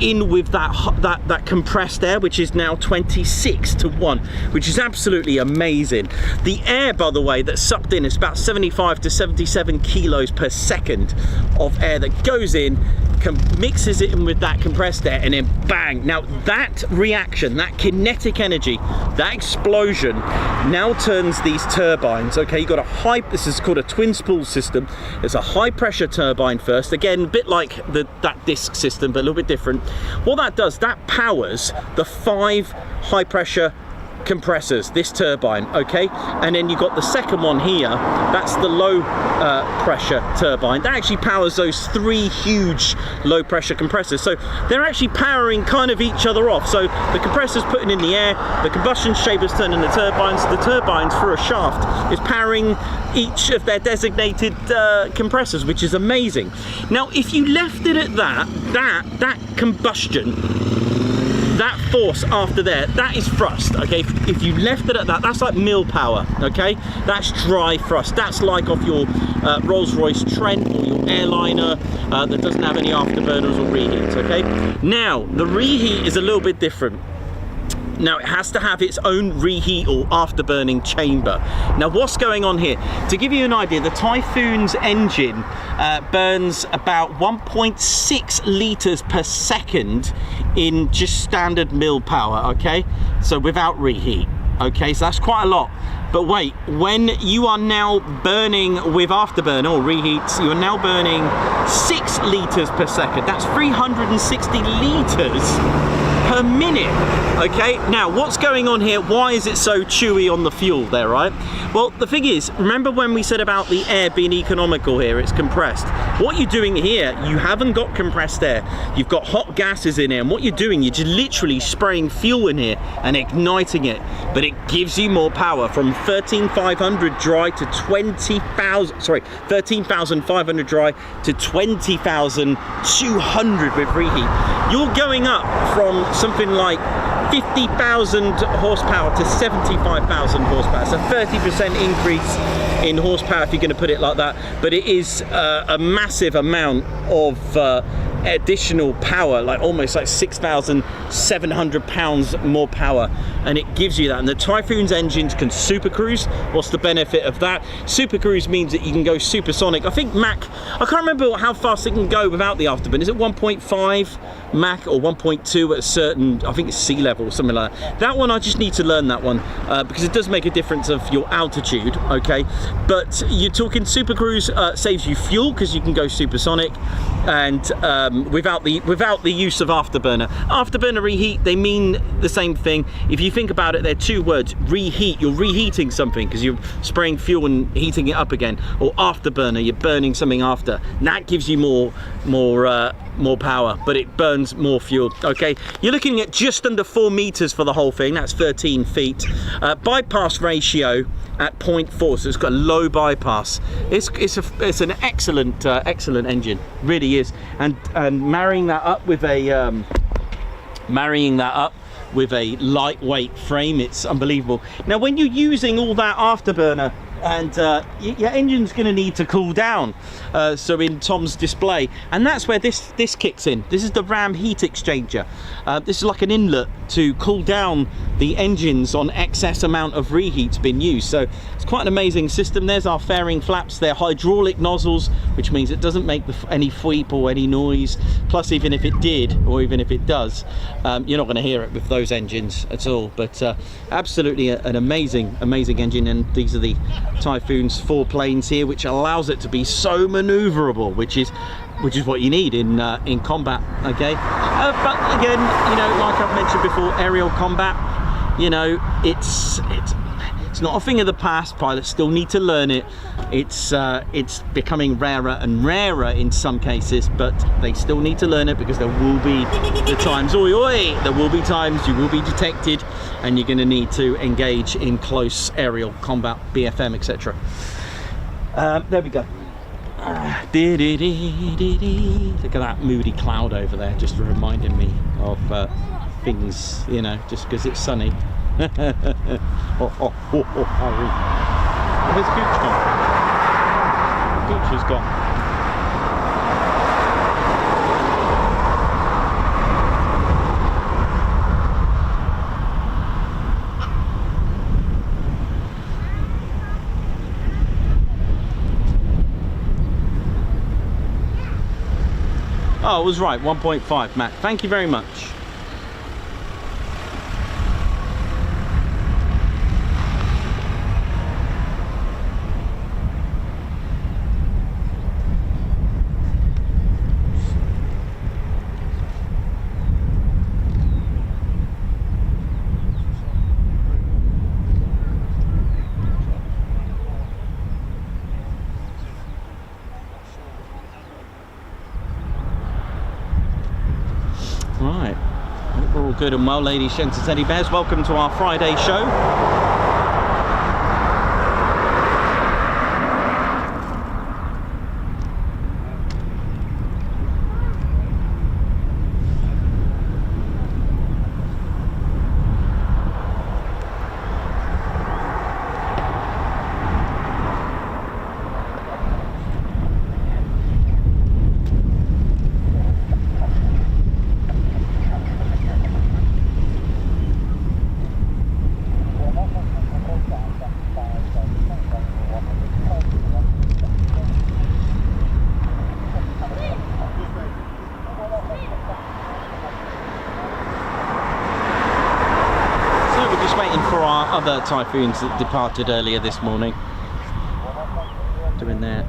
in with that compressed air, which is now 26 to 1, which is absolutely amazing. The air, by the way, that's sucked in is about 75 to 77 kilos per second of air that goes in, mixes it in with that compressed air, and then bang. Now that reaction, that kinetic energy, that explosion now turns these turbines. Okay, you got this is called a twin spool system. It's a high pressure turbine first, again a bit like that disc system, but a little bit different. What that does, that powers the 5 high pressure compressors, this turbine. Okay, and then you got the second one here, that's the low pressure turbine, that actually powers those 3 huge low pressure compressors. So they're actually powering kind of each other off. So the compressor's putting in the air, the combustion chamber's turning the turbines through a shaft is powering each of their designated compressors, which is amazing. Now if you left it at that combustion, that force after there, that is thrust. Okay, if you left it at that's like mill power. Okay, that's dry thrust. That's like off your Rolls-Royce Trent or your airliner that doesn't have any afterburners or reheats. Okay, now the reheat is a little bit different. Now it has to have its own reheat or afterburning chamber. Now what's going on here? To give you an idea, the Typhoon's engine burns about 1.6 litres per second in just standard mill power, okay? So without reheat, okay? So that's quite a lot. But wait, when you are now burning with afterburner or reheats, you are now burning 6 litres per second. That's 360 litres per minute. Okay, now what's going on here? Why is it so chewy on the fuel there, right? Well, the thing is, remember when we said about the air being economical here, it's compressed. What you're doing here, you haven't got compressed air, you've got hot gases in here, and what you're doing, you're just literally spraying fuel in here and igniting it, but it gives you more power, from 13,500 dry to 13,500 dry to 20,200 with reheat. You're going up from something like 50,000 horsepower to 75,000 horsepower. It's a 30% increase in horsepower if you're going to put it like that, but it is a massive amount of additional power, like almost like 6,700 pounds more power, and it gives you that. And the Typhoon's engines can super cruise. What's the benefit of that? Super cruise means that you can go supersonic. I think Mach, I can't remember how fast it can go without the afterburn. Is it 1.5 Mach or 1.2 at a certain, I think it's sea level or something like that. That one I just need to learn that one because it does make a difference of your altitude, okay? But you're talking super cruise saves you fuel because you can go supersonic, and without the use of afterburner. Afterburner, reheat, they mean the same thing. If you think about it, they're two words. Reheat, you're reheating something because you're spraying fuel and heating it up again. Or afterburner, you're burning something after. And that gives you more power, but it burns more fuel. Okay, you're looking at just under 4 meters for the whole thing. That's 13 feet. Bypass ratio at 0.4, so it's got a low bypass. It's an excellent engine, really is. And marrying that up with a lightweight frame, it's unbelievable. Now, when you're using all that afterburner, and your engine's going to need to cool down, so in Tom's display, and that's where this kicks in. This is the RAM heat exchanger. This is like an inlet to cool down the engines on excess amount of reheat's been used. So it's quite an amazing system. There's our fairing flaps. They're hydraulic nozzles, which means it doesn't make any fweep or any noise. Plus, even if it did, or even if it does, you're not going to hear it with those engines at all. But absolutely an amazing engine. And these are the Typhoon's 4 planes here, which allows it to be so maneuverable, which is what you need in combat. Okay, but again, you know, like I've mentioned before, aerial combat, you know, it's not a thing of the past. Pilots still need to learn it. It's becoming rarer and rarer in some cases, but they still need to learn it, because there will be the times, there will be times you will be detected and you're going to need to engage in close aerial combat, BFM, etc. There we go. Look at that moody cloud over there, just reminding me of things, you know, just because it's sunny. Where's Gooch gone? Gooch has gone. Oh, I was right, 1.5, Matt. Thank you very much. Right, I hope we're all good and well, ladies, gents and teddy bears. Welcome to our Friday show. Other Typhoons that departed earlier this morning. Doing there.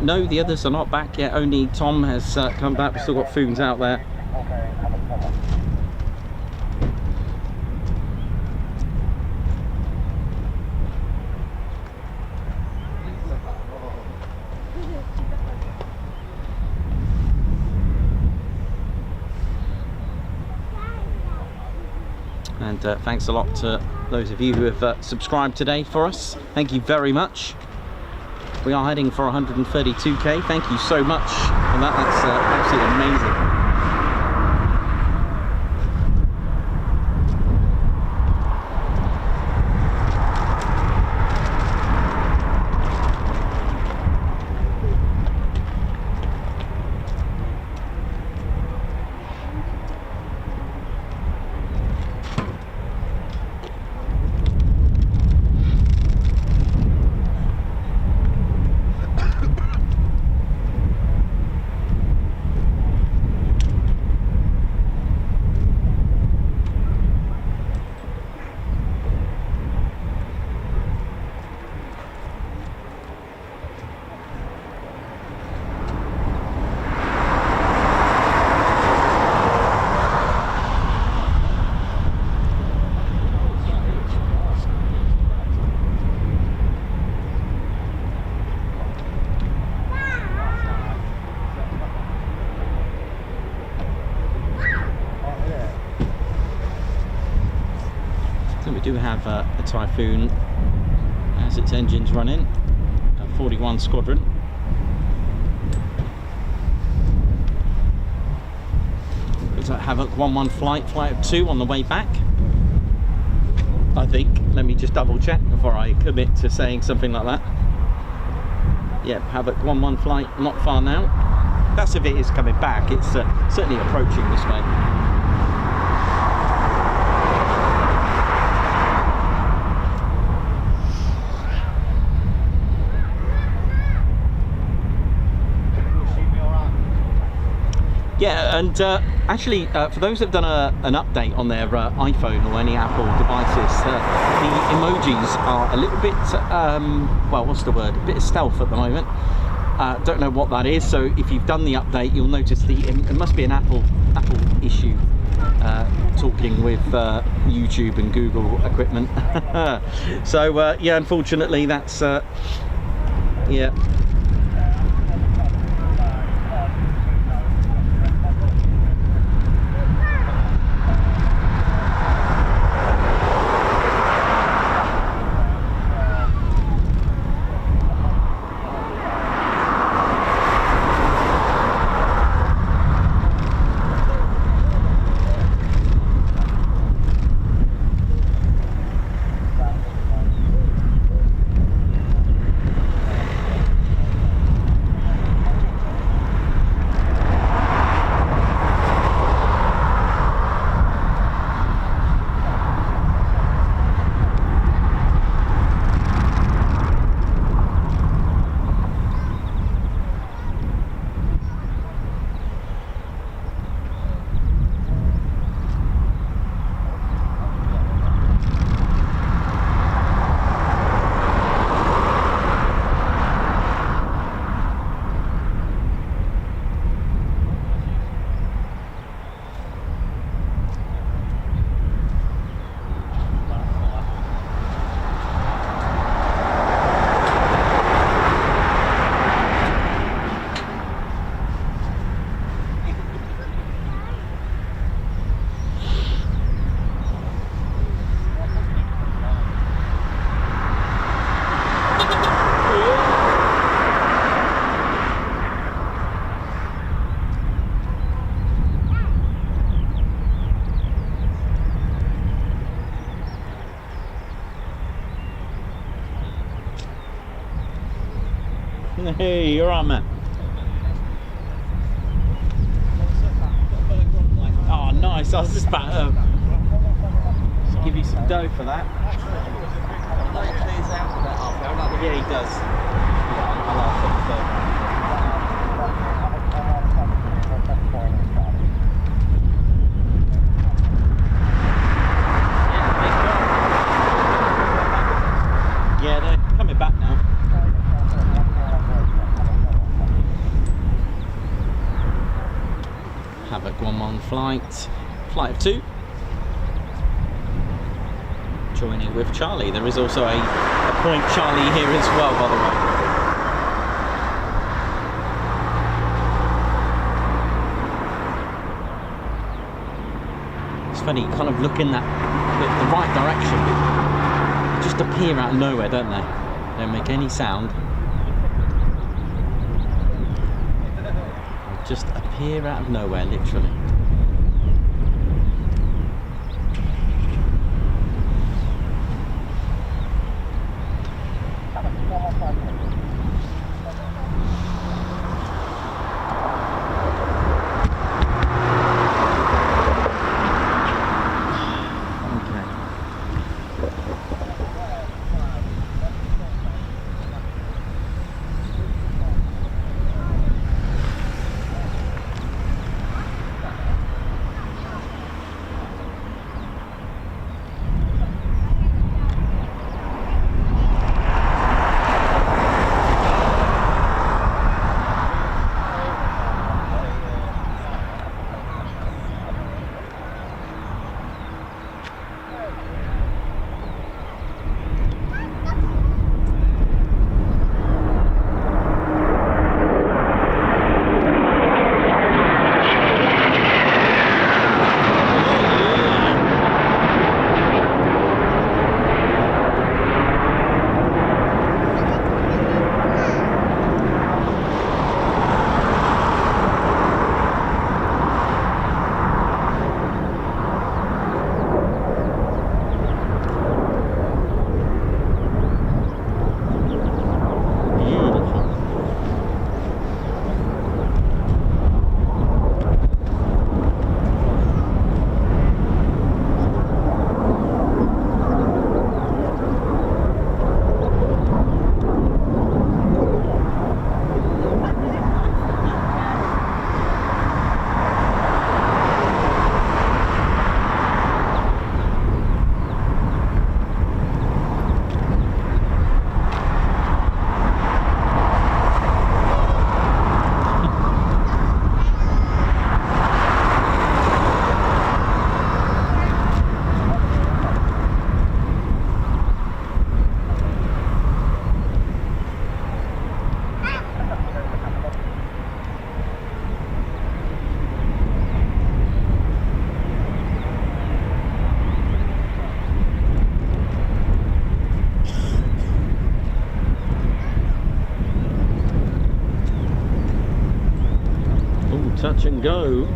No, the others are not back yet. Only Tom has come back. We've still got Foons out there. And thanks a lot to those of you who have subscribed today for us. Thank you very much. We are heading for 132k. Thank you so much for that. That's absolutely amazing. do have a Typhoon as its engines running, a 41 Squadron. Looks like Havoc 1-1 flight of 2 on the way back, I think. Let me just double check before I commit to saying something like that. Yeah, Havoc 1-1 flight, not far now. That's if it is coming back. It's certainly approaching this way. Yeah, and actually, for those that have done an update on their iPhone or any Apple devices, the emojis are a little bit, well, what's the word? A bit of stealth at the moment. Don't know what that is. So if you've done the update, you'll notice it must be an Apple issue. Talking with YouTube and Google equipment. So yeah, unfortunately, that's yeah. Hey, you're on, man. Oh, nice. I was just about to give you some dough for that. Yeah, he does. Yeah, I like it. Yeah, they're coming back now. Havoc 1-1 flight of 2. Joining with Charlie. There is also a point Charlie here as well, by the way. It's funny, you kind of look in the right direction, but just appear out of nowhere, don't they? They don't make any sound. Just appear out of nowhere, literally. touch and go.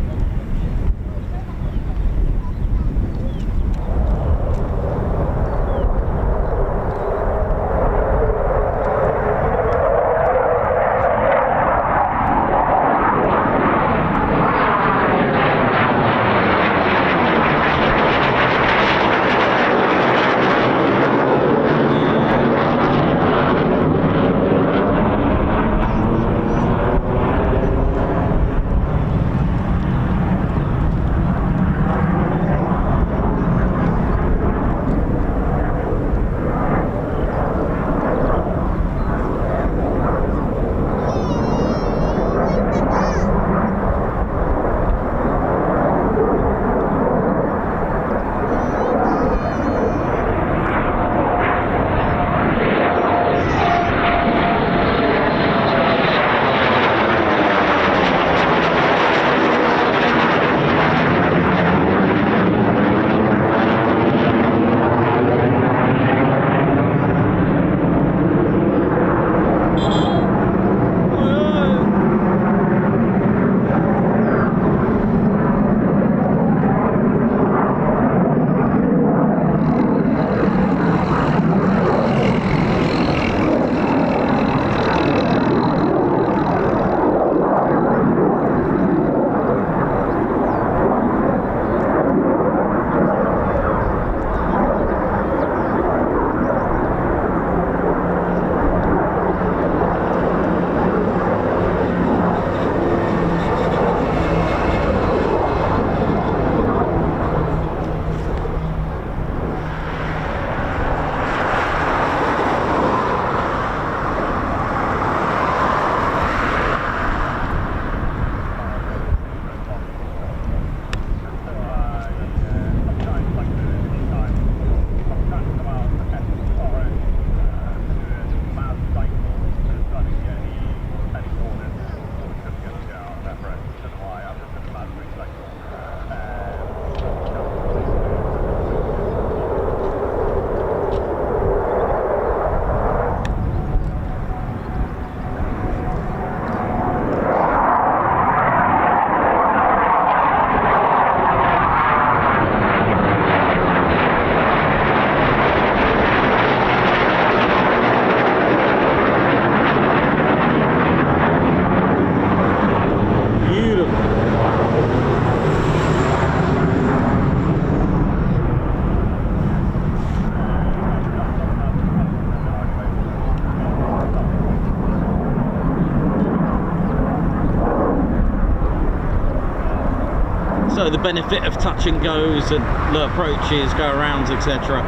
So the benefit of touch and goes and low approaches, go arounds, etc.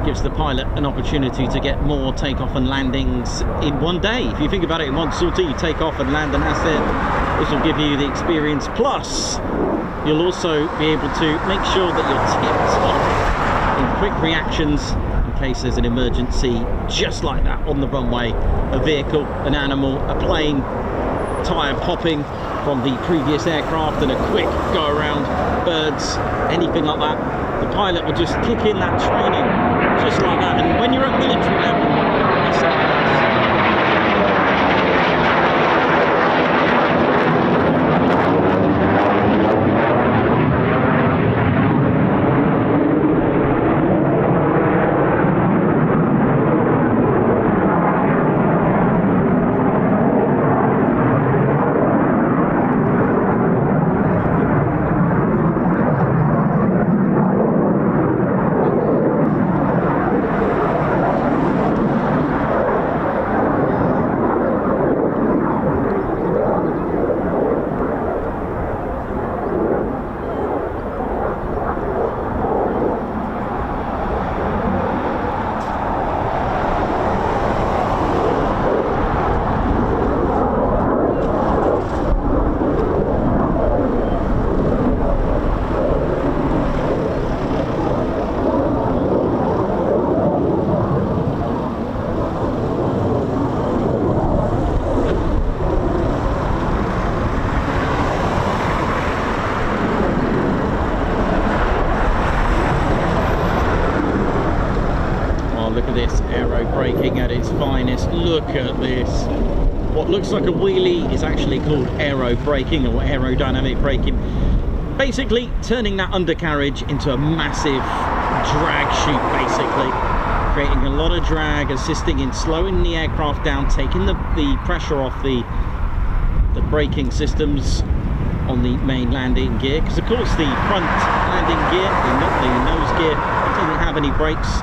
gives the pilot an opportunity to get more takeoff and landings in one day. If you think about it, in one sortie, you take off and land an asset. This will give you the experience. Plus, you'll also be able to make sure that you're tipped off in quick reactions in case there's an emergency, just like that on the runway. A vehicle, an animal, a plane, tyre popping from the previous aircraft, and a quick go around, birds, anything like that. The pilot will just kick in that training just like that, and when you're at military level, that's something else. Look at this, aerobraking at its finest. Look at this. what looks like a wheelie is actually called aerobraking or aerodynamic braking. Basically turning that undercarriage into a massive drag chute, basically creating a lot of drag, assisting in slowing the aircraft down, taking the pressure off the braking systems on the main landing gear, because of course the front landing gear, not the nose gear, doesn't have any brakes.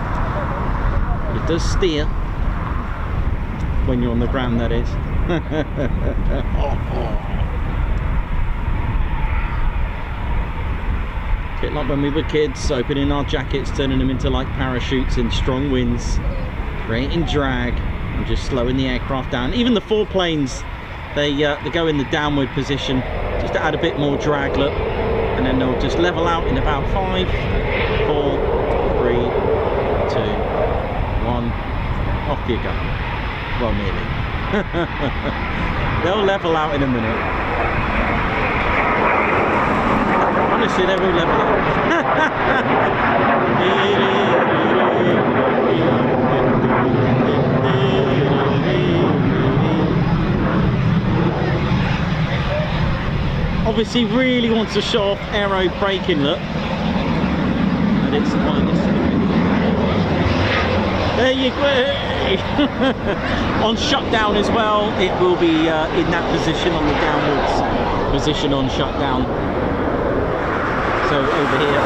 It does steer when you're on the ground, that is. A bit like when we were kids, opening our jackets, turning them into like parachutes in strong winds, creating drag and just slowing the aircraft down. Even the foreplanes, they go in the downward position just to add a bit more drag, look, and then they'll just level out in about 5, 4, 3, 2, 1. Off you go. Well, nearly. They'll level out in a minute. Honestly, they will level out. Obviously really wants to show off aerobraking, look. And it's there you go. On shutdown as well, it will be in that position, on the downwards position on shutdown. So over here,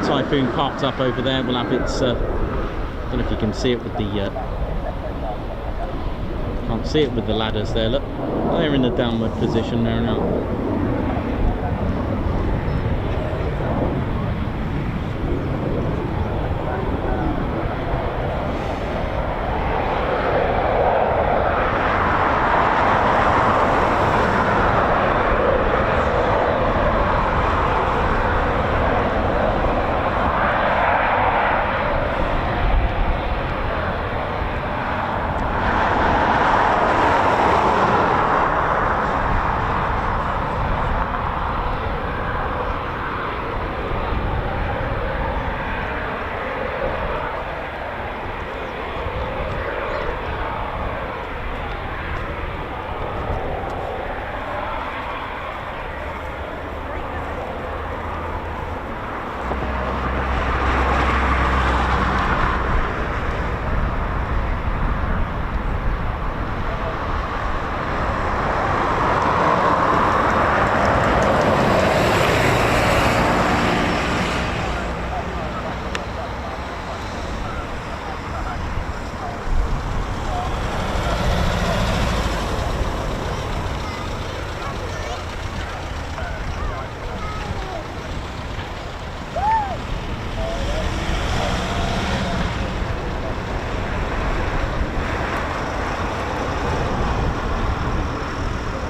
Typhoon parked up over there. We'll have its, I don't know if you can see it with the, can't see it with the ladders there, look. They're in the downward position there now.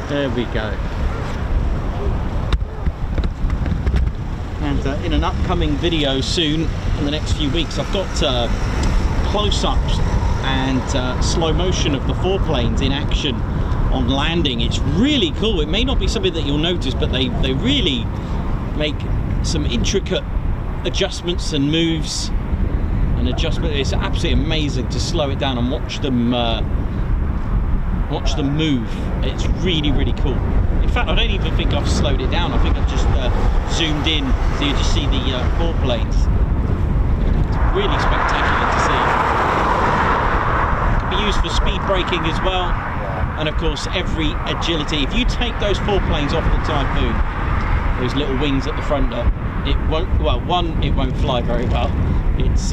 There we go. And in an upcoming video soon, in the next few weeks, I've got close-ups and slow motion of the foreplanes in action on landing. It's really cool. It may not be something that you'll notice, but they really make some intricate adjustments and moves and adjustment. It's absolutely amazing to slow it down and watch them move. It's really, really cool. In fact, I don't even think I've slowed it down. I think I've just zoomed in so you just see the foreplanes. It's really spectacular to see. It can be used for speed braking as well, and of course every agility. If you take those foreplanes off the Typhoon, those little wings at the front, it won't. Well, one, it won't fly very well. It's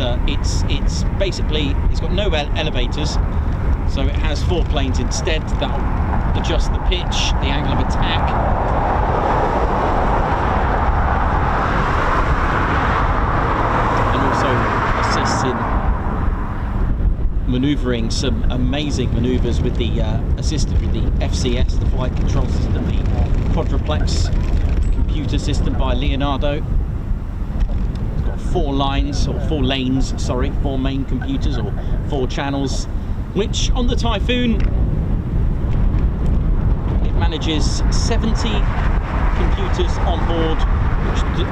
basically, it's got no elevators. So it has foreplanes instead that'll adjust the pitch, the angle of attack. And also assists in manoeuvring some amazing manoeuvres with the assisted with the FCS, the flight control system, the quadruplex computer system by Leonardo. It's got 4 lanes, sorry, 4 main computers or 4 channels, which on the Typhoon it manages 70 computers on board,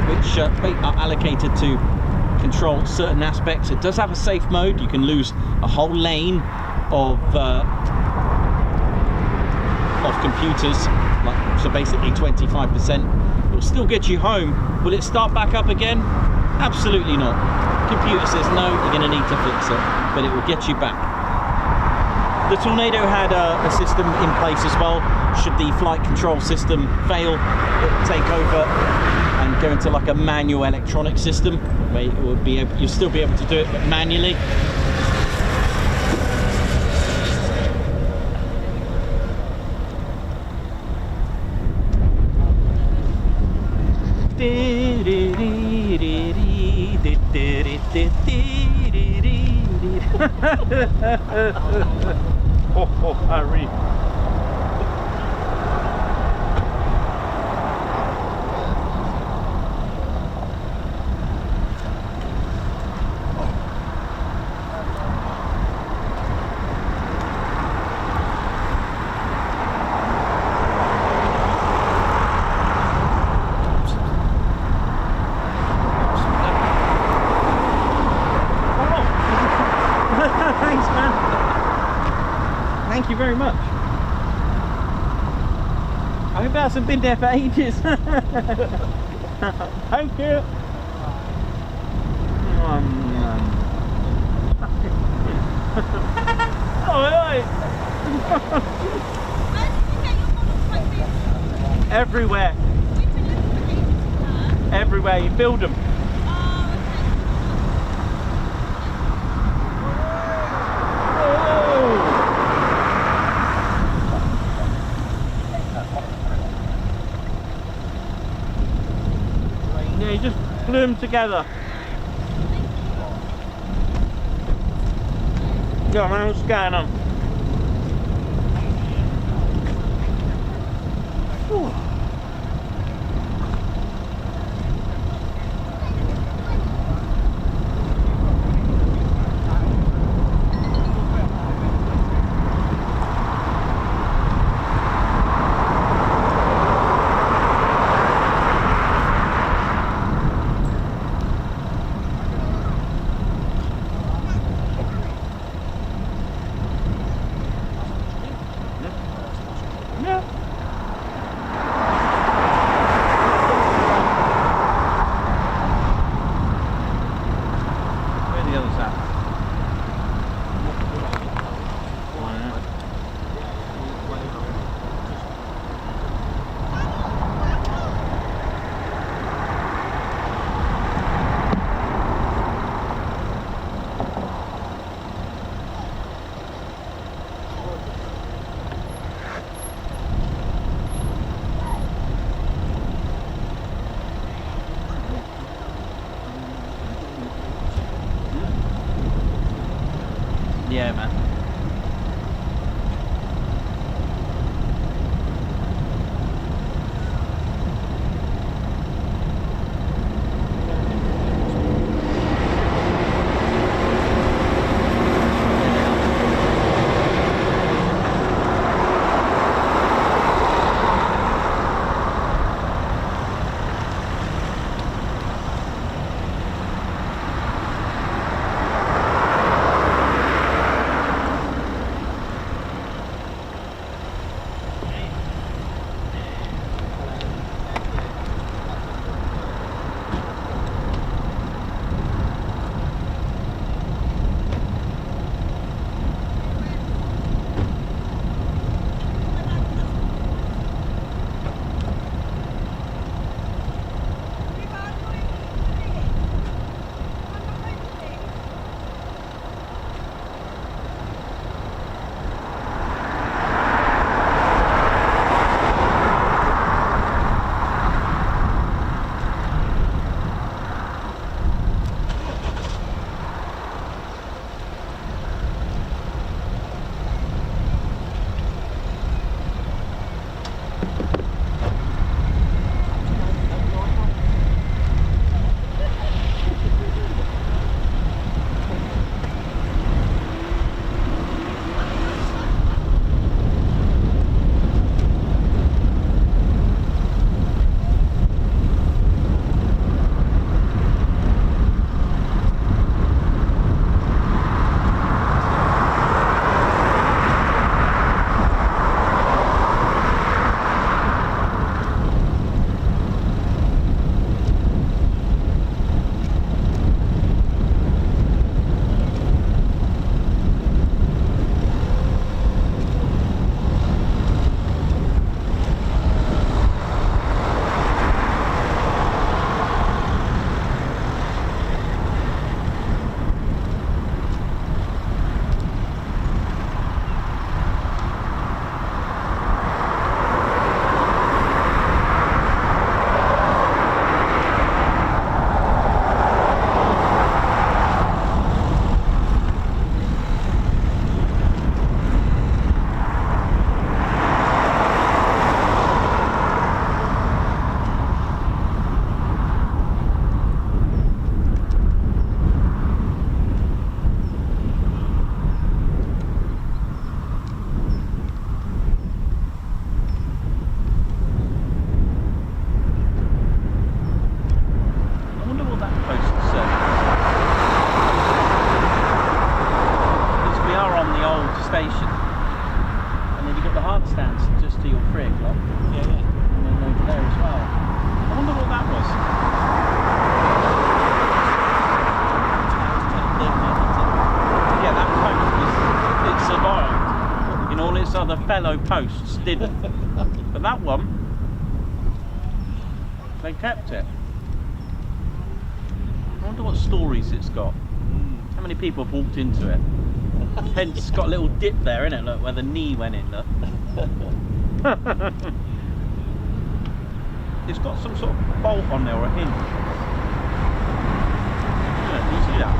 which are allocated to control certain aspects. It does have a safe mode. You can lose a whole lane of off computers, like, so basically 25%. It'll still get you home. Will it start back up again? Absolutely not. Computer says no, you're going to need to fix it, but it will get you back. The Tornado had a system in place as well. Should the flight control system fail, it will take over and go into like a manual electronic system where it will be able, you'll still be able to do it, but manually. Oh, Harry. Thanks, man. Thank you very much. I hope it hasn't been there for ages. Thank you. Everywhere. Everywhere, you build them. Yeah, you just glue them together. Yeah, man, what's going on? Whew. Yeah. then you've got the hard stands just to your 3 o'clock. Yeah, yeah. And then over there as well. I wonder what that was. Yeah, that post, it survived. And all its other fellow posts didn't. But that one, they kept it. I wonder what stories it's got. How many people have walked into it? Hence, it's got a little dip there, innit? Look, where the knee went in, look. It's got some sort of bolt on there or a hinge. Yeah, can you see that?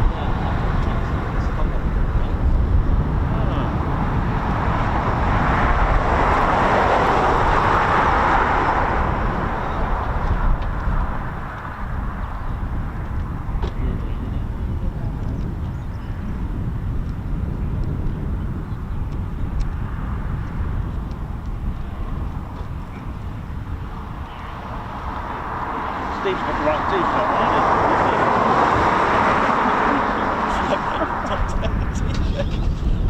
Steve's got the right t-shirt on.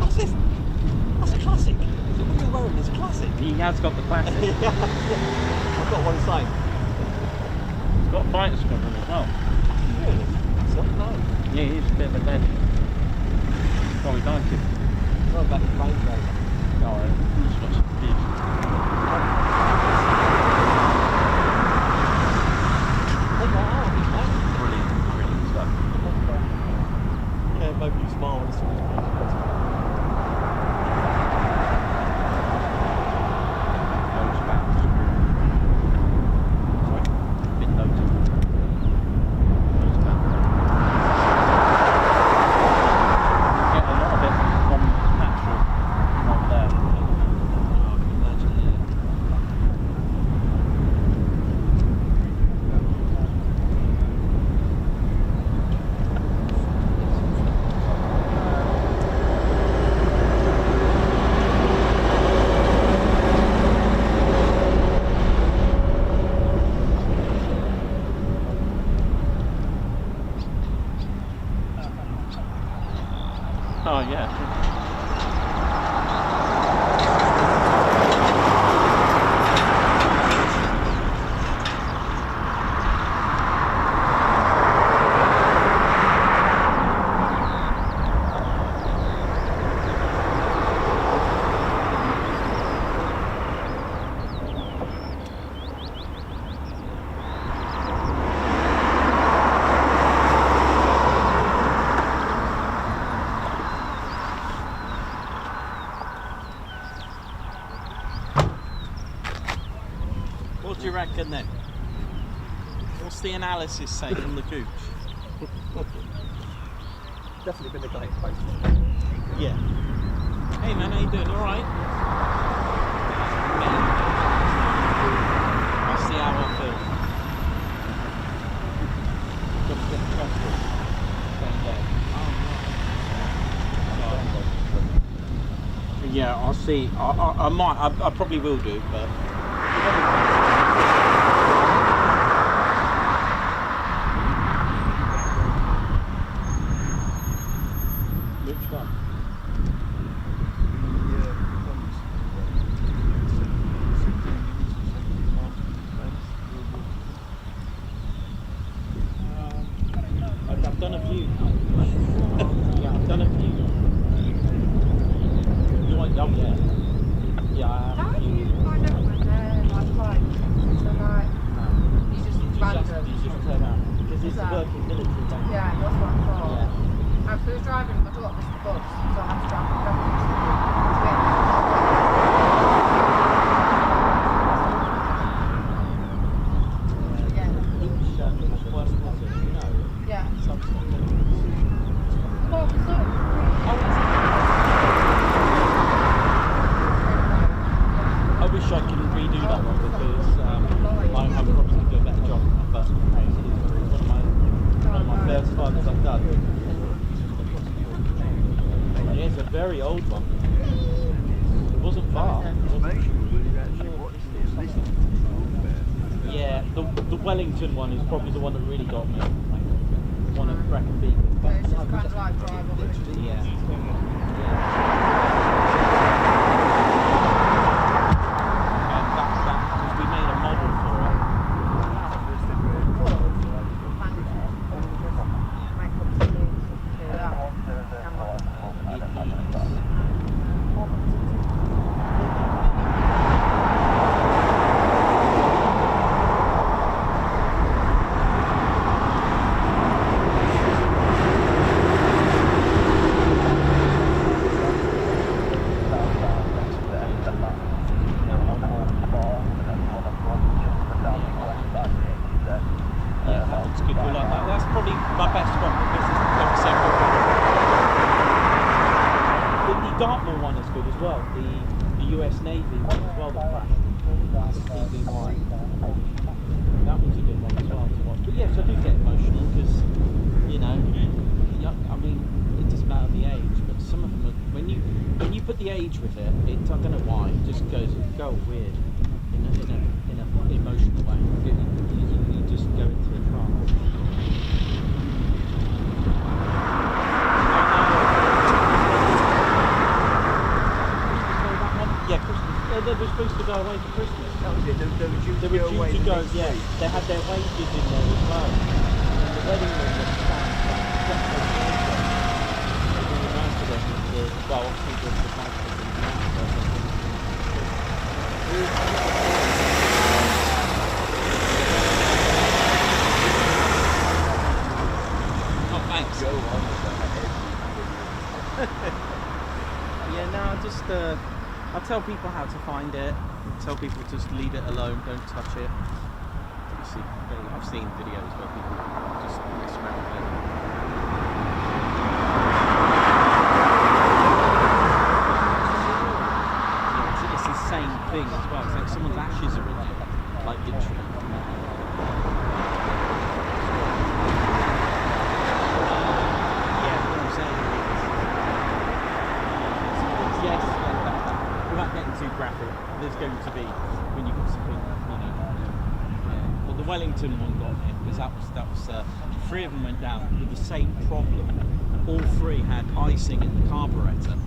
What's this? That's a classic. What you're wearing is a classic. He has got the classic. I've got one side. He's got a fighter squadron as well. Really? So nice. Yeah, he's a bit of a legend. Oh, we like him. Well, back in Range Rover. Oh, he's got some big. Brilliant, brilliant stuff. Yeah, maybe you smile when it's Those bags. Sorry? Been noted. Those bags. Get a lot of it from natural right there. Oh yeah. What do you reckon then? What's the analysis say from the gooch? definitely been a great place. Yeah. Hey man, how you doing? All right? I'll see how I feel. Got to get the transport. Same day. Yeah, I'll see. I might. I probably will do, but. Which one? I've done a few. Yeah, I've done a few. You want? Oh yeah. Yeah, I have. How do you find out when they're like flying? So like, you just random. You just turn out because it's a that- working military base. Yeah, that's what I thought. Yeah. I was driving, my daughter missed the bus, so I had to drive the yeah. Well, so, I wish I could redo that one because I'm probably going to do a better job. But hey, it's one of my first ones I've done. Yeah, it's a very old one. It wasn't far. Yeah, the Wellington one is probably the one that really got me. One at Bracken Beacon. so it's just kind of like drive on it. Yeah. the US Navy one as well that crashed. That's BBY. That was a good one as well to watch. But yes, I do get emotional because, you know, I mean, it doesn't matter the age, but some of them, when you put the age with it, I don't know why, it just go weird in an emotional way. You just go into a trance. Yeah, Christmas. They were supposed to go away for Christmas. That was it. They were due They to were go due away to the go, next yeah. week. They had their wages in there as well. And the wedding ring was found well, obviously the Michael oh, thanks. Go on with Yeah, no, I tell people how to find it. I tell people just leave it alone, don't touch it. I've seen videos where people just mess around with it. Yeah, it's the same thing as well. It's like someone's ashes are in it, like literally. Yes, without getting too graphic, there's going to be when you got something, you know. Yeah. Well, the Wellington one got in because that was 3 of them went down with the same problem. All 3 had icing in the carburettor.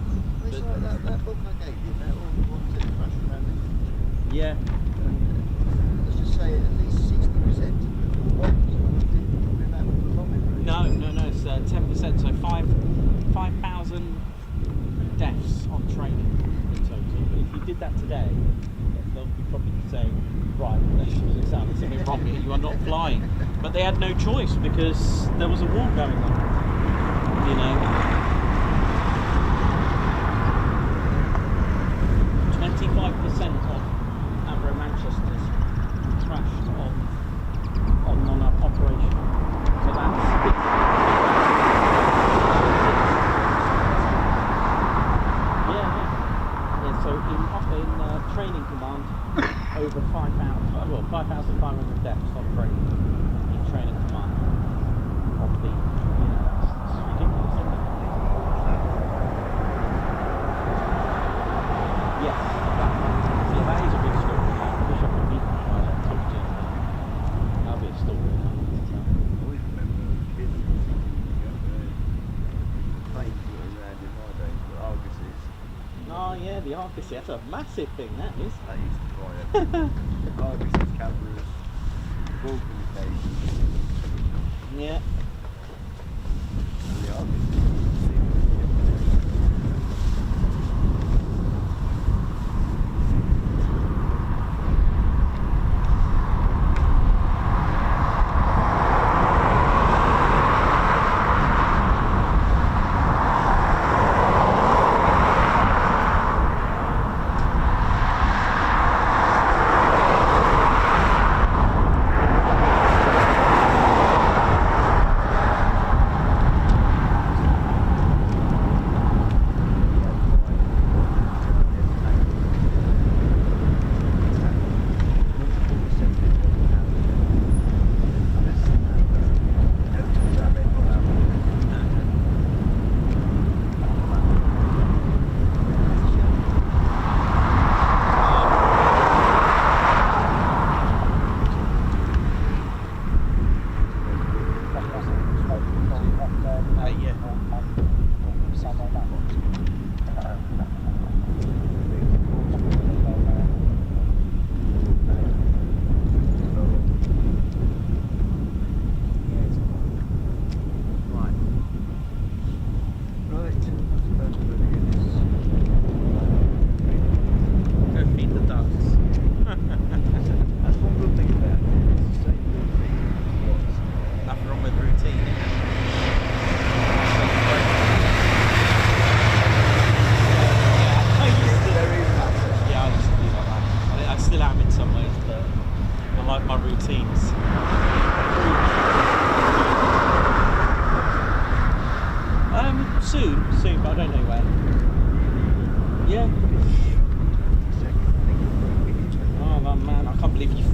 It's like that book I gave you, they're all the ones that crash around it. Yeah. Let's just say at least 60% didn't remember the comment. No, it's 10%. So 5,000 deaths on training in total. If you did that today, they'll be probably saying, right, there's something wrong here, you are not flying. But they had no choice because there was a war going on, you know. 25% of Avro Manchesters crashed on non-operation. So that's... Yeah, so in training command, over 5,500 deaths on training in training command. Of the, you know, it's ridiculous, isn't it? Yes, that is a big story. I wish I could meet that pilot and talk to him. That'll be a story to tell. I always remember kids planes that were around in my days, but Arguses. Oh yeah, the Argus, that's a massive thing, that is. I used to fly it. Arguses, cameras, full communications. Yeah. The Arguses.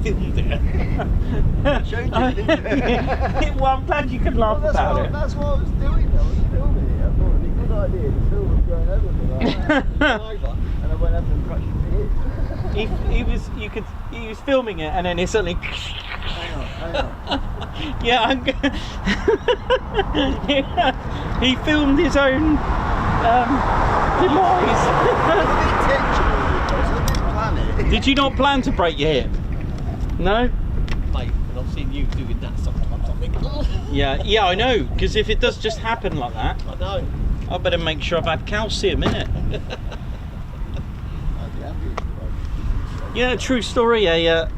filmed it. Showed you, didn't it? Well, I'm glad you could laugh about it. That's what I was doing. I was filming it. I thought it'd be a good idea to film them going over me like that. And I went over and crushed his ears. He was filming it, and then he suddenly. Hang on. Yeah, he filmed his own demise. Did you not plan to break your hip? No? Mate, and I've seen you doing that something. Yeah, I know, because if it does just happen like that, I know. I better make sure I've had calcium in it. Yeah, true story. One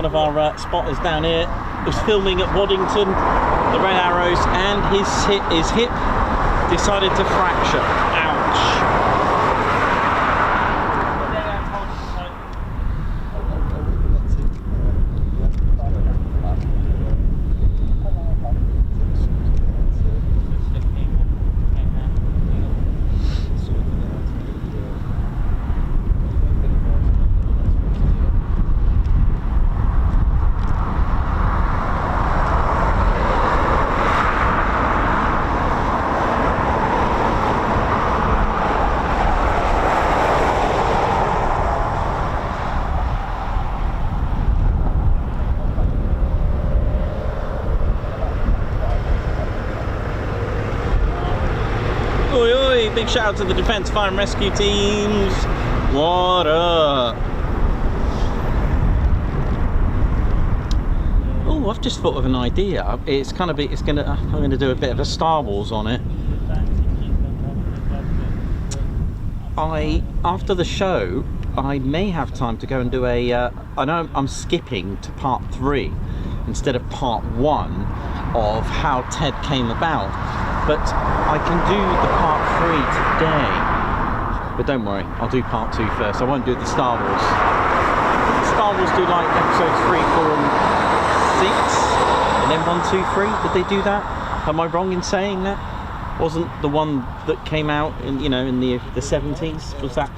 of our spotters down here was filming at Waddington, the Red Arrows, and his hip decided to fracture. Ouch. Big shout out to the Defence Fire and Rescue teams. What up? Oh, I've just thought of an idea. I'm gonna do a bit of a Star Wars on it. After the show, I may have time to go and do a. I know I'm skipping to part 3 instead of part 1 of how TED came about. But I can do the part 3 today. But don't worry, I'll do part 2 first. I won't do the Star Wars. Star Wars do like episodes 3, 4 and 6, and then 1, 2, 3. Did they do that? Am I wrong in saying that? Wasn't the one that came out in the 70s? Was that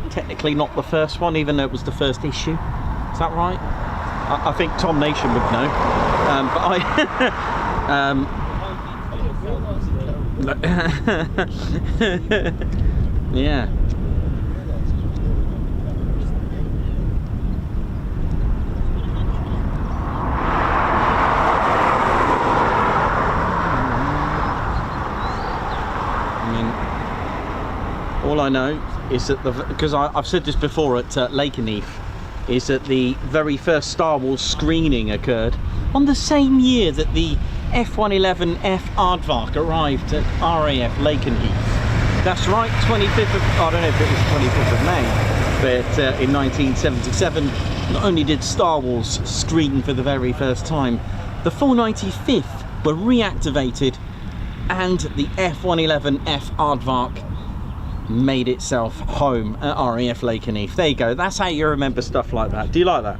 technically not the first one, even though it was the first issue? Is that right? I think Tom Nation would know. But I. Yeah. I mean, all I know is that because I've said this before at Lakenheath, is that the very first Star Wars screening occurred on the same year that the F-111F Aardvark arrived at RAF Lakenheath. That's right, 25th of, I don't know if it was 25th of May, but in 1977, not only did Star Wars screen for the very first time, the 495th were reactivated and the F-111F Aardvark made itself home at RAF Lakenheath. There you go, that's how you remember stuff like that. Do you like that?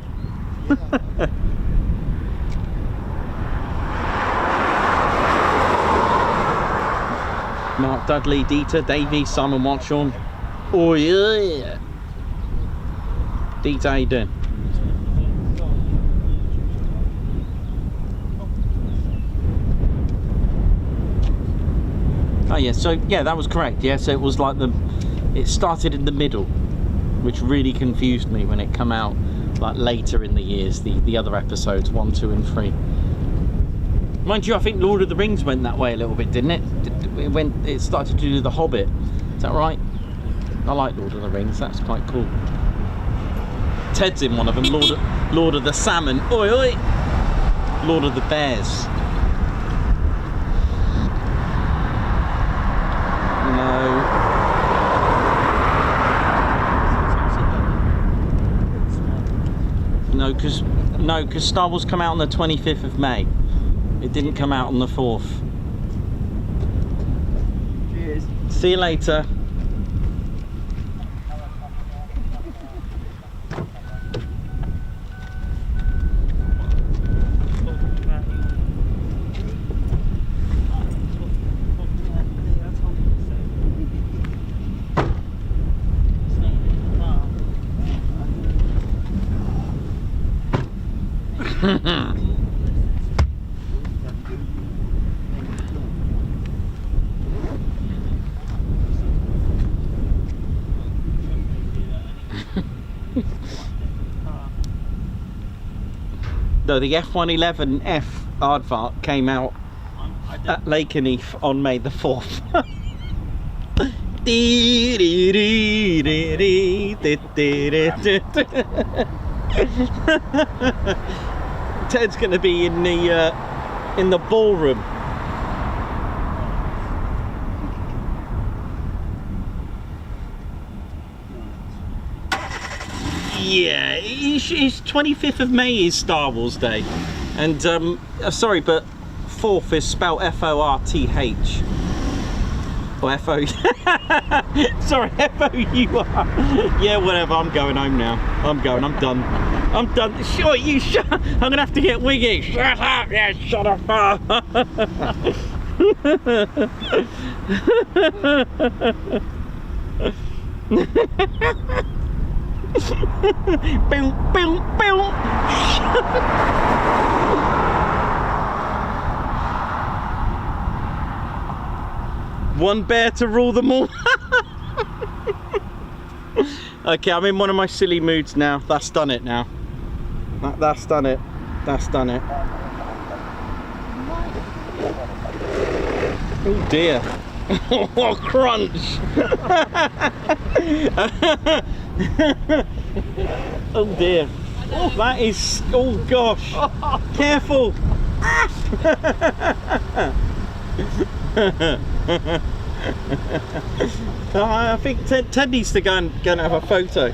Mark Dudley, Dieter, Davey, Simon Watchorn. Oh yeah! Dieter, how you doing? Oh yeah, so yeah, that was correct. Yeah, so it was like it started in the middle, which really confused me when it came out like later in the years, the other episodes 1, 2 and 3. Mind you, I think Lord of the Rings went that way a little bit, didn't it? It started to do The Hobbit. Is that right? I like Lord of the Rings, that's quite cool. Ted's in one of them, Lord of the Salmon. Oi oi! Lord of the Bears. No, because Star Wars come out on the 25th of May. It didn't come out on the 4th. Cheers. See you later. No, the F111F aardvark came out at Lakenheath on May the 4th. Ted's going to be in the ballroom. Yeah, it's 25th of May is Star Wars Day, and sorry, but 4th is spelled F-O-R-T-H. Or F-O... Sorry, F-O-U-R. Yeah, whatever, I'm going home now. I'm done. I'm done. Sure, you shut up. I'm going to have to get Wingy. Shut up, yeah, shut up. Boom, boom, boom. One bear to rule them all. Okay, I'm in one of my silly moods now. That's done it now. That's done it. That's done it. Oh dear. Oh, crunch. Oh dear. Oh, that is, oh gosh. Careful. I think Ted needs to go and have a photo.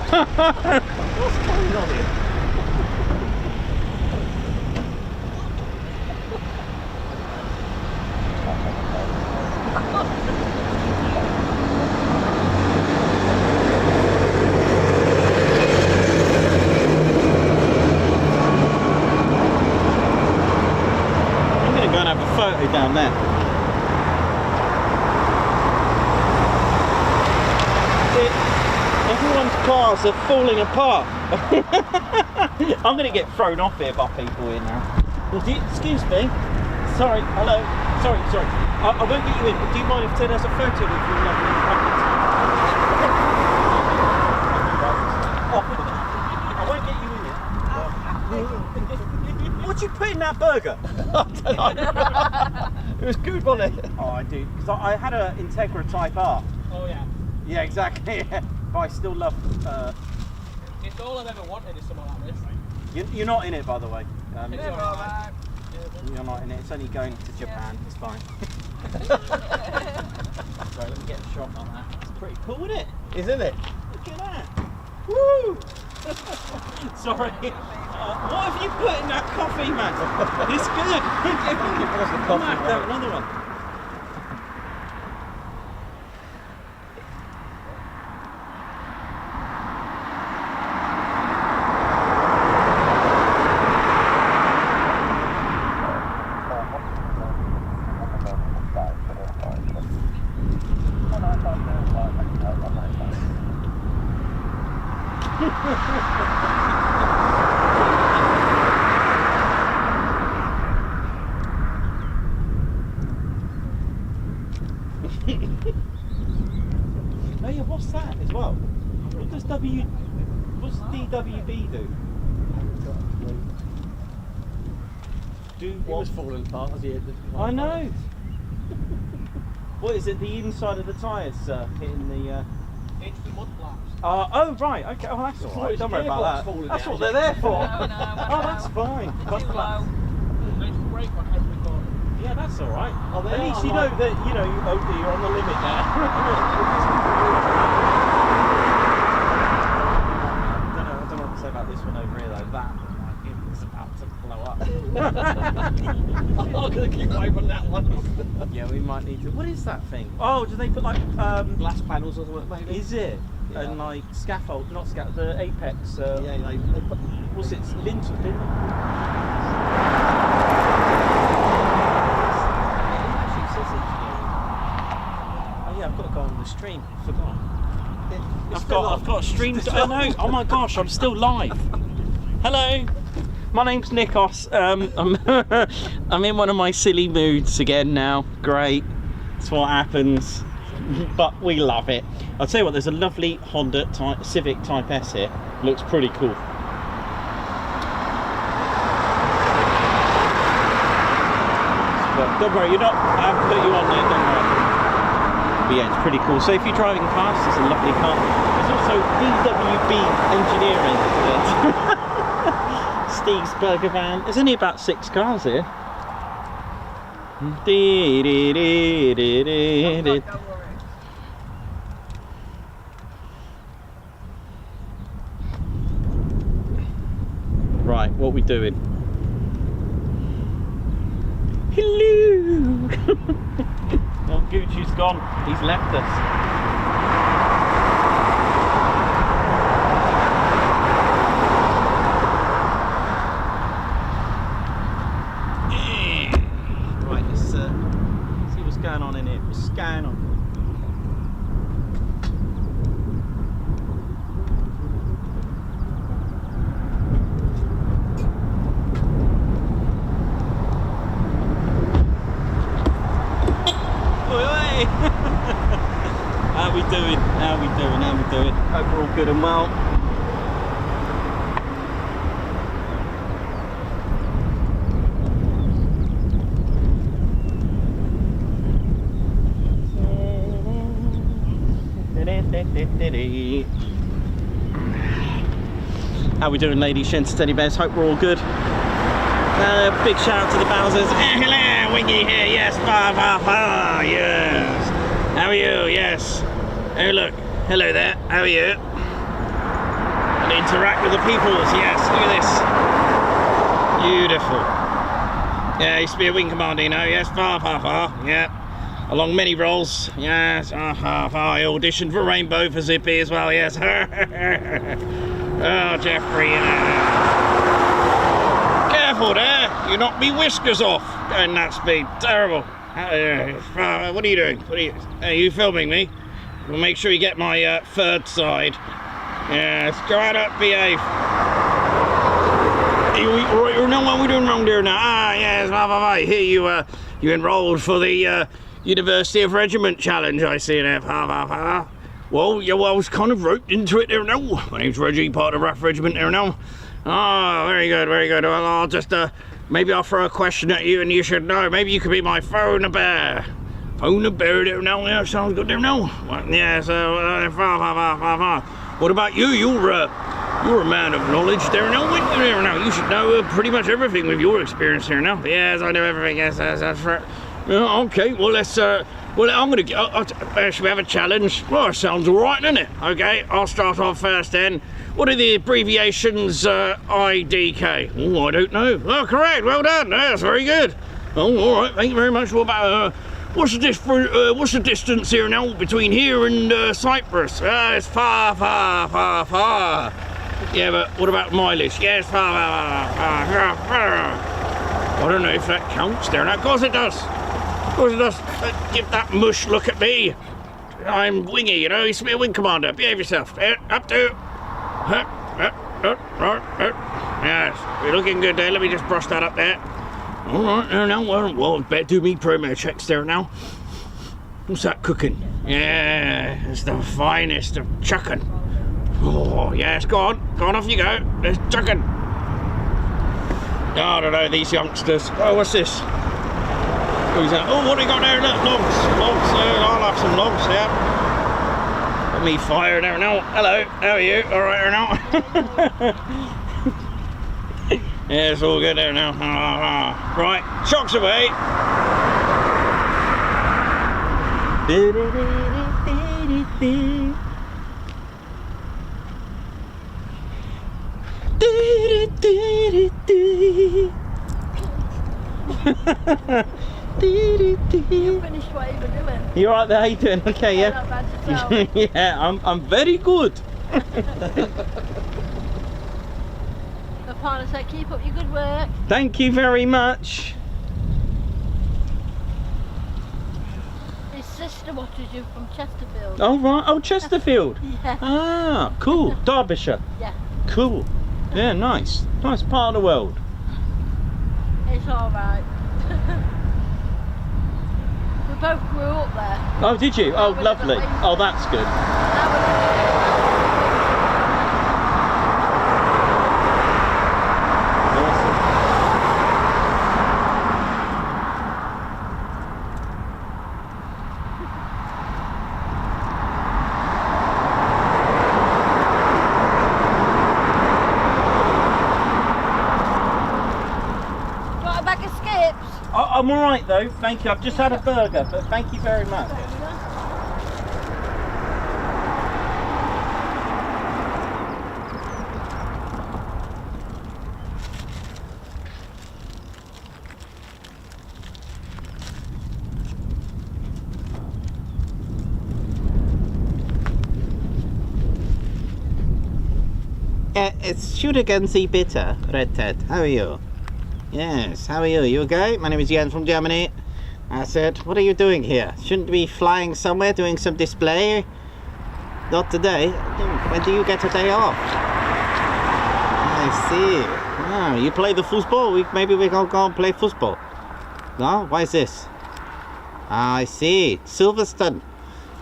What's going on here? I'm going to go and have a photo down there. Everyone's cars are falling apart. I'm going to get thrown off here by people here now. Excuse me. Sorry, hello. Sorry. I won't get you in, but do you mind if Ted has a photo with you? I won't get you in here. What'd you put in that burger? I don't know. It was good, wasn't it? Oh, I do. Because I had an Integra Type R. Oh yeah. Yeah, exactly. Yeah. But I still love. It's all I've ever wanted is something like this. You're not in it, by the way. It's alright. You're not in it. It's only going to Japan. It's fine. Sorry, let me get a shot on that. It's pretty cool, isn't it? Isn't it? Look at that. Woo! Sorry. What have you put in that coffee, man? It's good. I might have another one. Oh yeah, what's that as well? What does what's DWB do? It was falling apart as he hit the... I know. What is it? The inside of the tyres hitting the... It's the mud flaps. Oh right, okay. Oh, that's all right. Don't worry about that. That's what they're there for. Oh, that's fine. Mud flaps. It's brake on every corner. Yeah, that's all right. Oh, At least you know that you're on the limit there. I don't know what to say about this one over here though. That one, like, it's about to blow up. I'm not going to keep away from that one. Yeah, we might need to. What is that thing? Oh, do they put like Glass panels or something, maybe? Is it? Yeah. And like scaffold, not scaffold, the apex. Yeah, they put... Was it lintel? It actually says engineering. Oh yeah, I've got to go on the stream. Forgot. It's I've got a stream. Oh no! Oh my gosh! I'm still live. Hello. My name's Nikos. I'm in one of my silly moods again now. Great. That's what happens. But we love it. I'll tell you what. There's a lovely Honda Civic Type S here. Looks pretty cool. But don't worry, you're not. I haven't put you on there. Don't worry. But yeah, it's pretty cool. So if you're driving past, it's a lovely car. There's also DWB Engineering. Steve's Burger Van. There's only about 6 cars here. Right, what are we doing? Hello! Oh, Gucci's gone. He's left us. Right, let's see what's going on in here. What's going on? How we doing? How we doing? How we doing? Hope we're all good and well. How we doing, ladies, gents, teddy bears? Hope we're all good. Big shout out to the Bowsers. Hello, Wingy here. Yes, yes. How are you? Yes. Oh look. Hello there. How are you? And interact with the peoples. Yes. Look at this. Beautiful. Yeah, I used to be a wing commander, you know. Yes. Yeah. Along many roles. Yes. I auditioned for Rainbow for Zippy as well. Yes. Oh, Jeffrey. Careful there. You knocked me whiskers off. Going that speed. Terrible. What are you doing? Are you filming me? We'll make sure you get my third side. Yes, go out up, behave. You know what we're doing wrong there now? Ah, yes, I hear you enrolled for the University of Regiment Challenge, I see there. Well, yeah, well, I was kind of roped into it there now. My name's Reggie, part of RAF Regiment there now. Oh, very good, very good. Well, I'll just, maybe I'll throw a question at you and you should know. Maybe you could be my phone a bear. Phone a bear there now, yeah, sounds good there now. Well, yeah, so, what about you? You're a man of knowledge there now. There now. You should know pretty much everything with your experience here now. Yes, I know everything, yes, that's right. Okay, well, let's, well, I'm gonna, should we have a challenge? Well, sounds all right, doesn't it? Okay, I'll start off first then. What are the abbreviations, IDK? Oh, I don't know. Oh, correct, well done, that's very good. Oh, all right, thank you very much. What about, what's the distance here now between here and Cyprus? It's far. Yeah, but what about mileage? Yes, far. I don't know if that counts there. Of course it does. Of course it does. Give that mush look at me. I'm Wingy, you know. Used to be a wing commander. Behave yourself. Up to. Yes, you're looking good there. Let me just brush that up there. All right, now, well, better do me perimeter checks there now. What's that cooking? Yeah, it's the finest of chucking. Oh, yes, go on, off you go. There's chucking. Oh, I don't know, these youngsters. Oh, what's this? Who's that? Oh, what do you got there? Look, logs. I'll have some logs, yeah. Let me fire there now. Hello, how are you? All right there now? Yeah, it's all good there now. Right, shocks away. You finished what you were doing. You alright there? How you doing? Okay, Yeah, yeah. not bad yourself. Yeah, I'm very good. The partner said, keep up your good work. Thank you very much. His sister watches you from Chesterfield. Oh right, oh Chesterfield. Yeah. Ah, cool. Derbyshire. Yeah. Cool. Yeah, nice. Nice part of the world. It's alright. We both grew up there. Oh, did you? Oh, we live at lovely. Wingy. Oh, that's good. Now we live Awesome. in- Got a bag of skips? I'm alright though, thank you. I've just had a burger, but thank you very much. It's Shootergansy Bitter, Red Ted. How are you? Yes, how are you? You okay? My name is Jens from Germany. I said, what are you doing here? Shouldn't you be flying somewhere, doing some display? Not today. When do you get a day off? I see. Ah, you play the football? Maybe we can go and play football. No? Why is this? Ah, I see. Silverstone.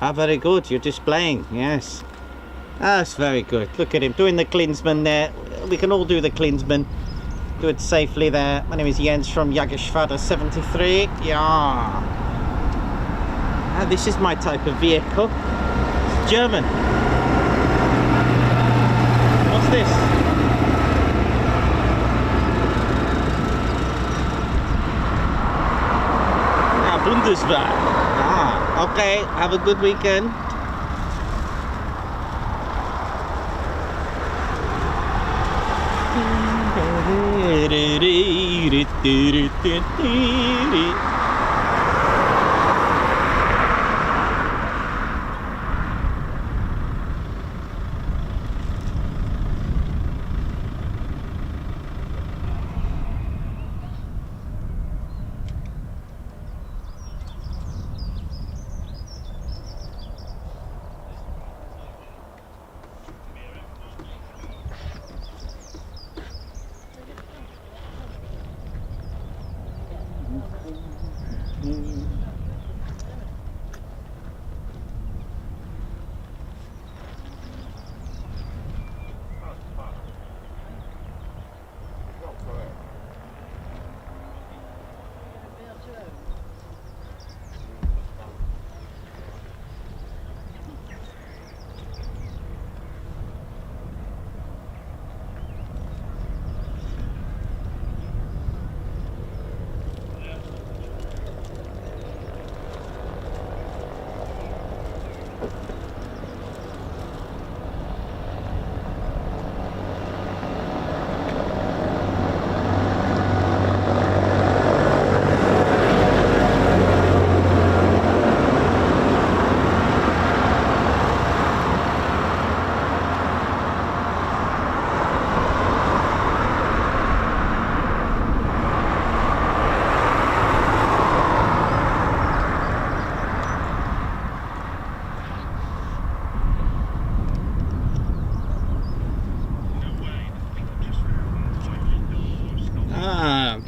Ah, very good. You're displaying. Yes. Ah, that's very good. Look at him doing the Klinsman there. We can all do the Klinsman. Do it safely there. My name is Jens from Jägerschwader 73. Yeah. Ah, this is my type of vehicle. It's German. What's this? Ah, Bundeswehr. Ah, okay. Have a good weekend.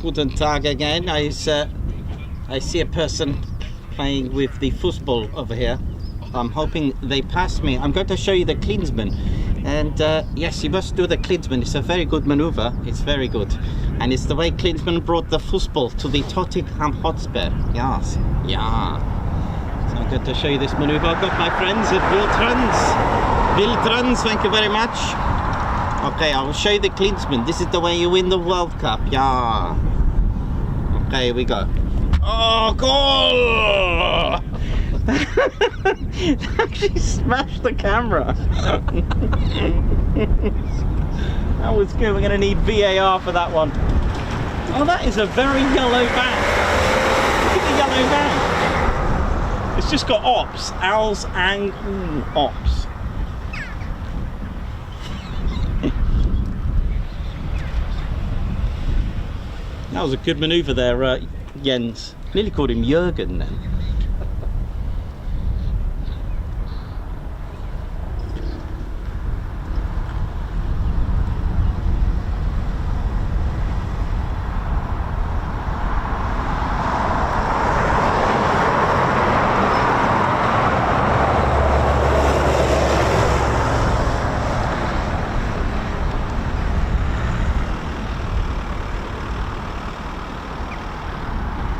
Guten Tag again. I see a person playing with the football over here. I'm hoping they pass me. I'm going to show you the Klinsman. And yes, you must do the Klinsman. It's a very good maneuver. It's very good. And it's the way Klinsman brought the football to the Tottenham Hotspur. Yes. Yeah. So I'm going to show you this maneuver. I've got my friends at Wildruns, thank you very much. Okay, I will show you the Klinsman. This is the way you win the World Cup. Yeah. Okay, here we go. Oh, goal! Actually smashed the camera. That was good. We're going to need VAR for that one. Oh, that is a very yellow van. Look at the yellow van. It's just got ops, owls and ops. That was a good manoeuvre there, Jens. Nearly called him Jürgen then.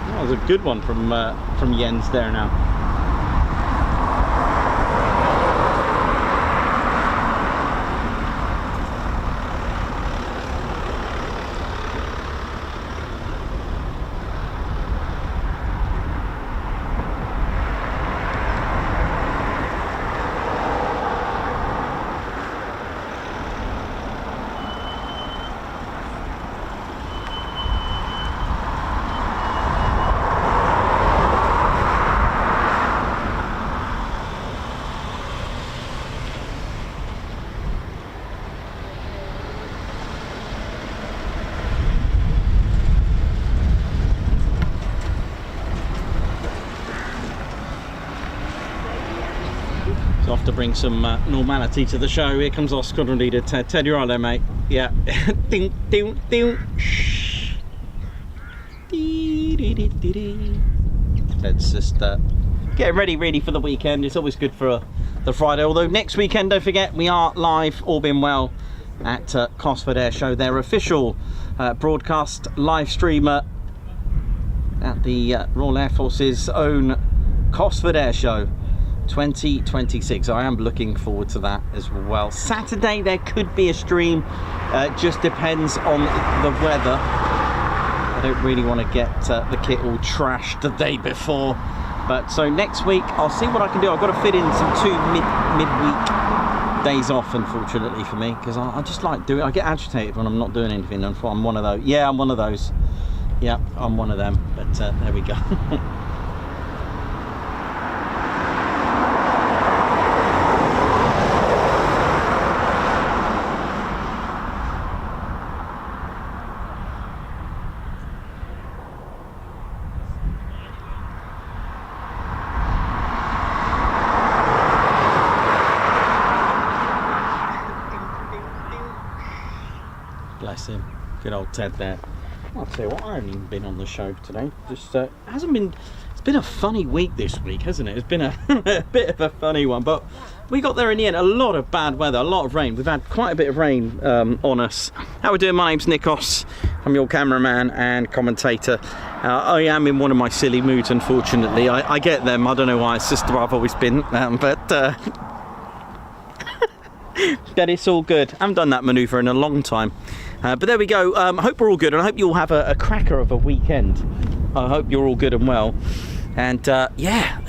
That was a good one from Jens there now. Off to bring some normality to the show. Here comes our squadron leader, Ted. Ted, you're on there, mate. Yeah. Ding, ding, ding. Shh. Ted's just getting ready really for the weekend. It's always good for the Friday. Although next weekend, don't forget, we are live, all being well, at Cosford Air Show. Their official broadcast live streamer at the Royal Air Force's own Cosford Air Show 2026. I am looking forward to that as well. Saturday there could be a stream, just depends on the weather. I don't really want to get the kit all trashed the day before, but so next week I'll see what I can do. I've got to fit in some midweek days off, unfortunately for me, because I just like doing. I get agitated when I'm not doing anything. I'm one of those. Yeah, I'm one of those. Yeah, I'm one of them. But there we go. Bless him. Good old Ted there. I'll tell you what, I haven't even been on the show today. Just hasn't been. It's been a funny week this week, hasn't it? It's been a, a bit of a funny one, but we got there in the end. A lot of bad weather, a lot of rain. We've had quite a bit of rain on us. How we doing? My name's Nikos. I'm your cameraman and commentator. I am in one of my silly moods, unfortunately. I get them. I don't know why. It's just where I've always been, but it's all good. I haven't done that manoeuvre in a long time. But there we go. I hope we're all good, and I hope you all have a cracker of a weekend. I hope you're all good and well. And yeah,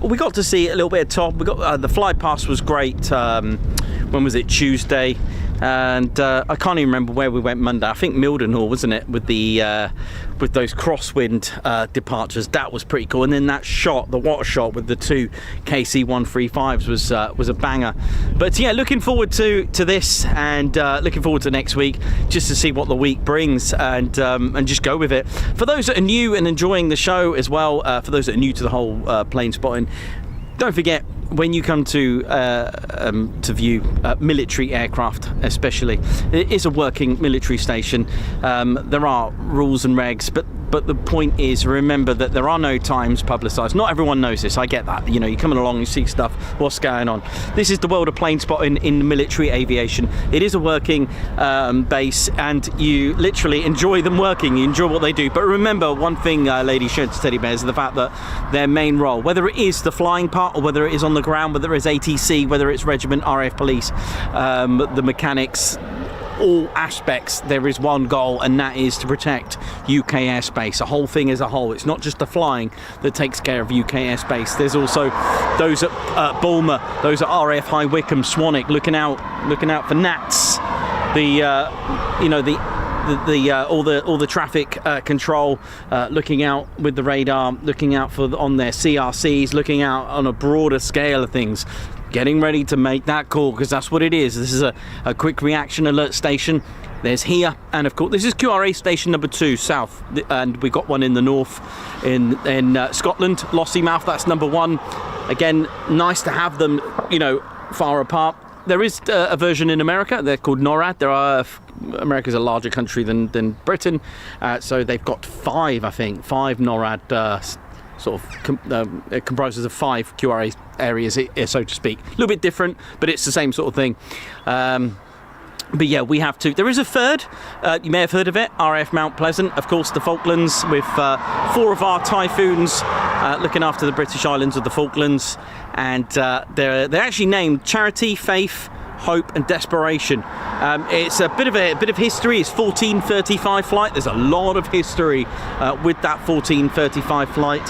we got to see a little bit of Tom. We got the fly pass was great. When was it? Tuesday. And I can't even remember where we went Monday. I think Mildenhall, wasn't it? With the with those crosswind departures, that was pretty cool. And then that shot, the water shot with the two KC-135s was a banger. But yeah, looking forward to this, and looking forward to next week, just to see what the week brings, and just go with it. For those that are new and enjoying the show as well, for those that are new to the whole plane spotting, don't forget, when you come to view military aircraft, especially, it is a working military station. There are rules and regs, but the point is, remember that there are no times publicised. Not everyone knows this. I get that. You know, you're coming along, you see stuff. What's going on? This is the world of plane spotting in military aviation. It is a working base, and you literally enjoy them working. You enjoy what they do. But remember one thing, ladies, gents, teddy bears, is the fact that their main role, whether it is the flying part or whether it is on the ground, whether it's ATC, whether it's regiment, RAF police, the mechanics, all aspects, there is one goal, and that is to protect UK airspace, the whole thing as a whole. It's not just the flying that takes care of UK airspace. There's also those at Bulmer, those at RAF High Wycombe, Swanwick, looking out for gnats, the all the traffic control, looking out with the radar, looking out on their CRCs, looking out on a broader scale of things, getting ready to make that call, because that's what it is. This is a quick reaction alert station. There's here, and of course this is QRA station number 2 south, and we got one in the north in Scotland, Lossiemouth. That's number 1. Again, nice to have them, you know, far apart. There is a version in America. They're called NORAD. America's a larger country than Britain, so they've got 5, I think, 5 NORAD. It comprises of 5 QRA areas, so to speak. A little bit different, but it's the same sort of thing. But yeah, we have 2. There is a third, you may have heard of it, RAF Mount Pleasant, of course, the Falklands, with 4 of our Typhoons looking after the British islands of the Falklands, and they're actually named Charity, Faith, Hope and Desperation. It's a bit of history. It's 1435 flight. There's a lot of history with that 1435 flight.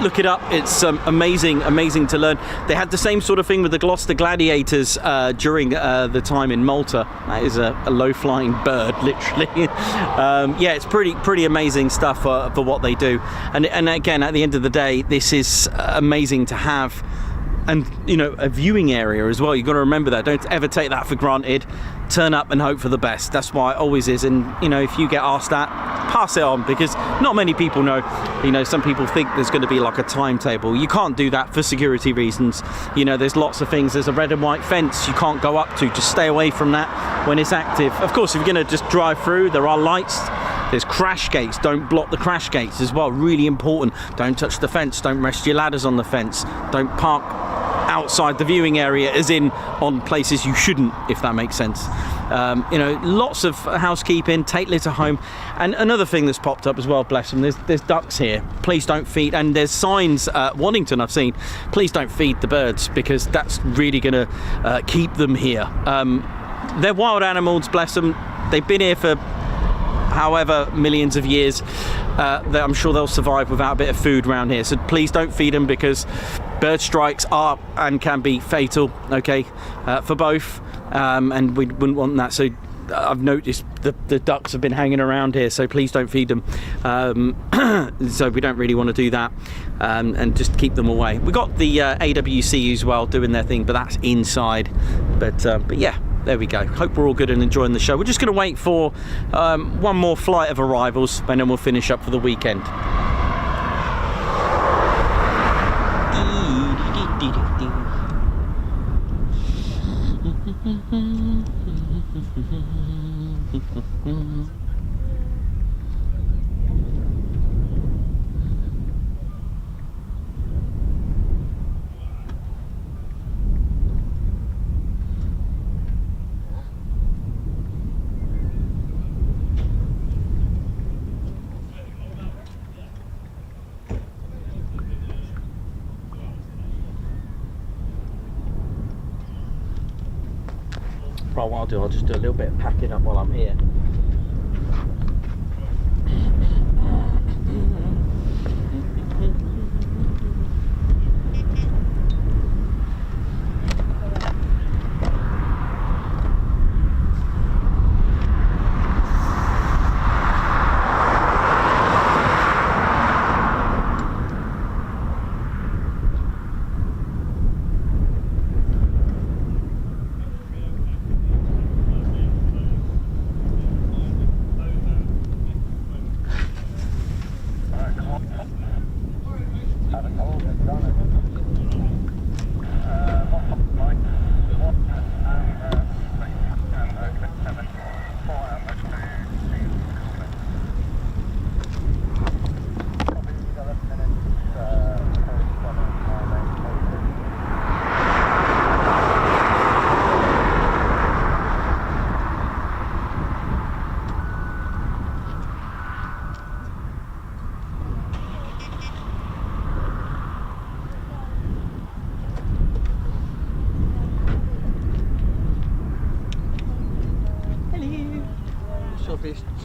Look it up. It's amazing to learn. They had the same sort of thing with the Gloucester Gladiators during the time in Malta. That is a low-flying bird, literally. Yeah, it's pretty amazing stuff for what they do. And again, at the end of the day, this is amazing to have. And, you know, a viewing area as well. You've got to remember that. Don't ever take that for granted. Turn up and hope for the best. That's why it always is. And, you know, if you get asked that, pass it on, because not many people know. You know, some people think there's going to be like a timetable. You can't do that for security reasons. You know, there's lots of things. There's a red and white fence you can't go up to. Just stay away from that when it's active. Of course, if you're going to just drive through, there are lights. There's crash gates. Don't block the crash gates as well. Really important. Don't touch the fence. Don't rest your ladders on the fence. Don't park outside the viewing area, as in on places you shouldn't, if that makes sense. You know, lots of housekeeping. Take litter home. And another thing that's popped up as well, bless them, there's ducks here. Please don't feed. And there's signs at Waddington I've seen, please don't feed the birds, because that's really going to keep them here. They're wild animals, bless them. They've been here for however millions of years. I'm sure they'll survive without a bit of food around here, so please don't feed them, because bird strikes are and can be fatal, okay, for both, and we wouldn't want that. So I've noticed the ducks have been hanging around here, so please don't feed them. So we don't really want to do that, and just keep them away. We got the AWC as well doing their thing, but that's inside. But yeah, there we go. Hope we're all good and enjoying the show. We're just going to wait for one more flight of arrivals, and then we'll finish up for the weekend. What I'll do, I'll just do a little bit of packing up while I'm here.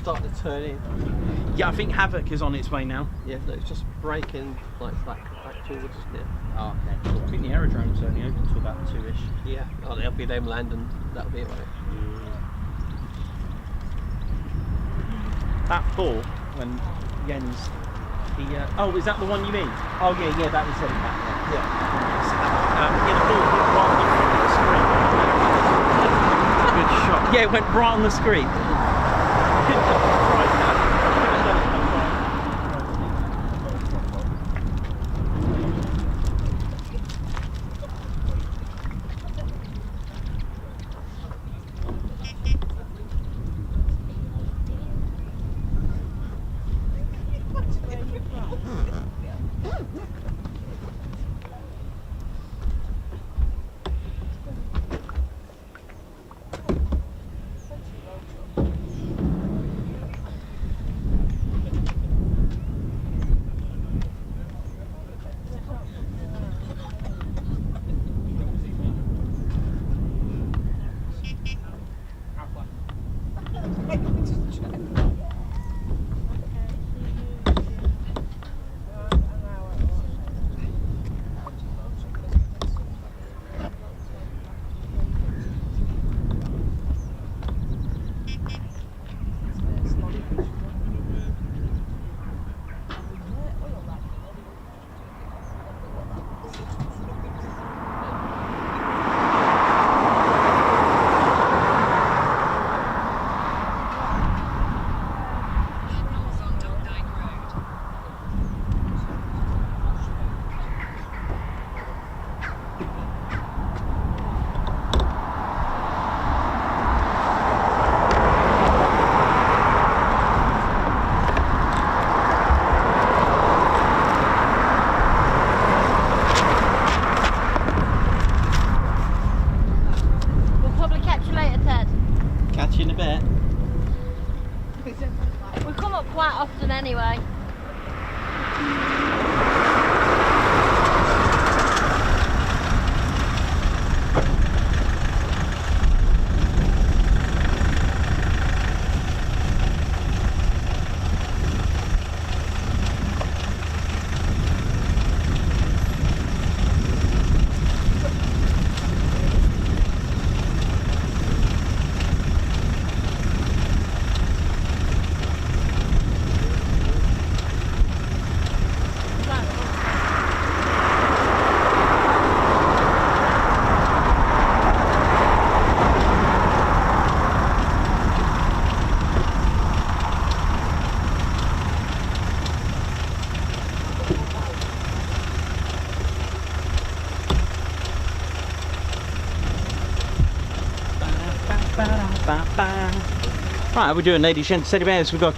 Starting to turn in. Yeah, I think Havoc is on its way now. Yeah, no, it's just braking like back towards us now. Oh, okay. I think the aerodrome's only open to about 2-ish. Yeah, oh, there'll be them landing. That'll be it, right? that fall when Jens, he, oh, is that the one you mean? Oh yeah, that was heading back. Yeah. Yeah, the ball went right on the screen. Good shot. Yeah, it went right on the screen. Catch you in a bit. We come up quite often anyway. Right, how we doing, ladies and teddy bears? We've got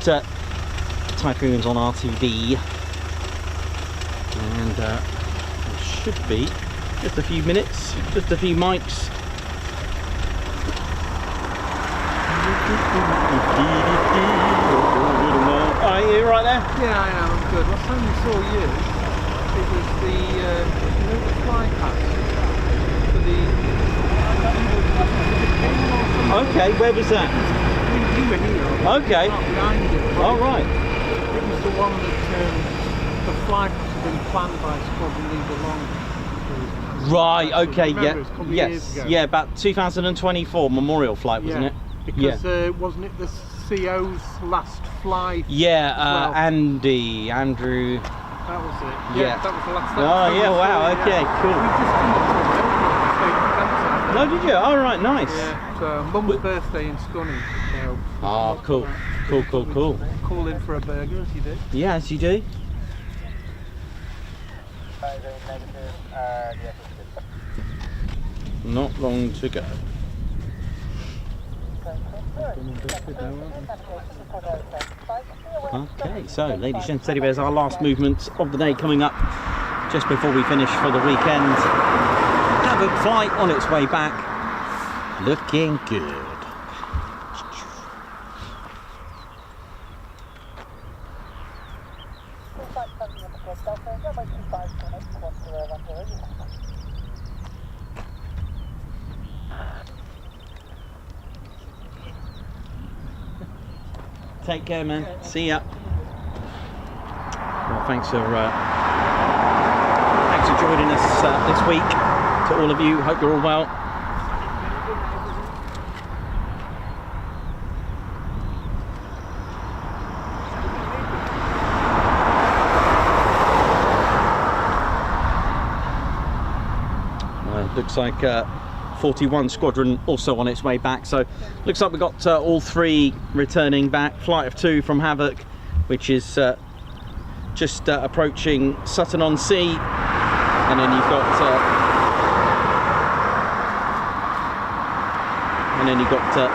Typhoons on RTD, and it should be just a few minutes, just a few mics. Are you right there? Yeah, I am. I'm good. Last time we saw you, it was the you know, the fly pass for the. Okay, where was that? You were here. Okay. Behind you. All right. It was the one that the fly pass had been planned by Squadron Leader Long. Right. Okay. Remember, Yeah. it was a couple of years Yes. ago. Yeah. About 2024 Memorial flight, wasn't it? Because wasn't it the CO's last flight? Yeah. Well, Andrew. that was it. Yeah. That was the last. Oh yeah. Wow. Okay. Cool. We just come up to No, did you? All right. Nice. Yeah, so Mum's birthday in Scunny, so... Oh, cool. Cool. Call in for a burger, as you do. Yeah, as you do. Not long to go. Okay, so ladies and teddy bears, our last movement of the day coming up just before we finish for the weekend. Have a flight on its way back. Looking good. Take care, man. See ya. Well, thanks for joining us this week. To all of you, hope you're all well. looks like 41 Squadron also on its way back. So looks like we've got all 3 returning back. Flight of 2 from Havoc, which is just approaching Sutton-on-Sea, and then you've got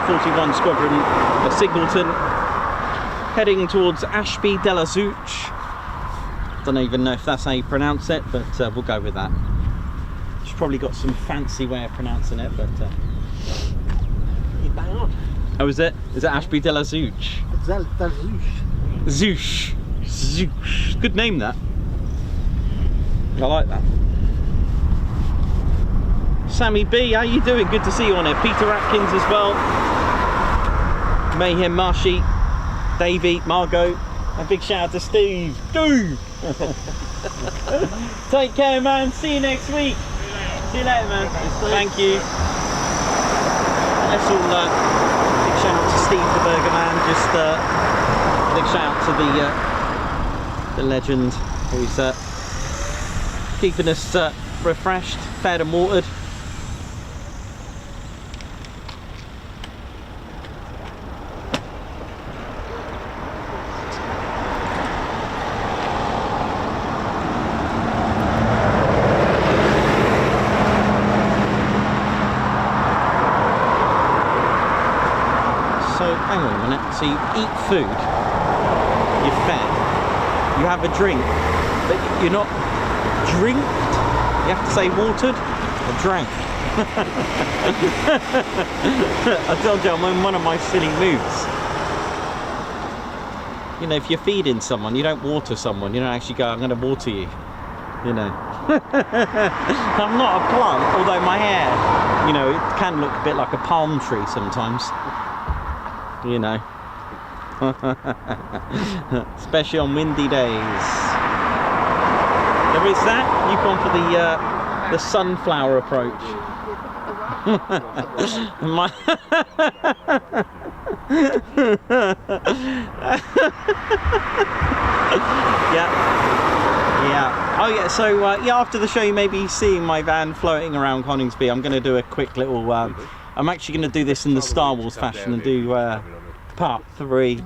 41 Squadron Singleton heading towards Ashby de la Zouch. Don't even know if that's how you pronounce it, but we'll go with that. She's probably got some fancy way of pronouncing it, but You bang on. oh, is it Ashby de la Zouch? Zouch. Zouch. Good name, that. I like that. Sammy B, how you doing? Good to see you on here. Peter Atkins as well. Mayhem Marshy, Davey, Margot. A big shout out to Steve. Steve! Take care, man. See you next week. See you later, man. Thank you. Let's all big shout out to Steve the Burger Man. Just big shout out to the legend who's keeping us refreshed, fed and watered. Hang on a minute, so you eat food, you're fed, you have a drink, but you're not drinked, you have to say watered or drank. I told you I'm in one of my silly moods. You know, if you're feeding someone, you don't water someone, you don't actually go, I'm going to water you, you know. I'm not a plant, although my hair, you know, it can look a bit like a palm tree sometimes. You know, especially on windy days. There is that. You've gone for the sunflower approach. Yeah. Oh yeah. So yeah, after the show, you may be seeing my van floating around Coningsby. I'm going to do a quick little. I'm actually going to do this in the Star Wars fashion and do part 3.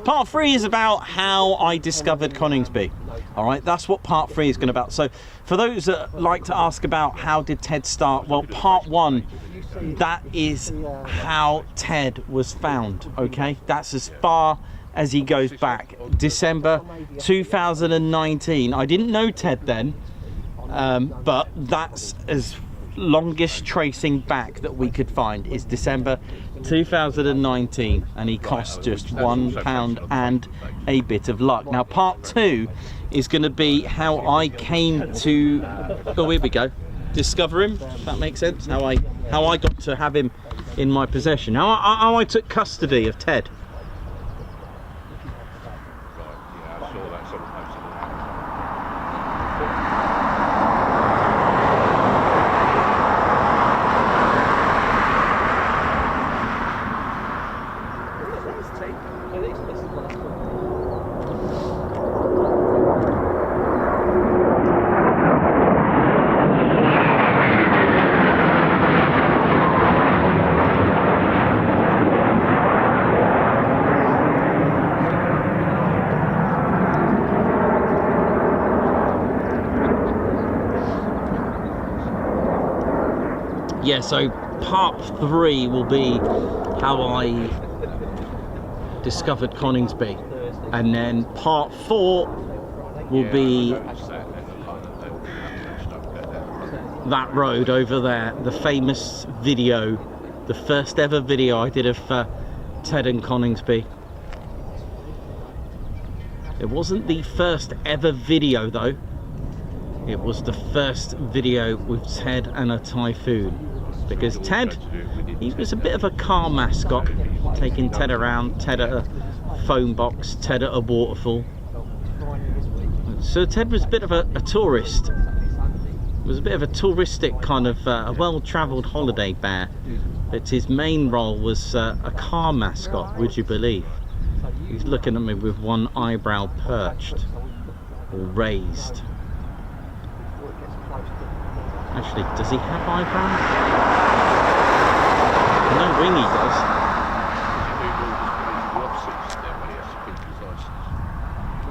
Part 3 is about how I discovered Coningsby. All right, that's what part 3 is going to be about. So for those that like to ask about how did Ted start, well, part 1, that is how Ted was found. Okay, that's as far as he goes back. December 2019. I didn't know Ted then, but that's as longest tracing back that we could find is December 2019, and he cost just £1 and a bit of luck. Now part 2 is going to be how I came to, oh here we go, discover him, if that makes sense, how I got to have him in my possession, how I took custody of Ted. Yeah, so part 3 will be how I discovered Coningsby, and then part 4 will be that road over there, the famous video, the first ever video I did of Ted and Coningsby. It wasn't the first ever video though, it was the first video with Ted and a Typhoon. Because Ted, he was a bit of a car mascot, taking Ted around, Ted at a phone box, Ted at a waterfall. So Ted was a bit of a tourist. It was a bit of a touristic kind of a well-travelled holiday bear. But his main role was a car mascot, would you believe? He's looking at me with one eyebrow perched or raised. Actually, does he have IBAN? I know Wingy does.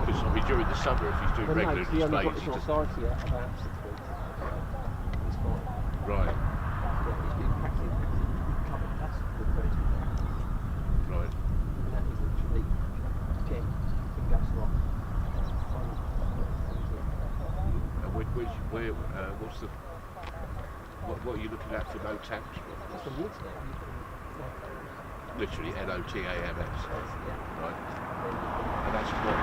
Because I mean, during the summer, if he's doing Well, regular no, he only got displays, his authority at about 6 weeks. He's fine. right, Yeah, he's been practicing. He's covered us with 30 pounds. right. And that is literally 10 fingers long. And what's the what are you looking at for no tax? That's the water. Literally NOTAMS. Yeah. Right. And that's what.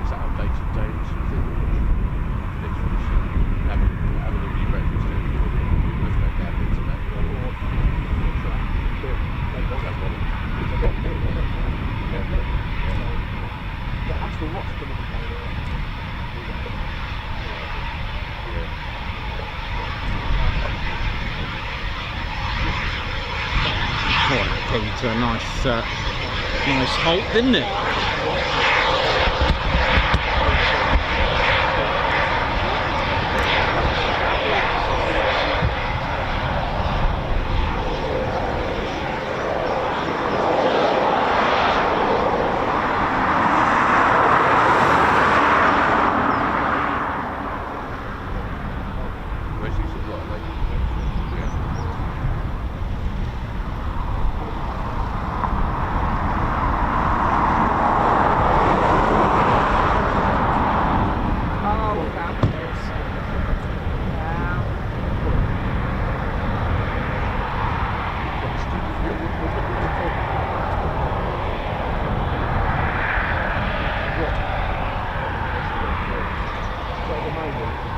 Is that updated daily sort of thing? Literally, having a wee breakfast and look back down into that. The actual watch going to be going on. Oh, came to a nice, nice halt, didn't it?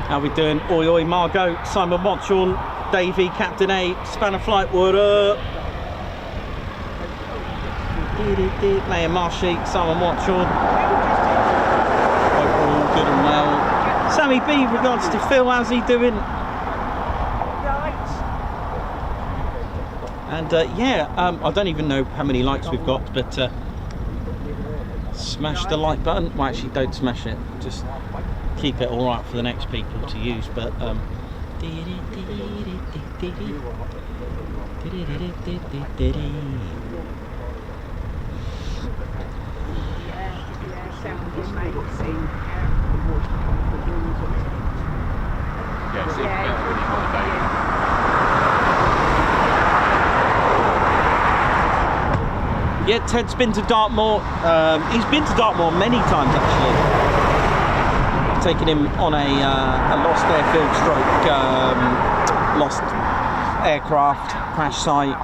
How we doing? Oi, Margot, Simon Watchorn, Davey, Captain A, Spanner Flight, what up? Mayor Marshy, Simon Watchorn. Hope we're all good and well. Sammy B, regards to Phil, how's he doing? And yeah, I don't even know how many likes we've got, but smash the like button. Well, actually, don't smash it. Just keep it all right for the next people to use. But yeah, Ted's been to Dartmoor. He's been to Dartmoor many times actually. I've taken him on a lost airfield stroke, lost aircraft crash site.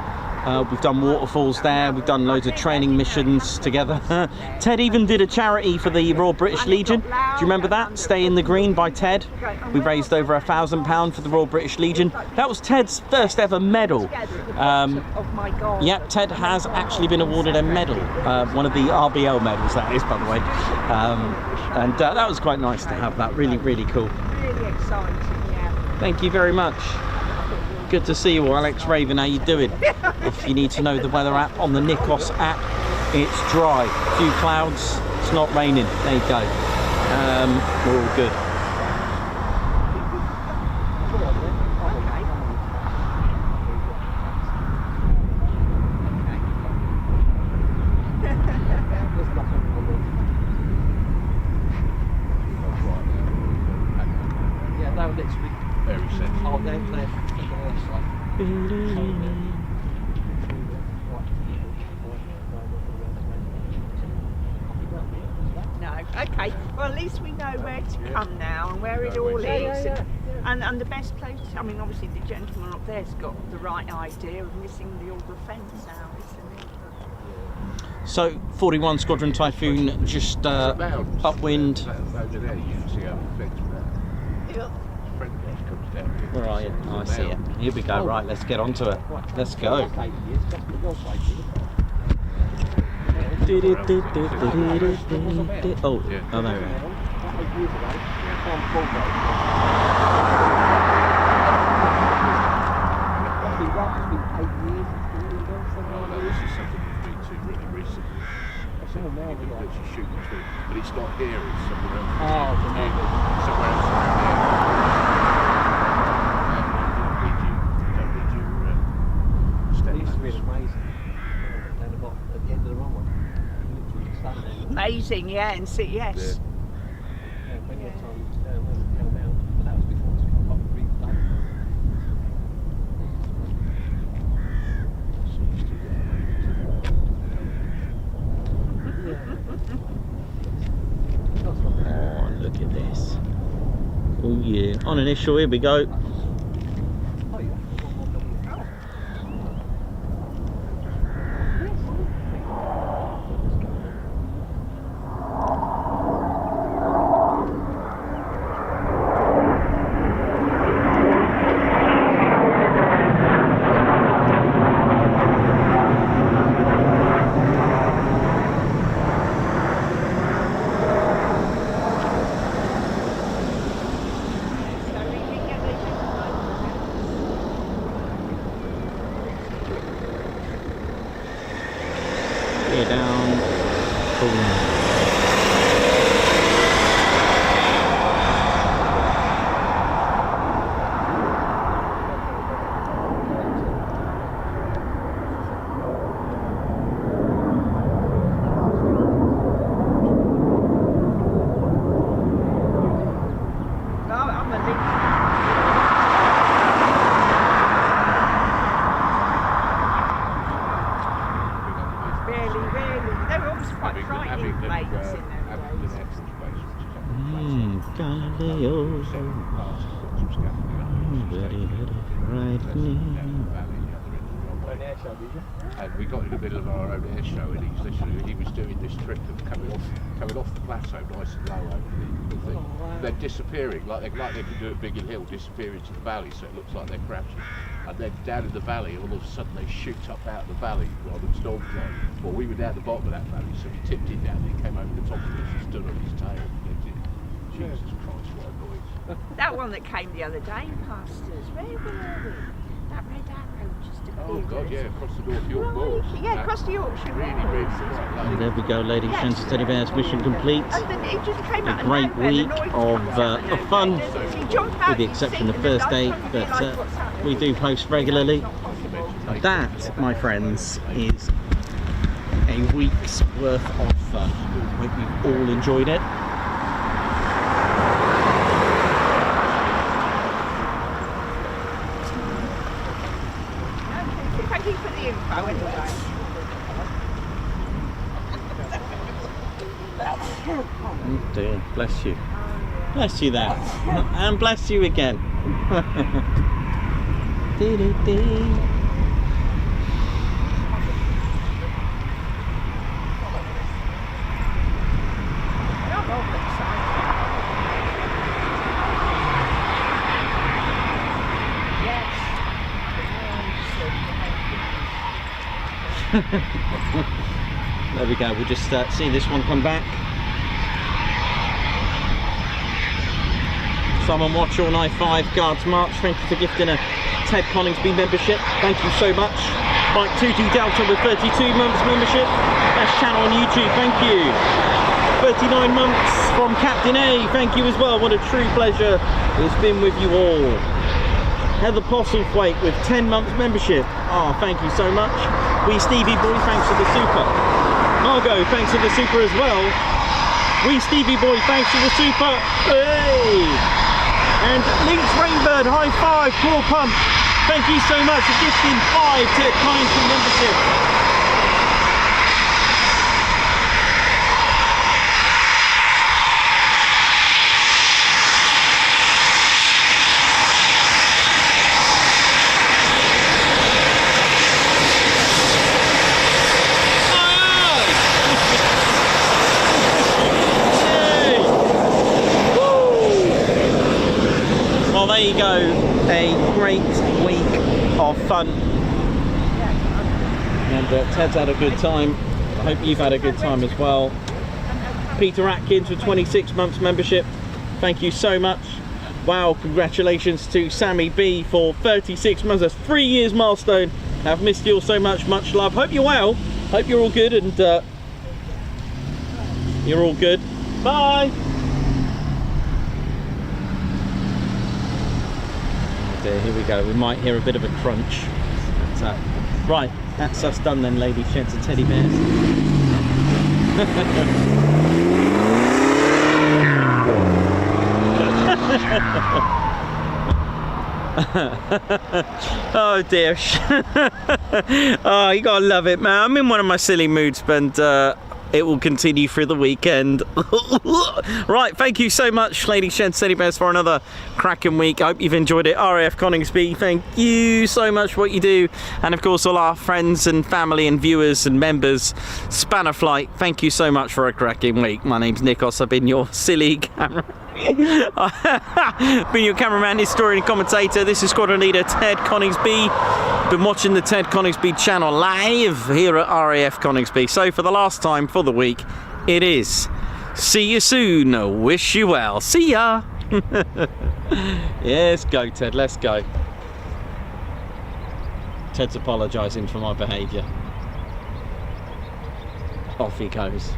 We've done waterfalls there, we've done loads of training missions together. Ted even did a charity for the Royal British Legion. Do you remember that? Stay in the Green by Ted. We raised over £1,000 for the Royal British Legion. That was Ted's first ever medal. Yep, Ted has actually been awarded a medal, one of the RBL medals that is, by the way. And that was quite nice to have that, really, really cool. Really exciting, yeah. Thank you very much. Good to see you all. Alex Raven, how you doing? If you need to know the weather app on the Nikos app, it's dry. A few clouds, it's not raining. There you go. We're all good. Yeah, they were literally Very sensitive. oh, they're No, okay. Well, at least we know where to come now and where it all is. And the best place, I mean, obviously the gentleman up there's got the right idea of missing all the fence out, isn't he? So, 41 Squadron Typhoon, just upwind. Over there, you can see how it affects that. Friend comes down here. Where are you? Oh, I see it. Here we go. Right, let's get onto it. Let's go. Oh, Yeah. oh no. Oh, no, this is something we've been to really recently. practicing, yeah, and see, yes. Yeah, plenty of time when we came down. But that was before it was come up with replay. Oh, look at this. Oh yeah. On initial, here we go. Gear down. Boom. No, I'm a lead. Really. They were always quite frightening mates in those days. Galileo. Very, very frightening. And we got in the middle of our own air show, and he was doing this trick of coming off the plateau nice and low over the thing, then disappearing like they can do at Biggin Hill, disappear into the valley, so it looks like they're crashing. And then down in the valley, all of a sudden they shoot up out of the valley rather than storm zone. Well, we were down the bottom of that valley, so we tipped it down, and he came over the top of us and stood on his tail. Jesus Christ, what a noise. That one that came the other day past us, where were we? That red arrow just appeared. Oh God, yeah, across the North York Moors. Yeah, across the Yorkshire Really, Moors. really And there we go, ladies and gents, Teddy Bears, mission complete. And then it just came A out of great nowhere, the week noise of comes out of nowhere, fun, doesn't it? So you jump out, with the you exception see of it, and First then Day, you but realise what's happening. we do post regularly. It's not possible. That, my friends, is a week's worth of fun. Hope you've all enjoyed it. Okay, thank you for the info anyway. Oh dear, bless you. Bless you there. And bless you again. Dee-dee-dee. There we go, we'll just see this one come back. Someone watch all night 5 Guards March. Thank you for gifting a Ted Coningsby membership. Thank you so much. Mike 2G Delta with 32 months membership. Best channel on YouTube, thank you. 39 months from Captain A, thank you as well. What a true pleasure it's been with you all. Heather Postlethwaite with 10 months membership. Oh, thank you so much. Wee Stevie Boy, thanks for the super. Margot, thanks for the super as well. Wee Stevie Boy, thanks for the super. Hey! And Lynx Rainbird, high five, claw pump. Thank you so much for gifting 5 to Coningsby membership. Well, there you go, a great week of fun, and Ted's had a good time. I hope you've had a good time as well. Peter Atkins with 26 months membership, thank you so much. Wow, congratulations to Sammy B for 36 months, that's 3 years milestone. I've missed you all so much, much love. Hope you're well, hope you're all good, and you're all good. Bye! Here we go, we might hear a bit of a crunch. But, right, that's us done then, ladies, gents and teddy bears. Oh dear. Oh, you gotta love it, man. I'm in one of my silly moods, and it will continue through the weekend. Right, thank you so much, ladies, gents, teddy bears, for another cracking week. I hope you've enjoyed it. RAF Coningsby, thank you so much for what you do. And of course, all our friends and family and viewers and members, Spanner Flight, thank you so much for a cracking week. My name's Nikos. I've been your silly camera. Been your cameraman, historian and commentator. This is Squadron Leader Ted Coningsby. Been watching the Ted Coningsby channel live here at RAF Coningsby. So for the last time for the week, it is see you soon, wish you well, see ya. Yes, go Ted, let's go. Ted's apologising for my behaviour. Off he goes.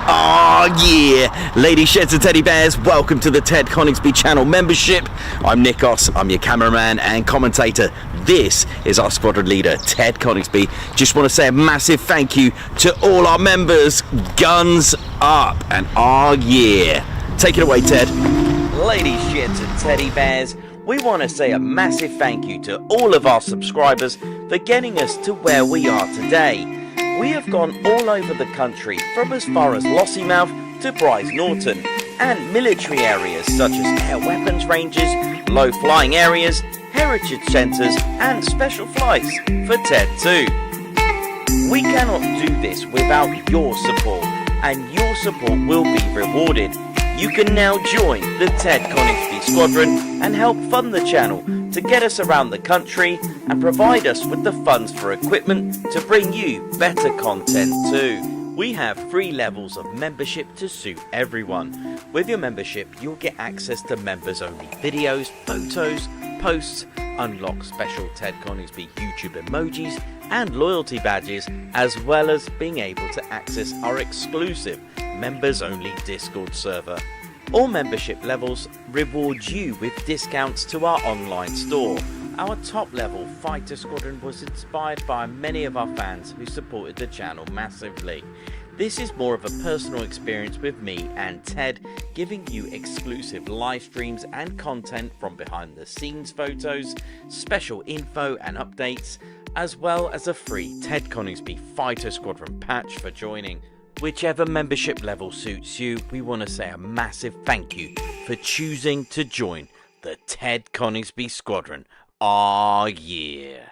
Oh yeah, ladies, sheds and teddy bears, welcome to the Ted Coningsby channel membership. I'm Nikos, I'm your cameraman and commentator. This is our squadron leader, Ted Coningsby. Just want to say a massive thank you to all our members. Guns up and oh yeah. Take it away, Ted. Ladies, sheds and teddy bears, we want to say a massive thank you to all of our subscribers for getting us to where we are today. We have gone all over the country, from as far as Lossiemouth to Bryce Norton, and military areas such as air weapons ranges, low flying areas, heritage centres and special flights for TED 2. We cannot do this without your support, and your support will be rewarded. You can now join the Ted Coningsby Squadron and help fund the channel to get us around the country and provide us with the funds for equipment to bring you better content too. We have 3 levels of membership to suit everyone. With your membership, you'll get access to members only videos, photos, posts, unlock special Ted Coningsby YouTube emojis and loyalty badges, as well as being able to access our exclusive members only Discord server. All membership levels reward you with discounts to our online store. Our top level fighter squadron was inspired by many of our fans who supported the channel massively. This is more of a personal experience with me and Ted, giving you exclusive live streams and content from behind the scenes photos, special info and updates, as well as a free Ted Coningsby Fighter Squadron patch for joining. Whichever membership level suits you, we want to say a massive thank you for choosing to join the Ted Coningsby Squadron. Ah, yeah.